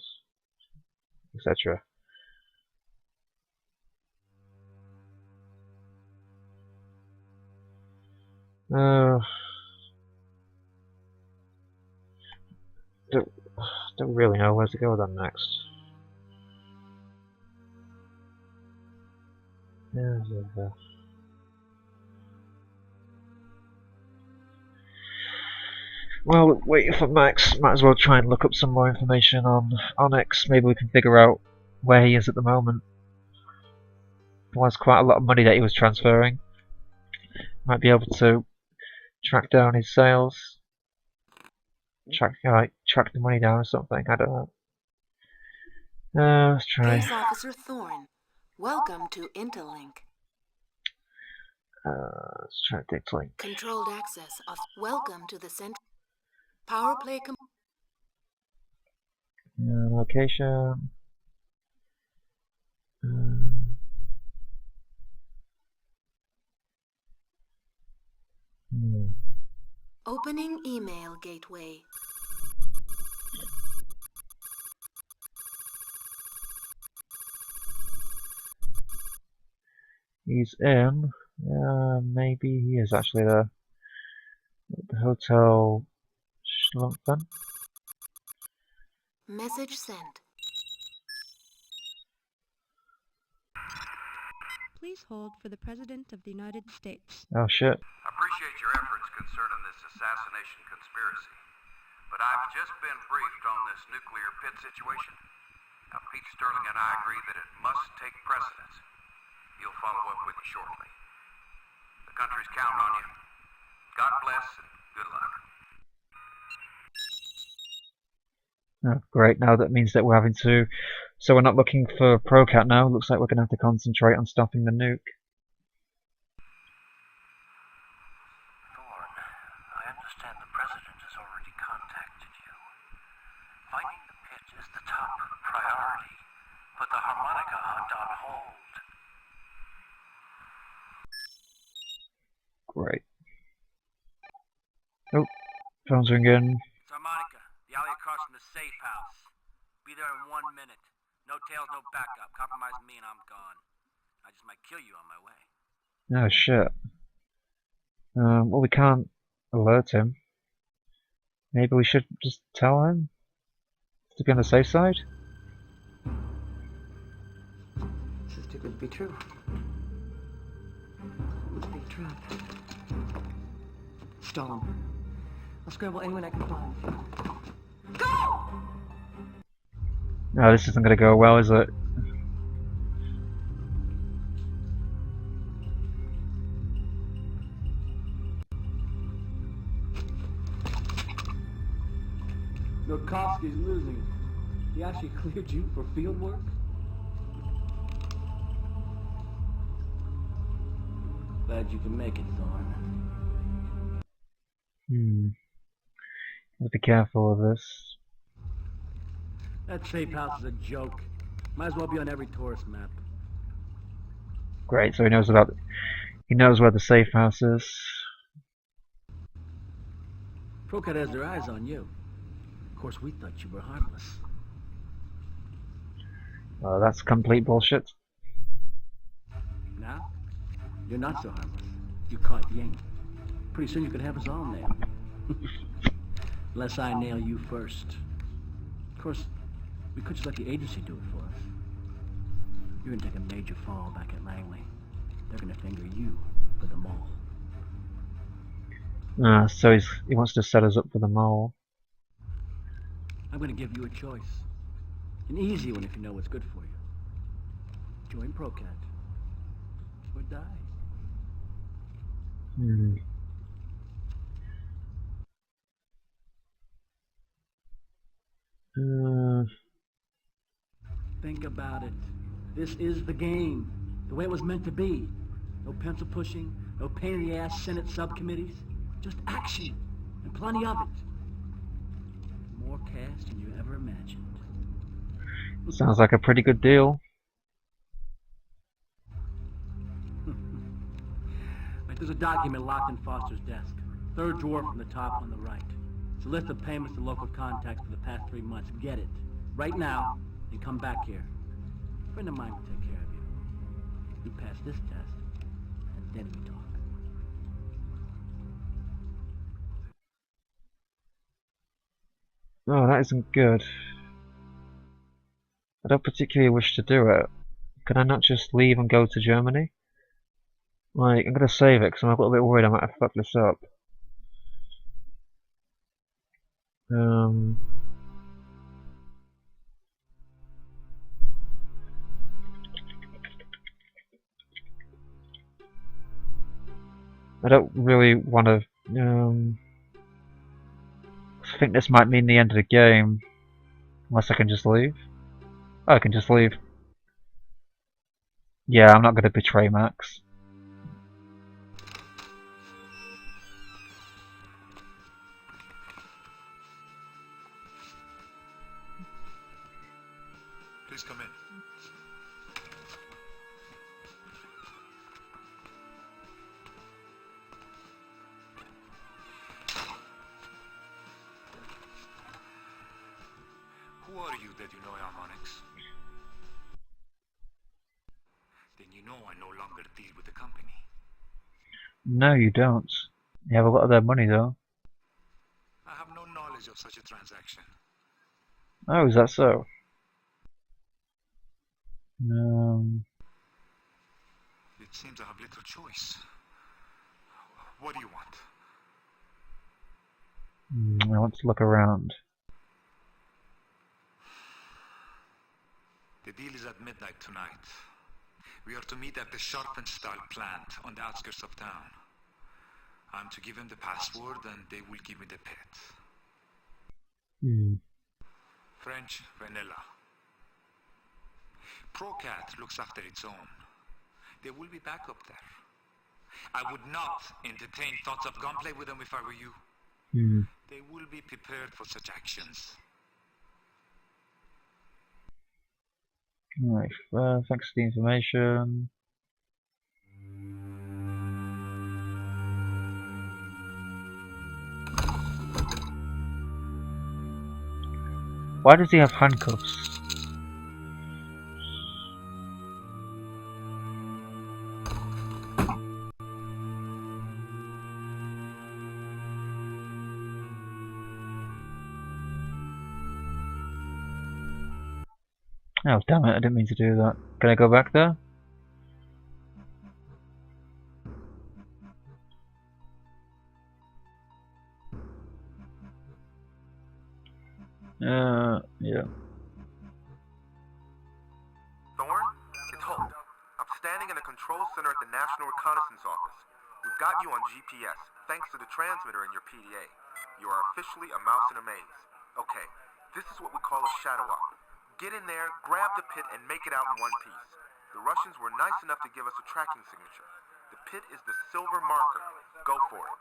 Etc. Don't really know where to go then next. Well, waiting for Max, might as well try and look up some more information on Onyx. Maybe we can figure out where he is at the moment. There was quite a lot of money that he was transferring. Might be able to track down his sales. Track the money down or something, I don't know. Let's try. Case Officer Thorne, welcome to Interlink. Let's try Dictlink. Controlled access of welcome to the center. Power play Location. Opening email gateway. He's in. Maybe he is actually there. The Hotel Schlumpfen. Message sent. Please hold for the President of the United States. Oh shit. I appreciate your efforts concerning this assassination conspiracy, but I've just been briefed on this nuclear pit situation. Now, Pete Sterling and I agree that it must take precedence. He'll follow up with you shortly. The country's counting on you. God bless and good luck. Oh, great, now that means that we're having to... So we're not looking for Procat now, looks like we're going to have to concentrate on stopping the nuke. Thorne, I understand the President has already contacted you. Finding the pit is the top priority. Put the harmonica hunt on hold. Great. Oh, phone's ringing. It's harmonica, the alley across from the safe house. Be there in 1 minute. No tails, no backup. Compromise me and I'm gone. I just might kill you on my way. Oh shit. Well, we can't alert him. Maybe we should just tell him to be on the safe side? This is too good to be true. Must be a trap. Stall him. I'll scramble anyone I can find. Go! No, this isn't going to go well, is it? Nokovsky's losing. He actually cleared you for field work? Glad you can make it, Thorne. Gotta be careful of this. That safe house is a joke. Might as well be on every tourist map. Great, so he knows where the safe house is. Procat has their eyes on you. Of course, we thought you were harmless. Oh, that's complete bullshit. Now, you're not so harmless. You caught Ying. Pretty soon you could have us all nailed. Unless I nail you first. Of course, we could just let the agency do it for us. You're gonna take a major fall back at Langley. they're gonna finger you for the mall. So he wants to set us up for the mall. I'm gonna give you a choice. An easy one if you know what's good for you. Join Procat. Or die. Think about it. This is the game. The way it was meant to be. No pencil pushing, no pain in the ass Senate subcommittees. Just action. And plenty of it. More cash than you ever imagined. Sounds like a pretty good deal. Like there's a document locked in Foster's desk. Third drawer from the top on the right. It's a list of payments to local contacts for the past 3 months. Get it. Right now, and come back here. A friend of mine will take care of you. You pass this test, and then we talk. Oh, that isn't good. I don't particularly wish to do it. Can I not just leave and go to Germany? Like, I'm gonna save it because I'm a little bit worried I might have fucked this up. I don't really want to. I think this might mean the end of the game. Unless I can just leave. Oh, I can just leave. Yeah, I'm not going to betray Max. Please come in. Who are you that you know harmonics? Then you know I no longer deal with the company. No, you don't. You have a lot of their money, though. I have no knowledge of such a transaction. Oh, is that so? It seems I have little choice. What do you want? I want to look around. The deal is at midnight tonight. We are to meet at the Scharfenstahl plant on the outskirts of town. I'm to give them the password and they will give me the pet. French vanilla. Procat looks after its own. They will be back up there. I would not entertain thoughts of gunplay with them if I were you. They will be prepared for such actions. Alright, thanks for the information. Why does he have handcuffs? Oh, damn it, I didn't mean to do that. Can I go back there? Yeah. Thorn, it's Holt. I'm standing in the control center at the National Reconnaissance Office. We've got you on GPS, thanks to the transmitter in your PDA. You are officially a mouse in a maze. Okay, this is what we call a shadow op. Get in there, grab the pit, and make it out in one piece. The Russians were nice enough to give us a tracking signature. The pit is the silver marker. Go for it.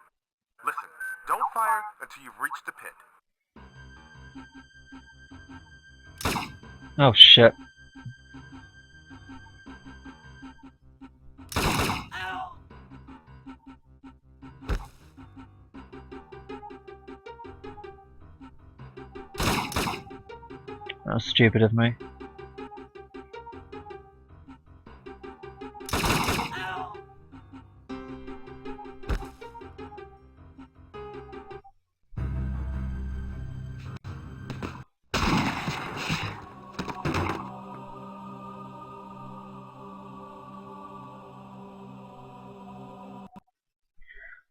Listen, don't fire until you've reached the pit. Oh shit. That was stupid of me.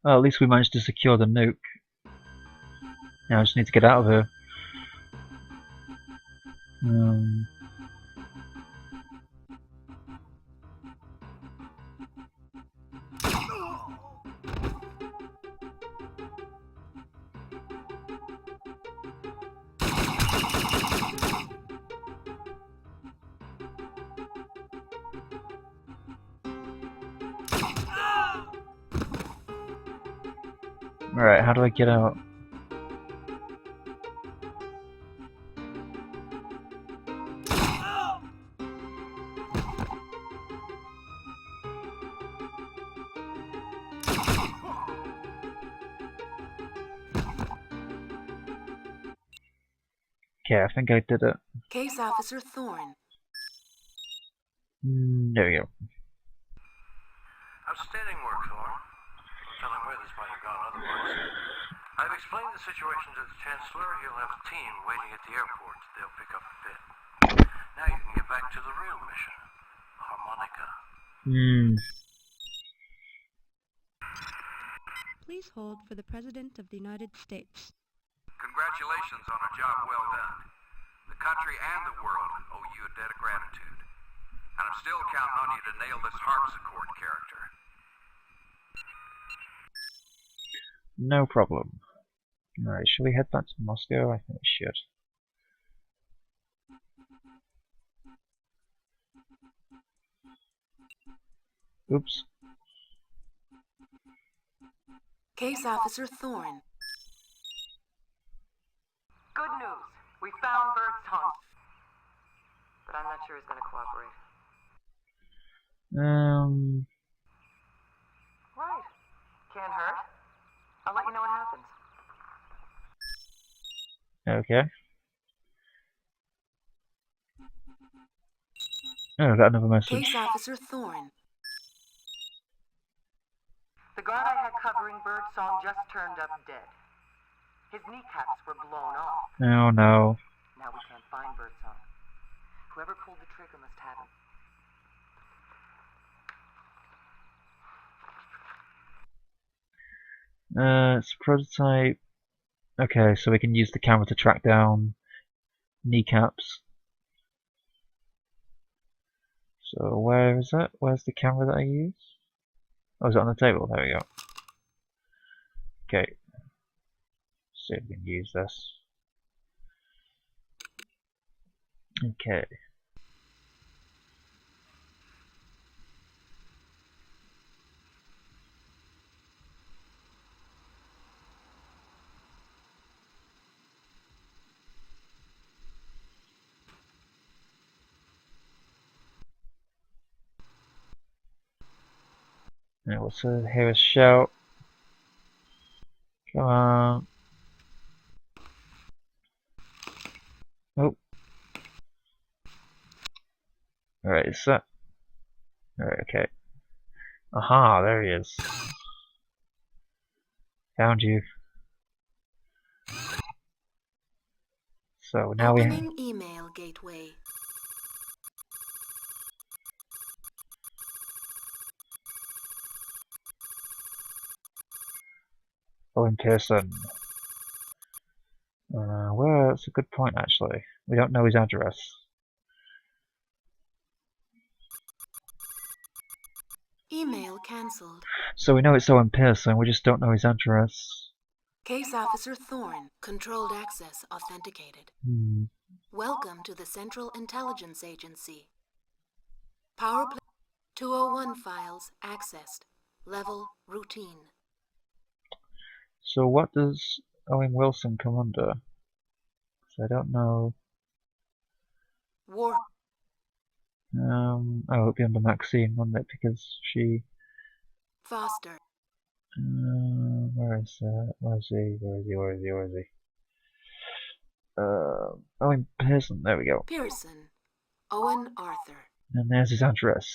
Oh, at least we managed to secure the nuke. Now I just need to get out of here. Alright, how do I get out? Okay, I think I did it. Case Officer Thorne. There we go. Outstanding work, Thorne. No telling where this might have gone otherwise. I've explained the situation to the Chancellor. He'll have a team waiting at the airport. They'll pick up a bit. Now you can get back to the real mission. Harmonica. Please hold for the President of the United States. Congratulations on a job well done. The country and the world owe you a debt of gratitude. And I'm still counting on you to nail this harpsichord character. No problem. Alright, shall we head back to Moscow? I think we should. Oops. Case Officer Thorne. Good news. We found Birdsong. But I'm not sure he's going to cooperate. Right. Can't hurt. I'll let you know what happens. Okay. Oh, I got another message. Case Officer Thorne. The guard I had covering Birdsong just turned up dead. His kneecaps were blown off. Oh no. Now we can't find Birdsong. Whoever pulled the trigger must have him. It's a prototype. Okay, so we can use the camera to track down kneecaps. So where is it? Where's the camera that I use? Oh, is it on the table? There we go. Okay. See if we can use this. Okay. Now let's hear a shout. Come on. Oh. Alright, is that? Alright, okay. Aha, there he is. Found you. So now Opening email gateway. Oh, in person. Well, that's a good point actually. We don't know his address. Email cancelled. So we know it's in person, we just don't know his address. Case Officer Thorne. Controlled access authenticated. Welcome to the Central Intelligence Agency. Power plant 201 files accessed. Level routine. So what does Owen Wilson come under? So I don't know. War. Oh, it would be under Maxine, wouldn't it? Because she. Foster. Where is that? Where is he? Where is he? Where is he? Where is he? Owen Pearson. There we go. Pearson. Owen Arthur. And there's his address.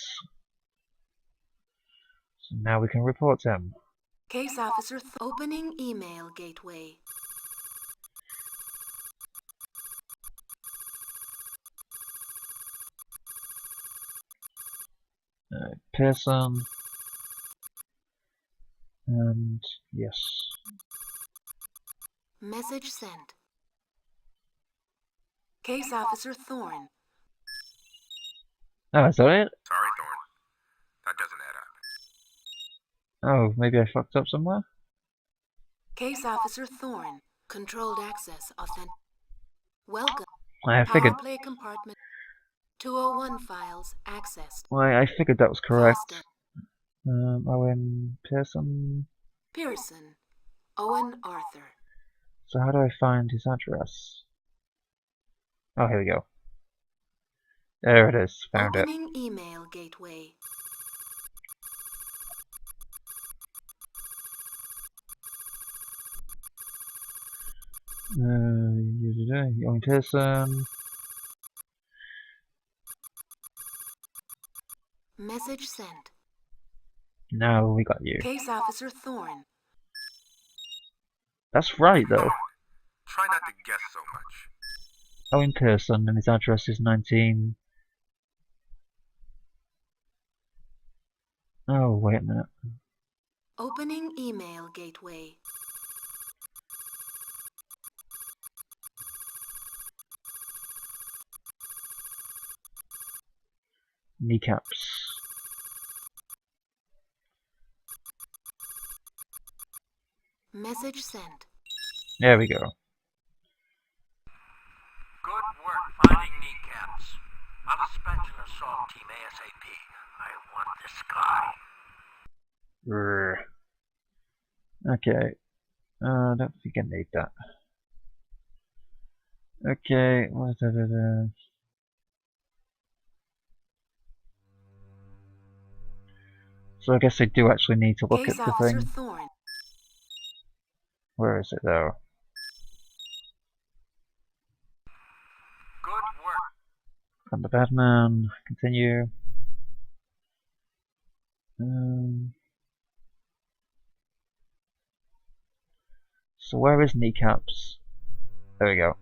So now we can report him. Case Officer opening email gateway. Pearson. And yes. Message sent. Case Officer Thorne. Oh, is that it? Sorry, Thorne. That doesn't add up. Oh, maybe I fucked up somewhere? Case Officer Thorne. Controlled access authentic. Welcome. I figured. Power play compartment. 201 files accessed. Well, I figured that was correct. Foster. Owen Pearson. Pearson. Owen Arthur. So how do I find his address? Oh, here we go. There it is. Found it. Opening email gateway. Young Pearson. Message sent. No, we got you. Case Officer Thorne. That's right, though. Try not to guess so much. Owen Pearson, and his address is 19. Oh, wait a minute. Opening email gateway. Kneecaps. Message sent. There we go. Good work finding kneecaps. I'll dispatch an assault team ASAP. I want this guy. Okay. I don't think I need that. Okay. So I guess I do actually need to look Case at the Officer thing. Thorne. Where is it though? Good work. I'm the bad man. Continue. So where is kneecaps? There we go.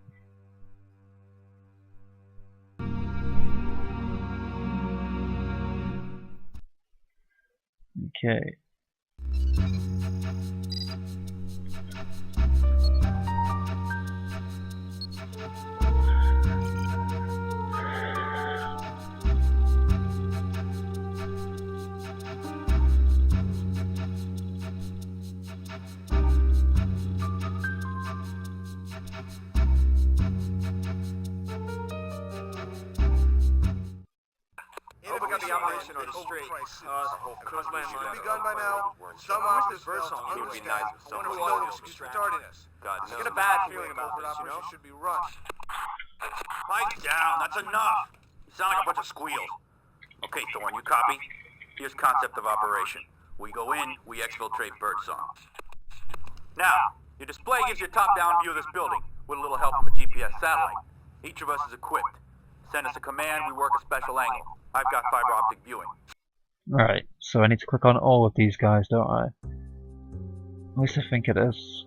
Okay. Cause my mind begun by now. Some officers felt it would be nice if someone who knows who's starting this. God knows. I get a bad feeling about this, you know? Should be rushed. Pipe down, that's enough. You sound like a bunch of squeals. Okay, Thorne, you copy? Here's concept of operation. We go in, we exfiltrate birdsong. Now, your display gives you a top-down view of this building, with a little help from a GPS satellite. Each of us is equipped. Send us a command, we work a special angle. I've got fiber optic viewing. Right, so I need to click on all of these guys, don't I? At least I think it is.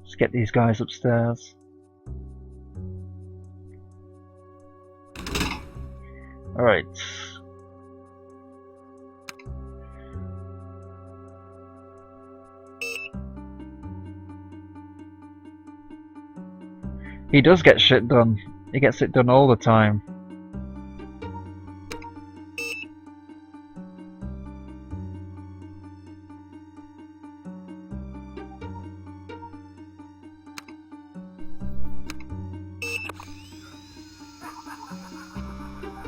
Let's get these guys upstairs. Alright. He does get shit done. He gets it done all the time.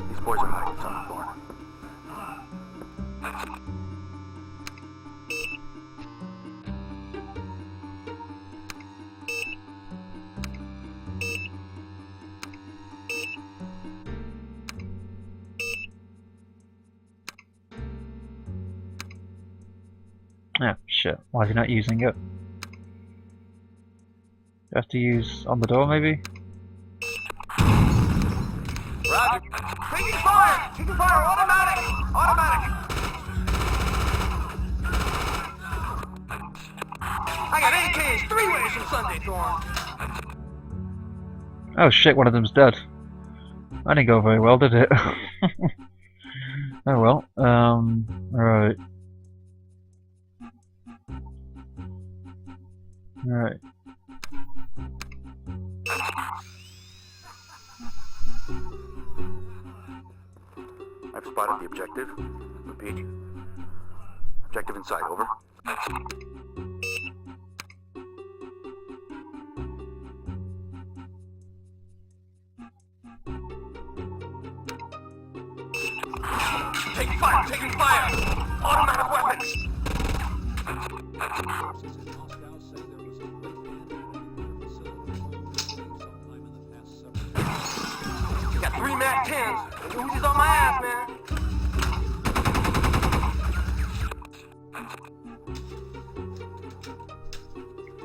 These boys are hiding something, Thorne. Ah, shit. Why is he not using it? Do I have to use on the door, maybe? Roger. Taking fire! Taking fire! Automatic! Automatic! I got AKs 3 ways from Sunday, Thorn. Oh shit, one of them's dead. That didn't go very well, did it? Oh well. Right. Right. I've spotted the objective. Repeat. Objective in sight, over. Taking fire! Taking fire! Automatic weapons! Got 3 Mac 10s. The Uzi's on my ass, man.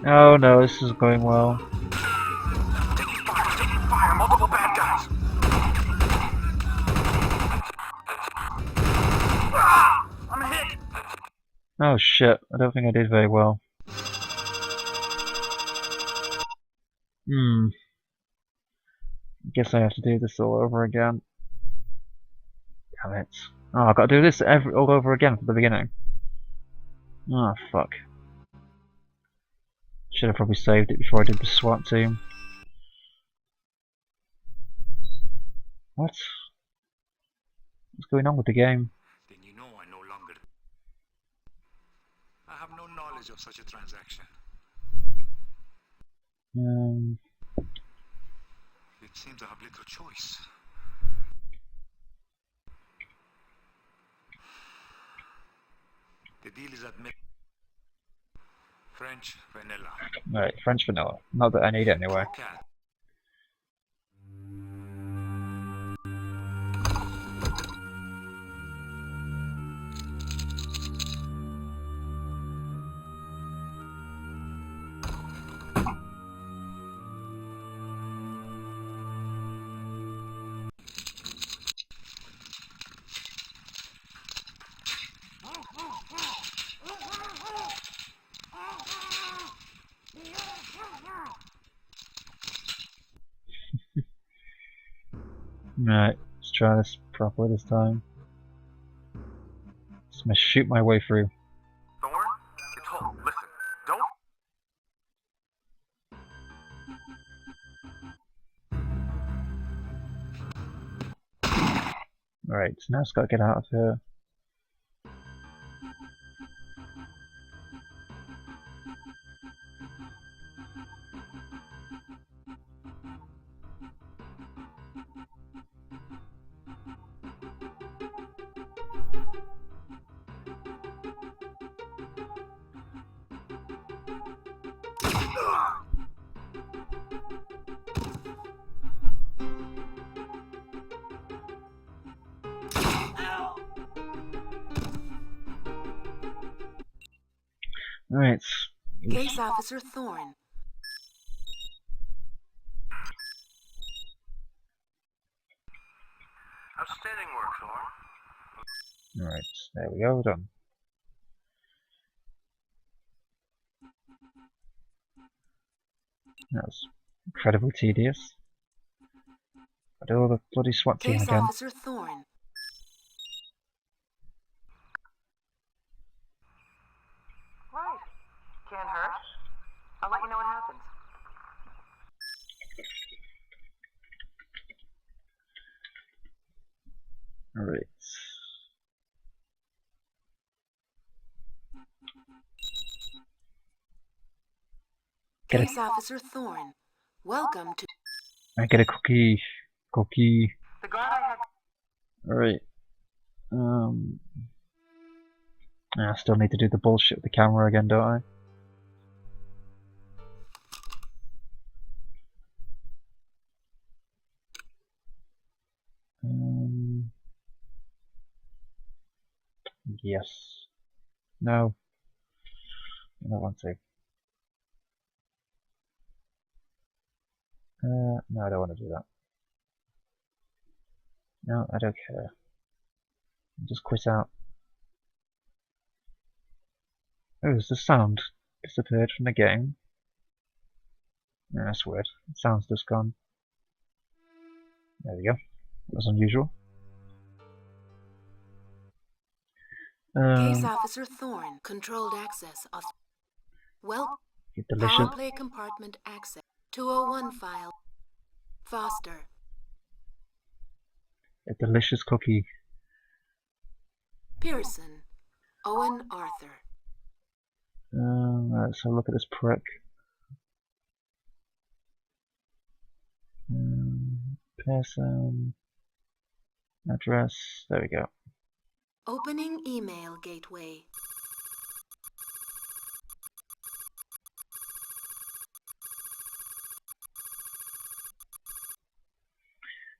Oh no, this is going well. Taking fire! Multiple bad guys! Ah! I'm hit! Oh shit, I don't think I did very well. Guess I have to do this all over again. Damn it. Oh, I've got to do this all over again from the beginning. Oh, fuck. Should have probably saved it before I did the SWAT team. What? What's going on with the game? Then you know I no longer... I have no knowledge of such a transaction. It seems I have little choice. The deal is at French vanilla. Right, French vanilla. Not that I need it anyway. Cat. Right, let's try this properly this time. Just gonna shoot my way through. Thorn? It's Holt. Listen, don't... Right, so now it's got to get out of here. Right. Case Officer Thorn. Outstanding work, Thorn. Right, there we go, done. That was incredibly tedious. I do all the bloody SWAT team Case again. Officer Thorn. Right. Can't hurt. I'll let you know what happens. Alright. Case Officer Thorn. Welcome to... I get a cookie. Cookie. The guard I had... Alright. I still need to do the bullshit with the camera again, don't I? Yes. No. I don't want to. No, I don't want to do that. No, I don't care. Just quit out. Oh, there's the sound. disappeared from the game. Yeah, that's weird. It sounds just gone. There we go. That was unusual. Case Officer Thorne, controlled access. Well, delicious. power play compartment access. 201 file. Foster. A delicious cookie. Pearson. Owen Arthur. Let's have a look at this prick. Pearson. Address. There we go. Opening email gateway.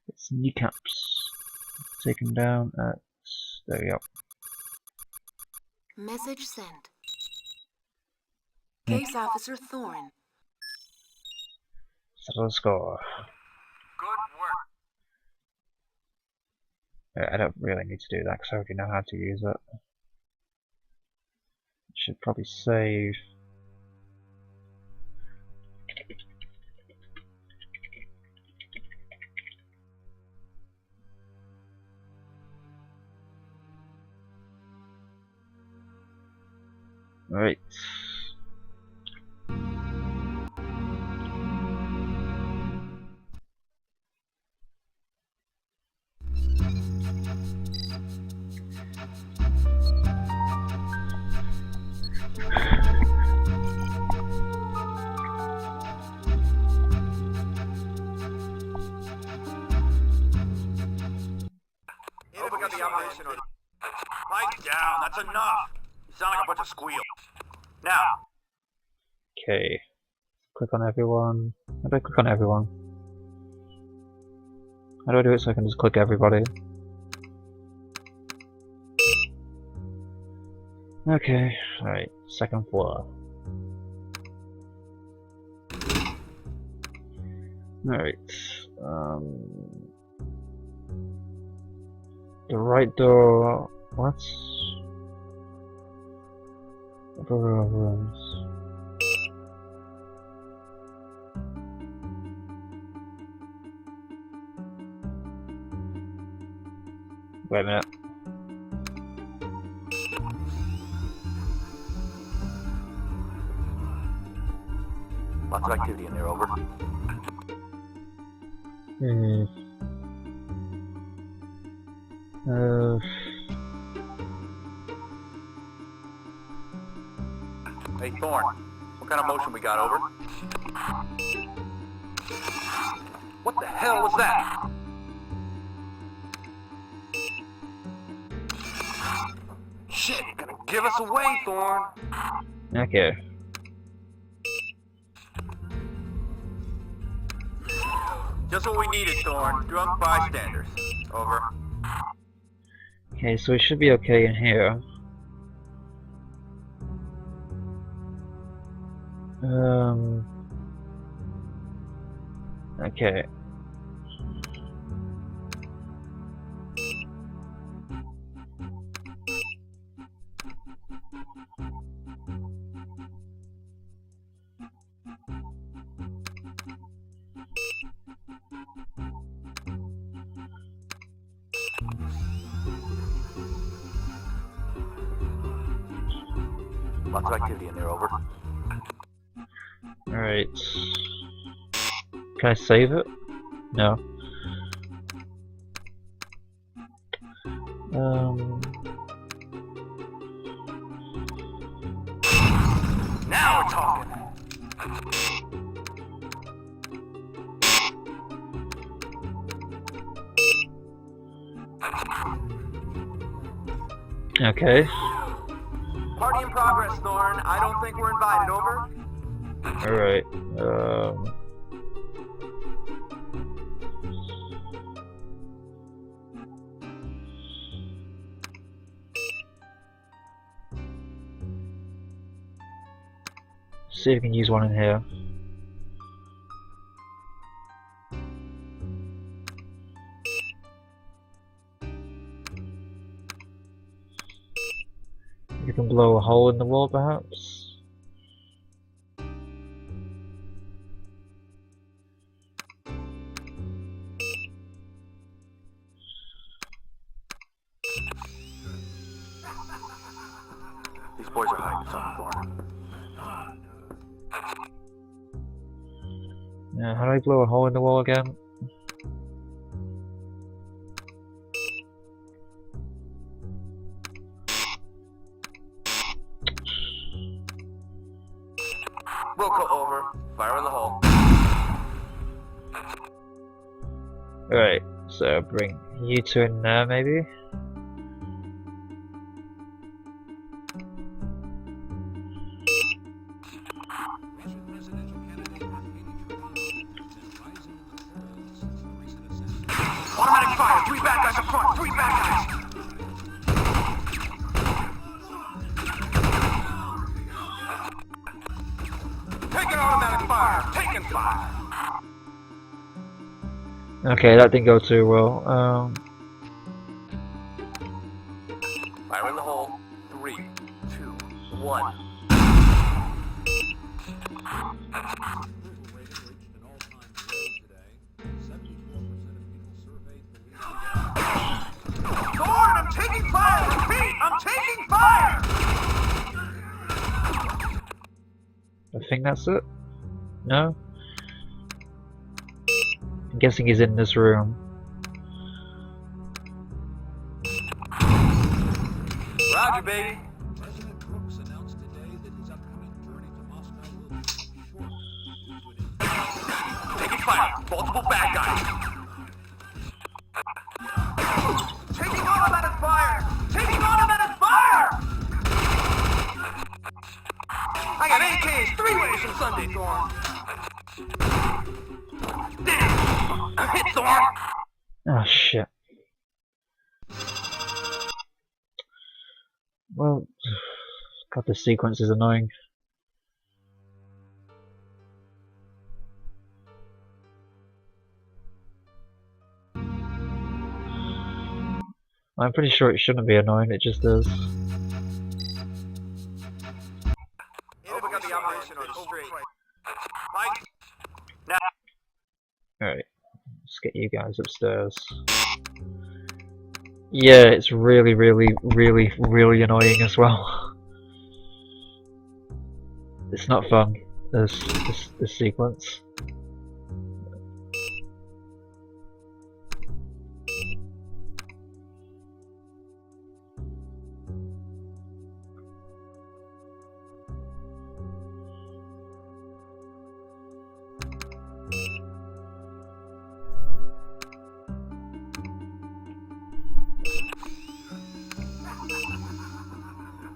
It's kneecaps. Taken down at. There we go. Message sent. Case Officer Thorne. Settle the score. Good work. I don't really need to do that because I already know how to use it. Should probably save. Alright. Either we got the operation or... Pipe down, that's enough. You sound like a bunch of squeals. Now. Okay. Click on everyone. How do I click on everyone? How do I do it so I can just click everybody? Okay, alright, second floor. Alright, the right door, what? Upper row of rooms. Wait a minute. Lots of activity in there, over. Hey, Thorne. What kind of motion we got, over? What the hell was that? Shit, you're gonna give us away, Thorne. Okay. Just what we needed, Thorne. Drunk bystanders. Over. Okay, so we should be okay in here. Okay. Lots of activity in there, over. Alright. Can I save it? No. Now we're talking. Okay. Party in progress, Thorne. I don't think we're invited, over. Alright. See if we can use one in here. You can blow a hole in the wall, perhaps? boys are hiding something, Thorn. Yeah, how do I blow a hole in the wall again? Wilco over. Fire in the hole. Alright, so bring you two in there maybe? Automatic fire! 3 bad guys up front! 3 bad guys! Taking automatic fire! Taking fire! Okay, that didn't go too well. Fire in the hole. 3, 2, 1. Thorn, I'm taking fire! Repeat, I'm taking fire! I think that's it? No? I'm guessing he's in this room. Roger, baby. President Brooks announced today that his upcoming journey to Moscow will be short due to an Taking fire! Multiple bad guys! Taking automatic fire! Taking automatic fire! I got AKs 3 ways from Sunday, Thorn! Damn! I hit Thorn! Oh shit. Well, God, this sequence is annoying. I'm pretty sure it shouldn't be annoying, it just is. Either we got the operation or the straight. Mike? Now. Alright, let's get you guys upstairs. Yeah, it's really annoying as well. It's not fun, this sequence.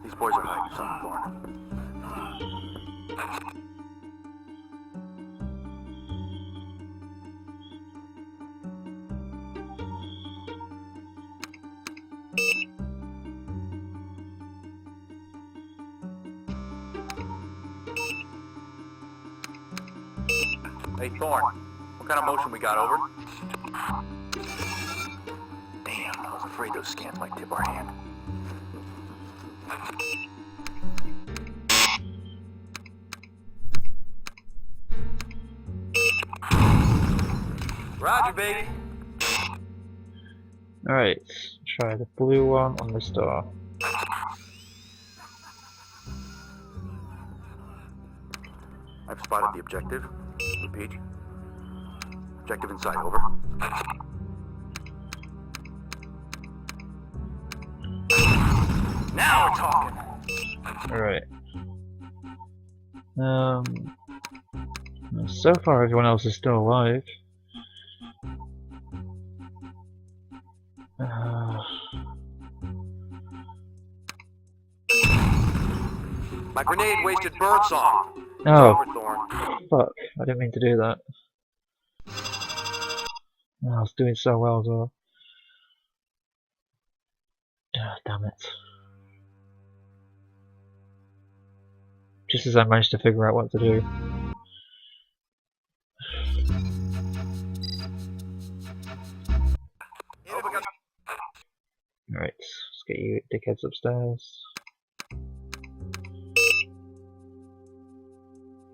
These boys are hiding something, Thorn. Hey, Thorn. What kind of motion we got, over? Damn, I was afraid those scans might tip our hand. Roger, baby. Alright, let's try the blue one on this door. I've spotted the objective. Repeat. Objective inside, over. Now we're talking! Alright. So far everyone else is still alive. My grenade wasted birdsong. Oh, Over, Thorn. fuck. I didn't mean to do that. Oh, I was doing so well as well. Ah, damn it. Just as I managed to figure out what to do. Alright, let's get you dickheads upstairs.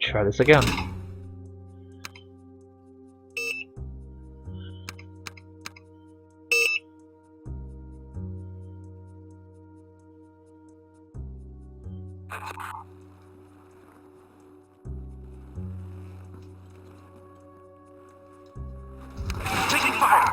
Try this again.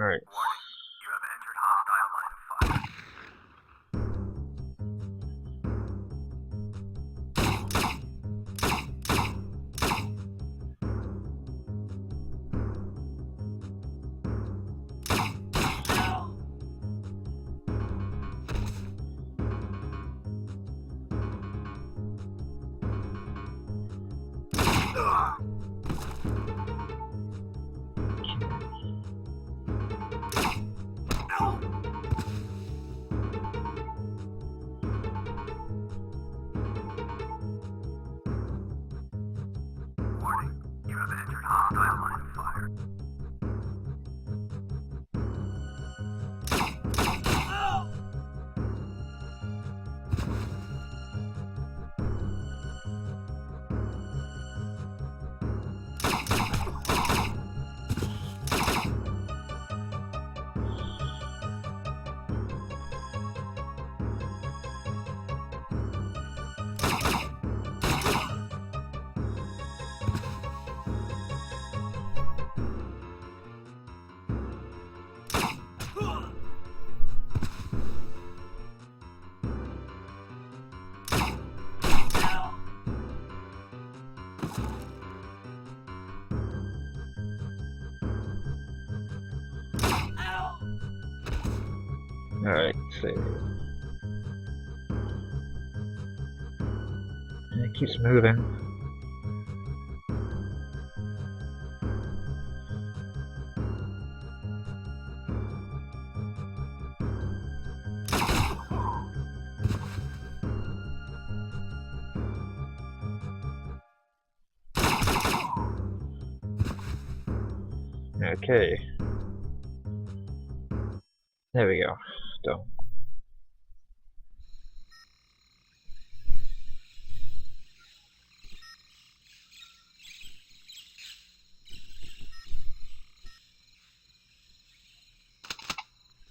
Alright. Warning, you have entered hostile line of fire. Warning, you have entered hostile line of fire. Alright, so... It keeps moving. Okay. There we go. Done.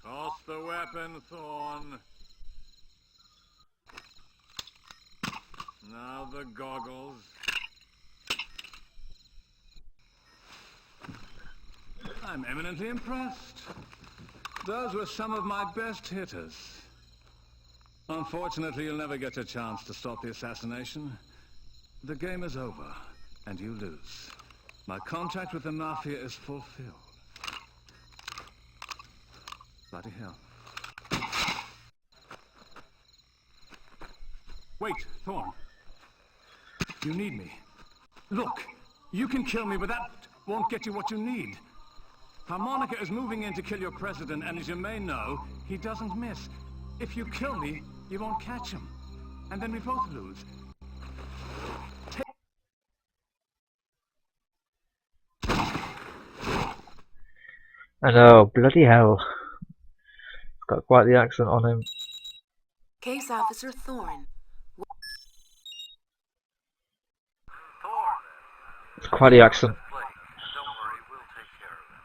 Toss the weapon, Thorn. Now the goggles. I'm eminently impressed. Those were some of my best hitters. Unfortunately, you'll never get a chance to stop the assassination. The game is over, and you lose. My contract with the Mafia is fulfilled. Bloody hell. Wait, Thorn. You need me. Look, you can kill me, but that won't get you what you need. Harmonica is moving in to kill your president, and as you may know, he doesn't miss. If you kill me, you won't catch him. And then we both lose. I know, bloody hell. He's got quite the accent on him. Case Officer Thorn. It's quite the accent. Don't worry, we'll take care of it.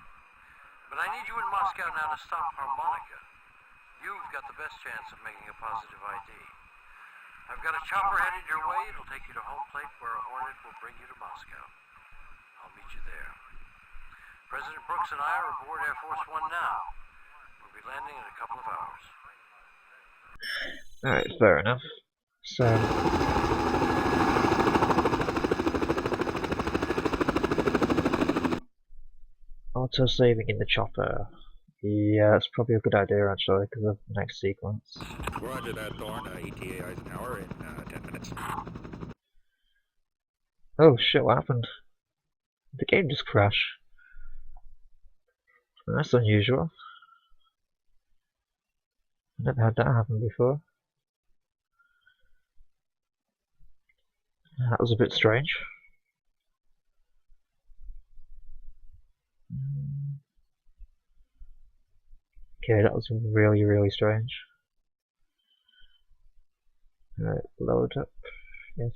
But I need you in Moscow now to stop Harmonica. You've got the best chance of making a positive ID. I've got a chopper headed your way. It'll take you to home plate where a Hornet will bring you to Moscow. I'll meet you there. President Brooks and I are aboard Air Force One now. We'll be landing in a couple of hours. Alright, fair enough. So... auto-saving in the chopper. Yeah, that's probably a good idea actually, because of the next sequence. Roger that, Thorn. ETA Eisenhower in 10 minutes. Oh shit, what happened? Did the game just crash? That's unusual. Never had that happen before. That was a bit strange. Okay, that was really, really strange. Alright, load up. Yes.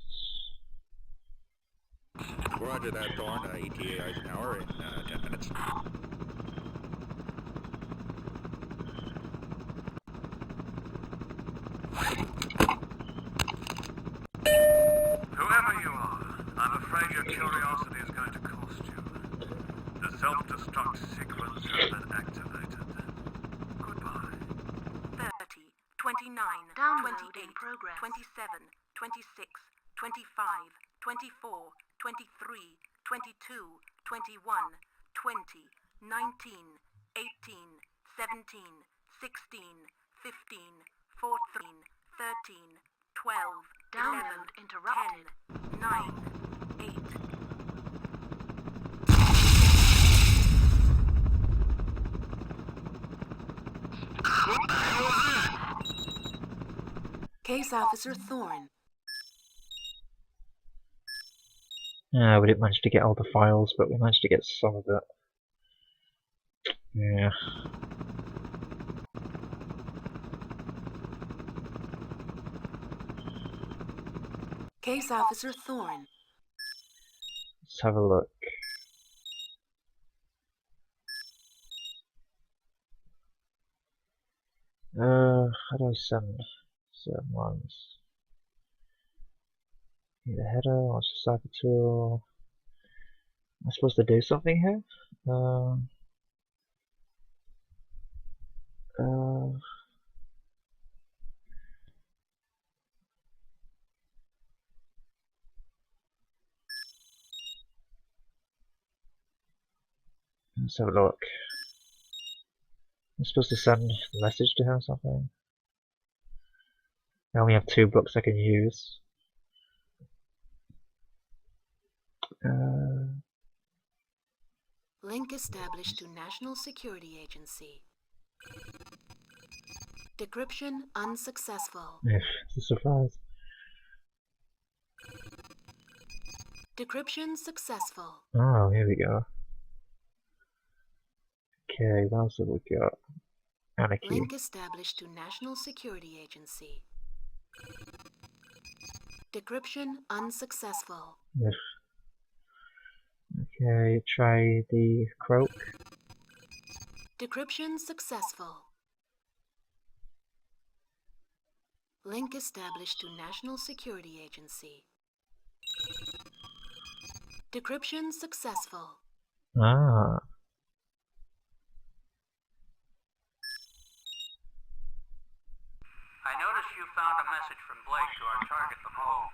Roger that, Thorn. ETA Eisenhower in 10 minutes. Whoever you are, I'm afraid your curiosity is going to cost you. The Self-destruct sequence has been activated. Goodbye. 30, 29, Download 28, in progress. 27, 26, 25, 24, 23, 22, 21, 20, 19, 18, 17, 16, 15, 14, 13, 12, Download 11, interrupted. 10, 9, 8. Case Officer Thorne. We didn't manage to get all the files, but we managed to get some of it. Yeah. Case Officer Thorne. Let's have a look. How do I send certain ones? Need a header, launch the cyber tool. Am I supposed to do something here? Let's have a look. I'm supposed to send a message to him or something. I only have 2 books I can use. Link established to National Security Agency. Decryption unsuccessful. It's a surprise. Decryption successful. Oh, here we go. Okay, what else have we got? Anarchy. Link established to National Security Agency. Decryption unsuccessful. Okay, try the croak. Decryption successful. Link established to National Security Agency. Decryption successful. Ah. I noticed you found a message from Blake to our target, the mole.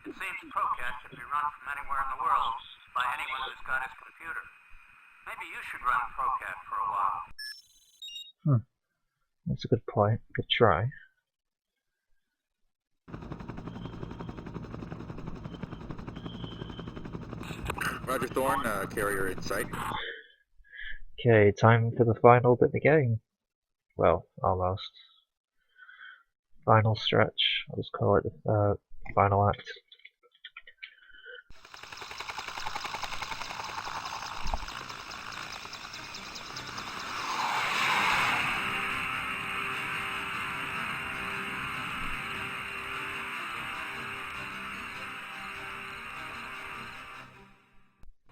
It seems Procat can be run from anywhere in the world by anyone who's got his computer. Maybe you should run Procat for a while. That's a good point. Good try. Roger Thorne, carrier in sight. Okay, time for the final bit of the game. Well, almost. Final stretch. I'll just call it the final act.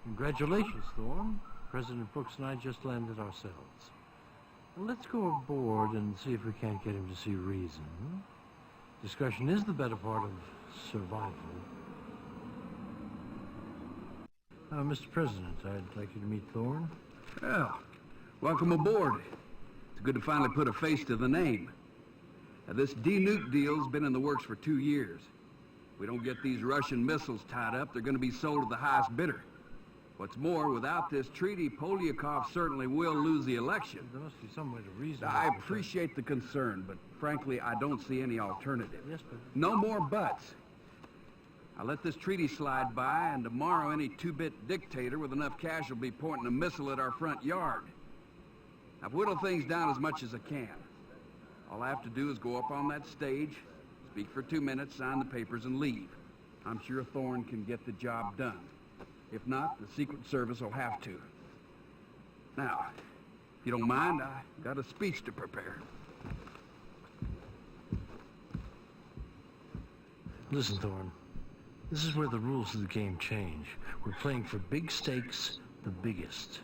Congratulations, Thorne. President Brooks and I just landed ourselves. Let's go aboard and see if we can't get him to see reason. Discussion is the better part of survival. Mr. President, I'd like you to meet Thorne. Well, welcome aboard. It's good to finally put a face to the name. Now, this de-nuke deal's been in the works for 2 years. If we don't get these Russian missiles tied up, they're going to be sold to the highest bidder. What's more, without this treaty, Polyakov certainly will lose the election. There must be some way to reason. I appreciate the concern, but frankly, I don't see any alternative. Yes, but... No more buts. I let this treaty slide by, and tomorrow any 2-bit dictator with enough cash will be pointing a missile at our front yard. I've whittled things down as much as I can. All I have to do is go up on that stage, speak for 2 minutes, sign the papers, and leave. I'm sure Thorne can get the job done. If not, the Secret Service will have to. Now, if you don't mind, I got a speech to prepare. Listen, Thorne. This is where the rules of the game change. We're playing for big stakes, the biggest.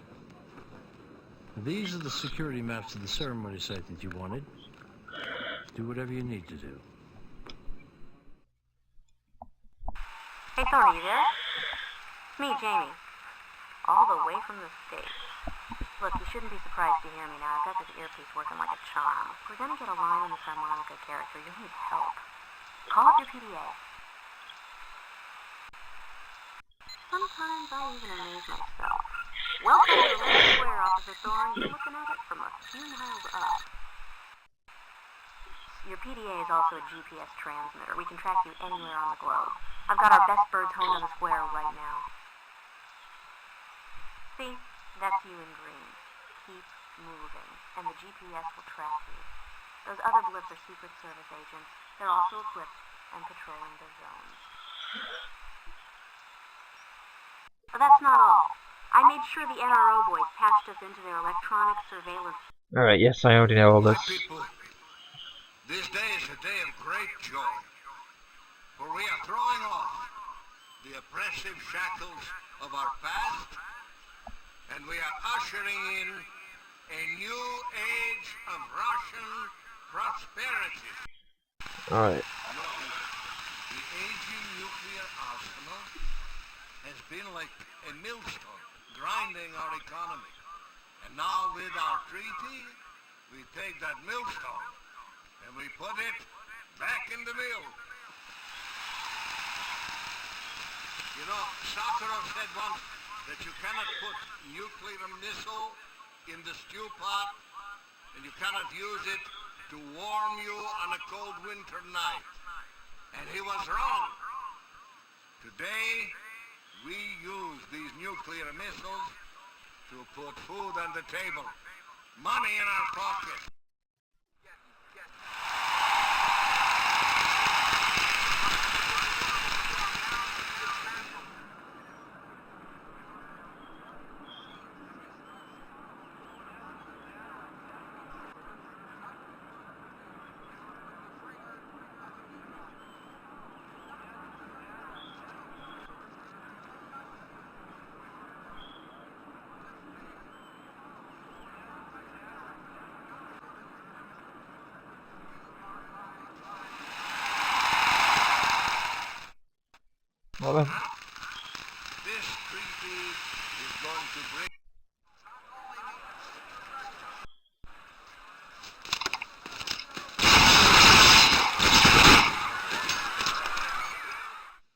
Now, these are the security maps of the ceremony site that you wanted. Do whatever you need to do. Hey, Thorne, you there? Me, Jamie. all the way from the States. Look, you shouldn't be surprised to hear me now. I've got this earpiece working like a charm. If we're gonna get a line on this harmonica character, you'll need help. Call up your PDA. Sometimes I even amaze myself. Welcome to Red Square, Officer Thorne. You're looking at it from a few miles up. Your PDA is also a GPS transmitter. We can track you anywhere on the globe. I've got our best birds honed on the square right now. See? That's you in green. Keep moving, and the GPS will track you. Those other blips are Secret Service agents. They're also equipped and patrolling the zones. But that's not all. I made sure the NRO boys patched us into their electronic surveillance. Alright, yes, I already know all this. People, this day is a day of great joy, for we are throwing off the oppressive shackles of our past, and we are ushering in a new age of Russian prosperity. Alright. The aging nuclear arsenal has been like a millstone grinding our economy. And now with our treaty, we take that millstone and we put it back in the mill. You know, Sakharov said once that you cannot put nuclear missile in the stew pot and you cannot use it to warm you on a cold winter night. And he was wrong. Today, we use these nuclear missiles to put food on the table, money in our pockets. Well then. This treaty is going to bring...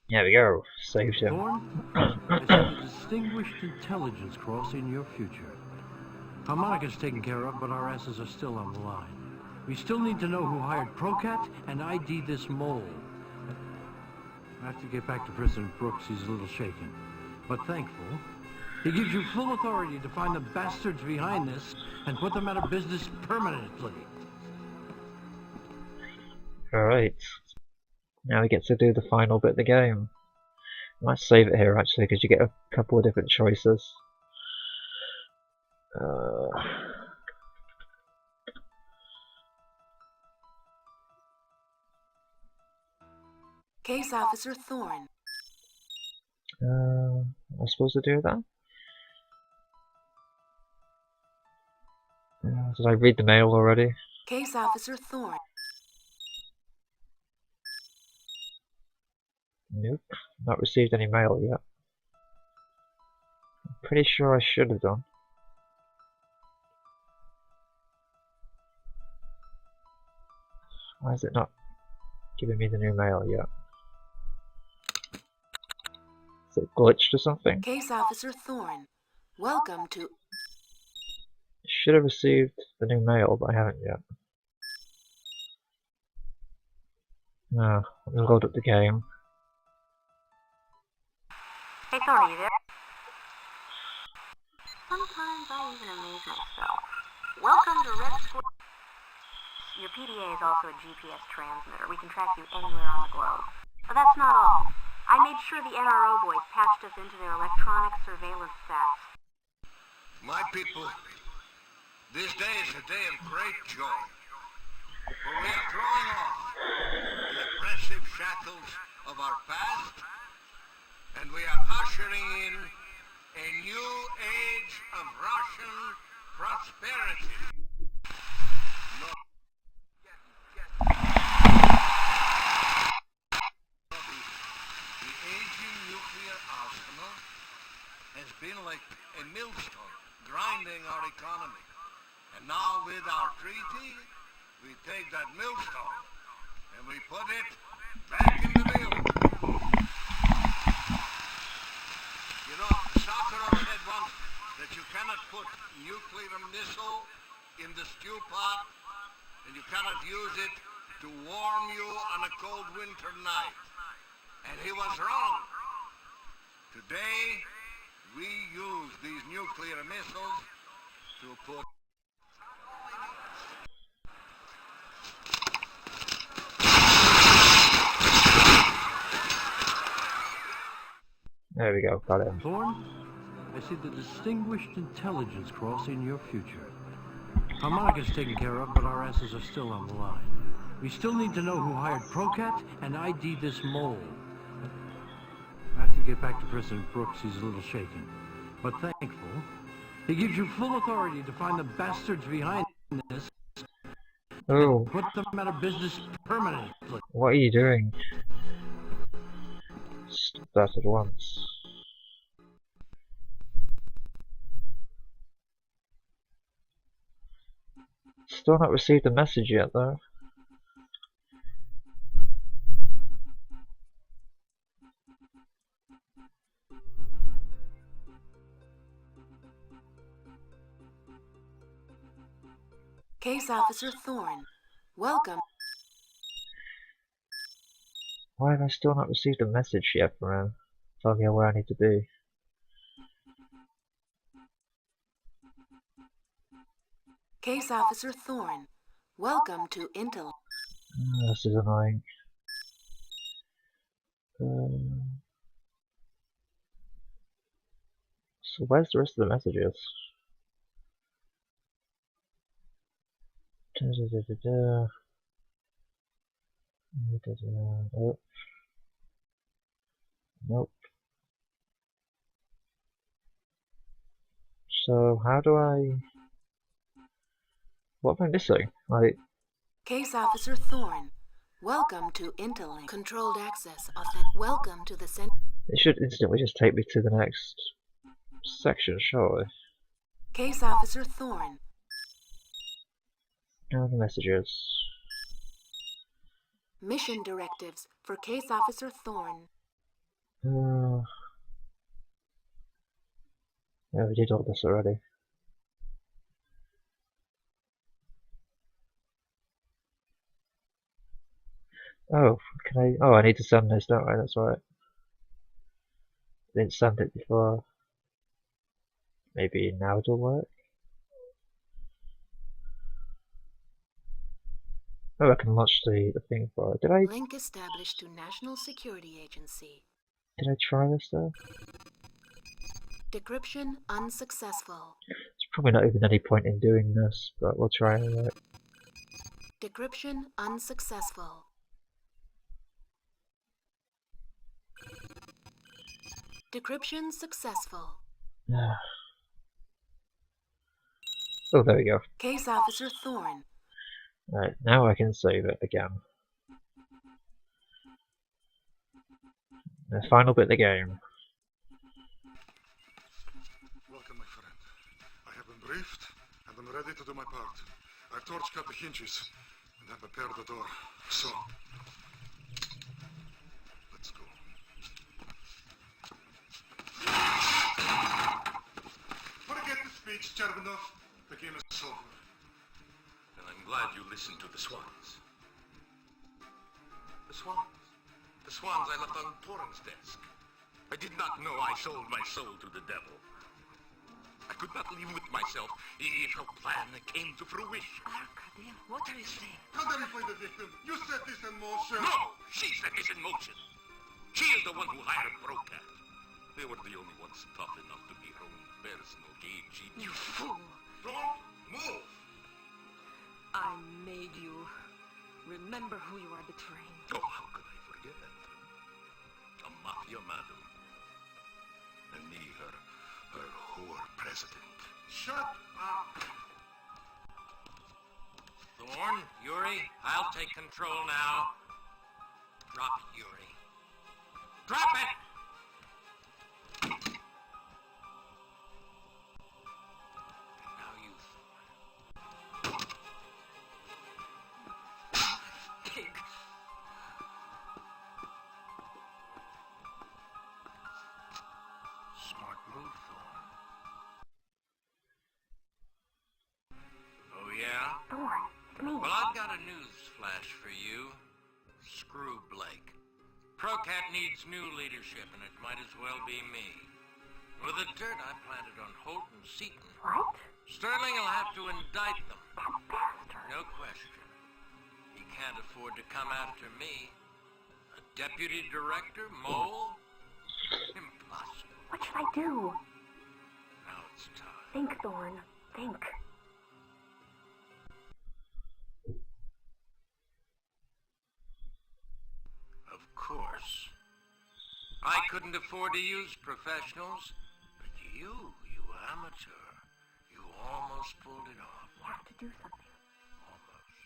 There we go. Saved him. Thorne, I see a distinguished intelligence crossing your future. Harmonica's taken care of, but our asses are still on the line. We still need to know who hired Procat and ID this mole. I have to get back to President Brooks. He's a little shaken, but thankful. He gives you full authority to find the bastards behind this and put them out of business permanently. Alright. Now we get to do the final bit of the game. I might save it here actually, because you get a couple of different choices. Case Officer Thorne. Am I supposed to do that? Did I read the mail already? Case Officer Thorne. Nope, not received any mail yet. I'm pretty sure I should have done. Why is it not giving me the new mail yet? Is it glitched or something? Case Officer Thorne. Welcome to... Should have received the new mail, but I haven't yet. Let me load up the game. Hey, Thorne, are you there? Sometimes I even amaze myself. Welcome to Red Square. Your PDA is also a GPS transmitter. We can track you anywhere on the globe. But that's not all. I made sure the NRO boys patched us into their electronic surveillance stats. My people, this day is a day of great joy, for we are throwing off the oppressive shackles of our past, and we are ushering in a new age of Russian prosperity. No. The aging nuclear arsenal has been like a millstone, grinding our economy. And now with our treaty, we take that millstone and we put it back in the mill. You know, Sakharov said once that you cannot put nuclear missile in the stew pot, and you cannot use it to warm you on a cold winter night. And he was wrong. Today, we use these nuclear missiles to put... There we go, got it. Thorne, I see the distinguished intelligence crossing your future. Harmonica's taken care of, but our asses are still on the line. We still need to know who hired Procat and ID this mole. I have to get back to President Brooks. He's a little shaken, but thankful. He gives you full authority to find the bastards behind this. Oh. And put them out of business permanently. What are you doing? Stop that at once. Still not received the message yet, though. Case Officer Thorne, welcome. Why have I still not received a message yet from him? Telling me where I need to be. Case Officer Thorne, welcome to Intel. Oh, this is annoying. So where's the rest of the messages? Oh. Nope. So how do I... What am I missing? Like... Case Officer Thorne, welcome to Interlink. Controlled access authentic. Welcome to the center. It should instantly just take me to the next section, surely. Case Officer Thorne. Now the messages. Mission directives for Case Officer Thorne. Yeah, we did all this already. Oh, can I? Oh, I need to send this, don't I? That's right. Didn't send it before. Maybe now it'll work. Oh, I can launch the thing for it. Did I? Link established to National Security Agency. Did I try this though? Decryption unsuccessful. There's probably not even any point in doing this, but we'll try anyway. Decryption unsuccessful. Decryption successful. Oh, there we go. Case Officer Thorne. Right, now I can save it again. The final bit of the game. Welcome, my friend. I have been briefed, and I'm ready to do my part. I've torch cut the hinges, and I've prepared the door. So, let's go. Forget the speech, Chervanov. The game is over. And I'm glad you listened to the swans. The swans? The swans I left on Torrance' desk. I did not know I sold my soul to the devil. I could not live with myself if her plan came to fruition. Arkadia, what are you saying? Identify the victim. You set this in motion. No! She set this in motion. She is the one who hired Procat. They were the only ones tough enough to be her own personal gauge. You fool! Don't move! I made you. Remember who you are betraying. Oh, how could I forget? A mafia madam. And me, her whore president. Shut up! Thorne, Yuri, I'll take control now. Drop it, Yuri. Drop it! got a news flash for you. Screw Blake. Procat needs new leadership, and it might as well be me. With the dirt I planted on Holt and Seaton, What? Sterling will have to indict them. That bastard. No question. He can't afford to come after me. A deputy director, mole? Impossible. What should I do? Now it's time. Think, Thorn. Think. Of course. I couldn't afford to use professionals, but you amateur, you almost pulled it off. You have to do something. Almost.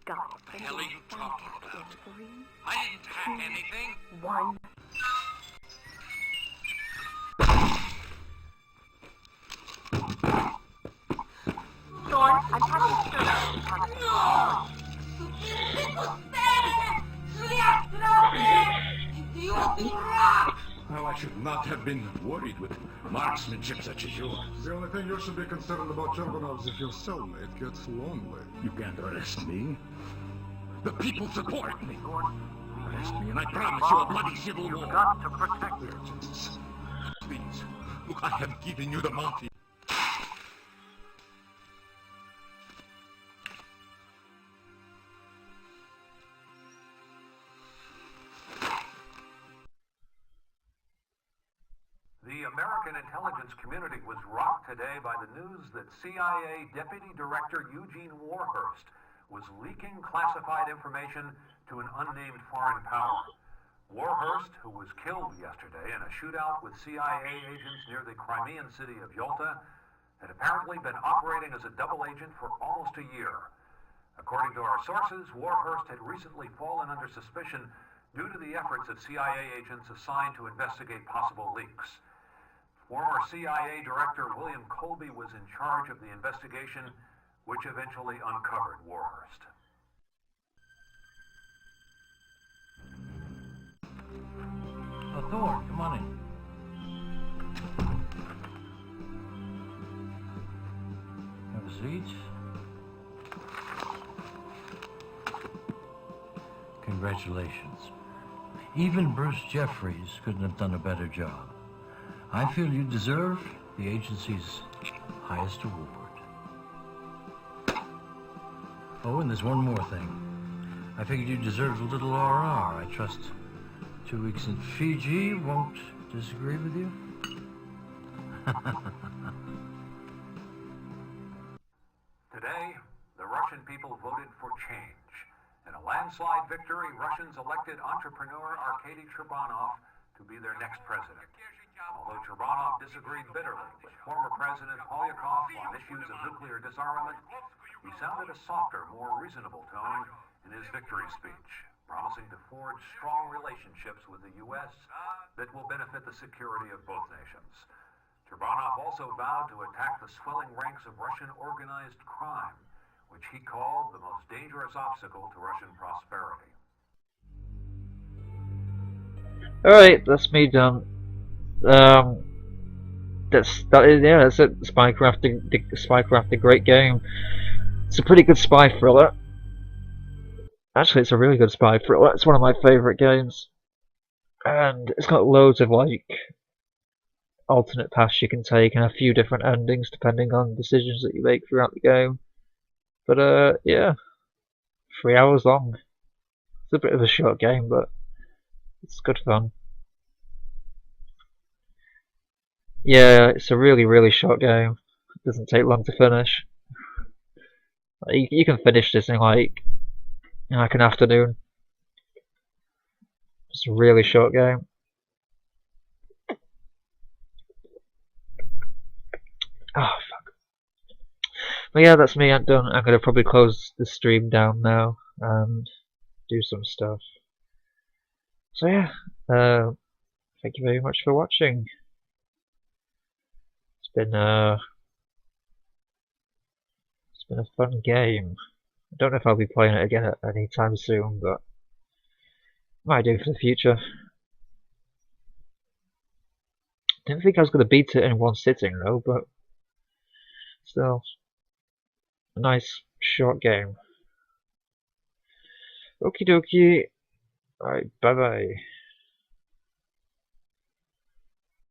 Got it. What the hell are you talking about? 3, I didn't hack anything. 1. Thorn, I'm having Well, I should not have been worried with marksmanship such as yours. The only thing you should be concerned about, Churbanov, is if your cellmate gets lonely. You can't arrest me. The people support me. Arrest me, and I promise you a bloody civil war. You've got to protect them. Jesus, please. Look, I have given you the Mafia. The American intelligence community was rocked today by the news that CIA Deputy Director Eugene Warhurst was leaking classified information to an unnamed foreign power. Warhurst, who was killed yesterday in a shootout with CIA agents near the Crimean city of Yalta, had apparently been operating as a double agent for almost a year. According to our sources, Warhurst had recently fallen under suspicion due to the efforts of CIA agents assigned to investigate possible leaks. Former CIA Director William Colby was in charge of the investigation, which eventually uncovered Warhurst. Thorn, come on in. Have a seat. Congratulations. Even Bruce Jeffries couldn't have done a better job. I feel you deserve the agency's highest award. Oh, and there's one more thing. I figured you deserved a little RR. I trust 2 weeks in Fiji won't disagree with you? Today, the Russian people voted for change. In a landslide victory, Russians elected entrepreneur Arkady Cherbanov to be their next president. Although Cherbanov disagreed bitterly with former President Polyakov on issues of nuclear disarmament, he sounded a softer, more reasonable tone in his victory speech, promising to forge strong relationships with the U.S. that will benefit the security of both nations. Cherbanov also vowed to attack the swelling ranks of Russian organized crime, which he called the most dangerous obstacle to Russian prosperity. Alright, that's me done. That's it. Spycraft, a great game. It's a pretty good spy thriller. Actually, it's a really good spy thriller. It's one of my favourite games, and it's got loads of like alternate paths you can take and a few different endings depending on decisions that you make throughout the game. But yeah, 3 hours long. It's a bit of a short game, but it's good fun. Yeah, it's a really short game. It doesn't take long to finish. You can finish this in like an afternoon. It's a really short game. Oh fuck. But yeah, that's me. I'm done. I'm gonna probably close the stream down now and do some stuff. So yeah, thank you very much for watching. It's been a fun game. I don't know if I'll be playing it again anytime soon, but might do for the future. Didn't think I was going to beat it in one sitting though, but still. a nice short game. Okie dokie. Alright, bye bye.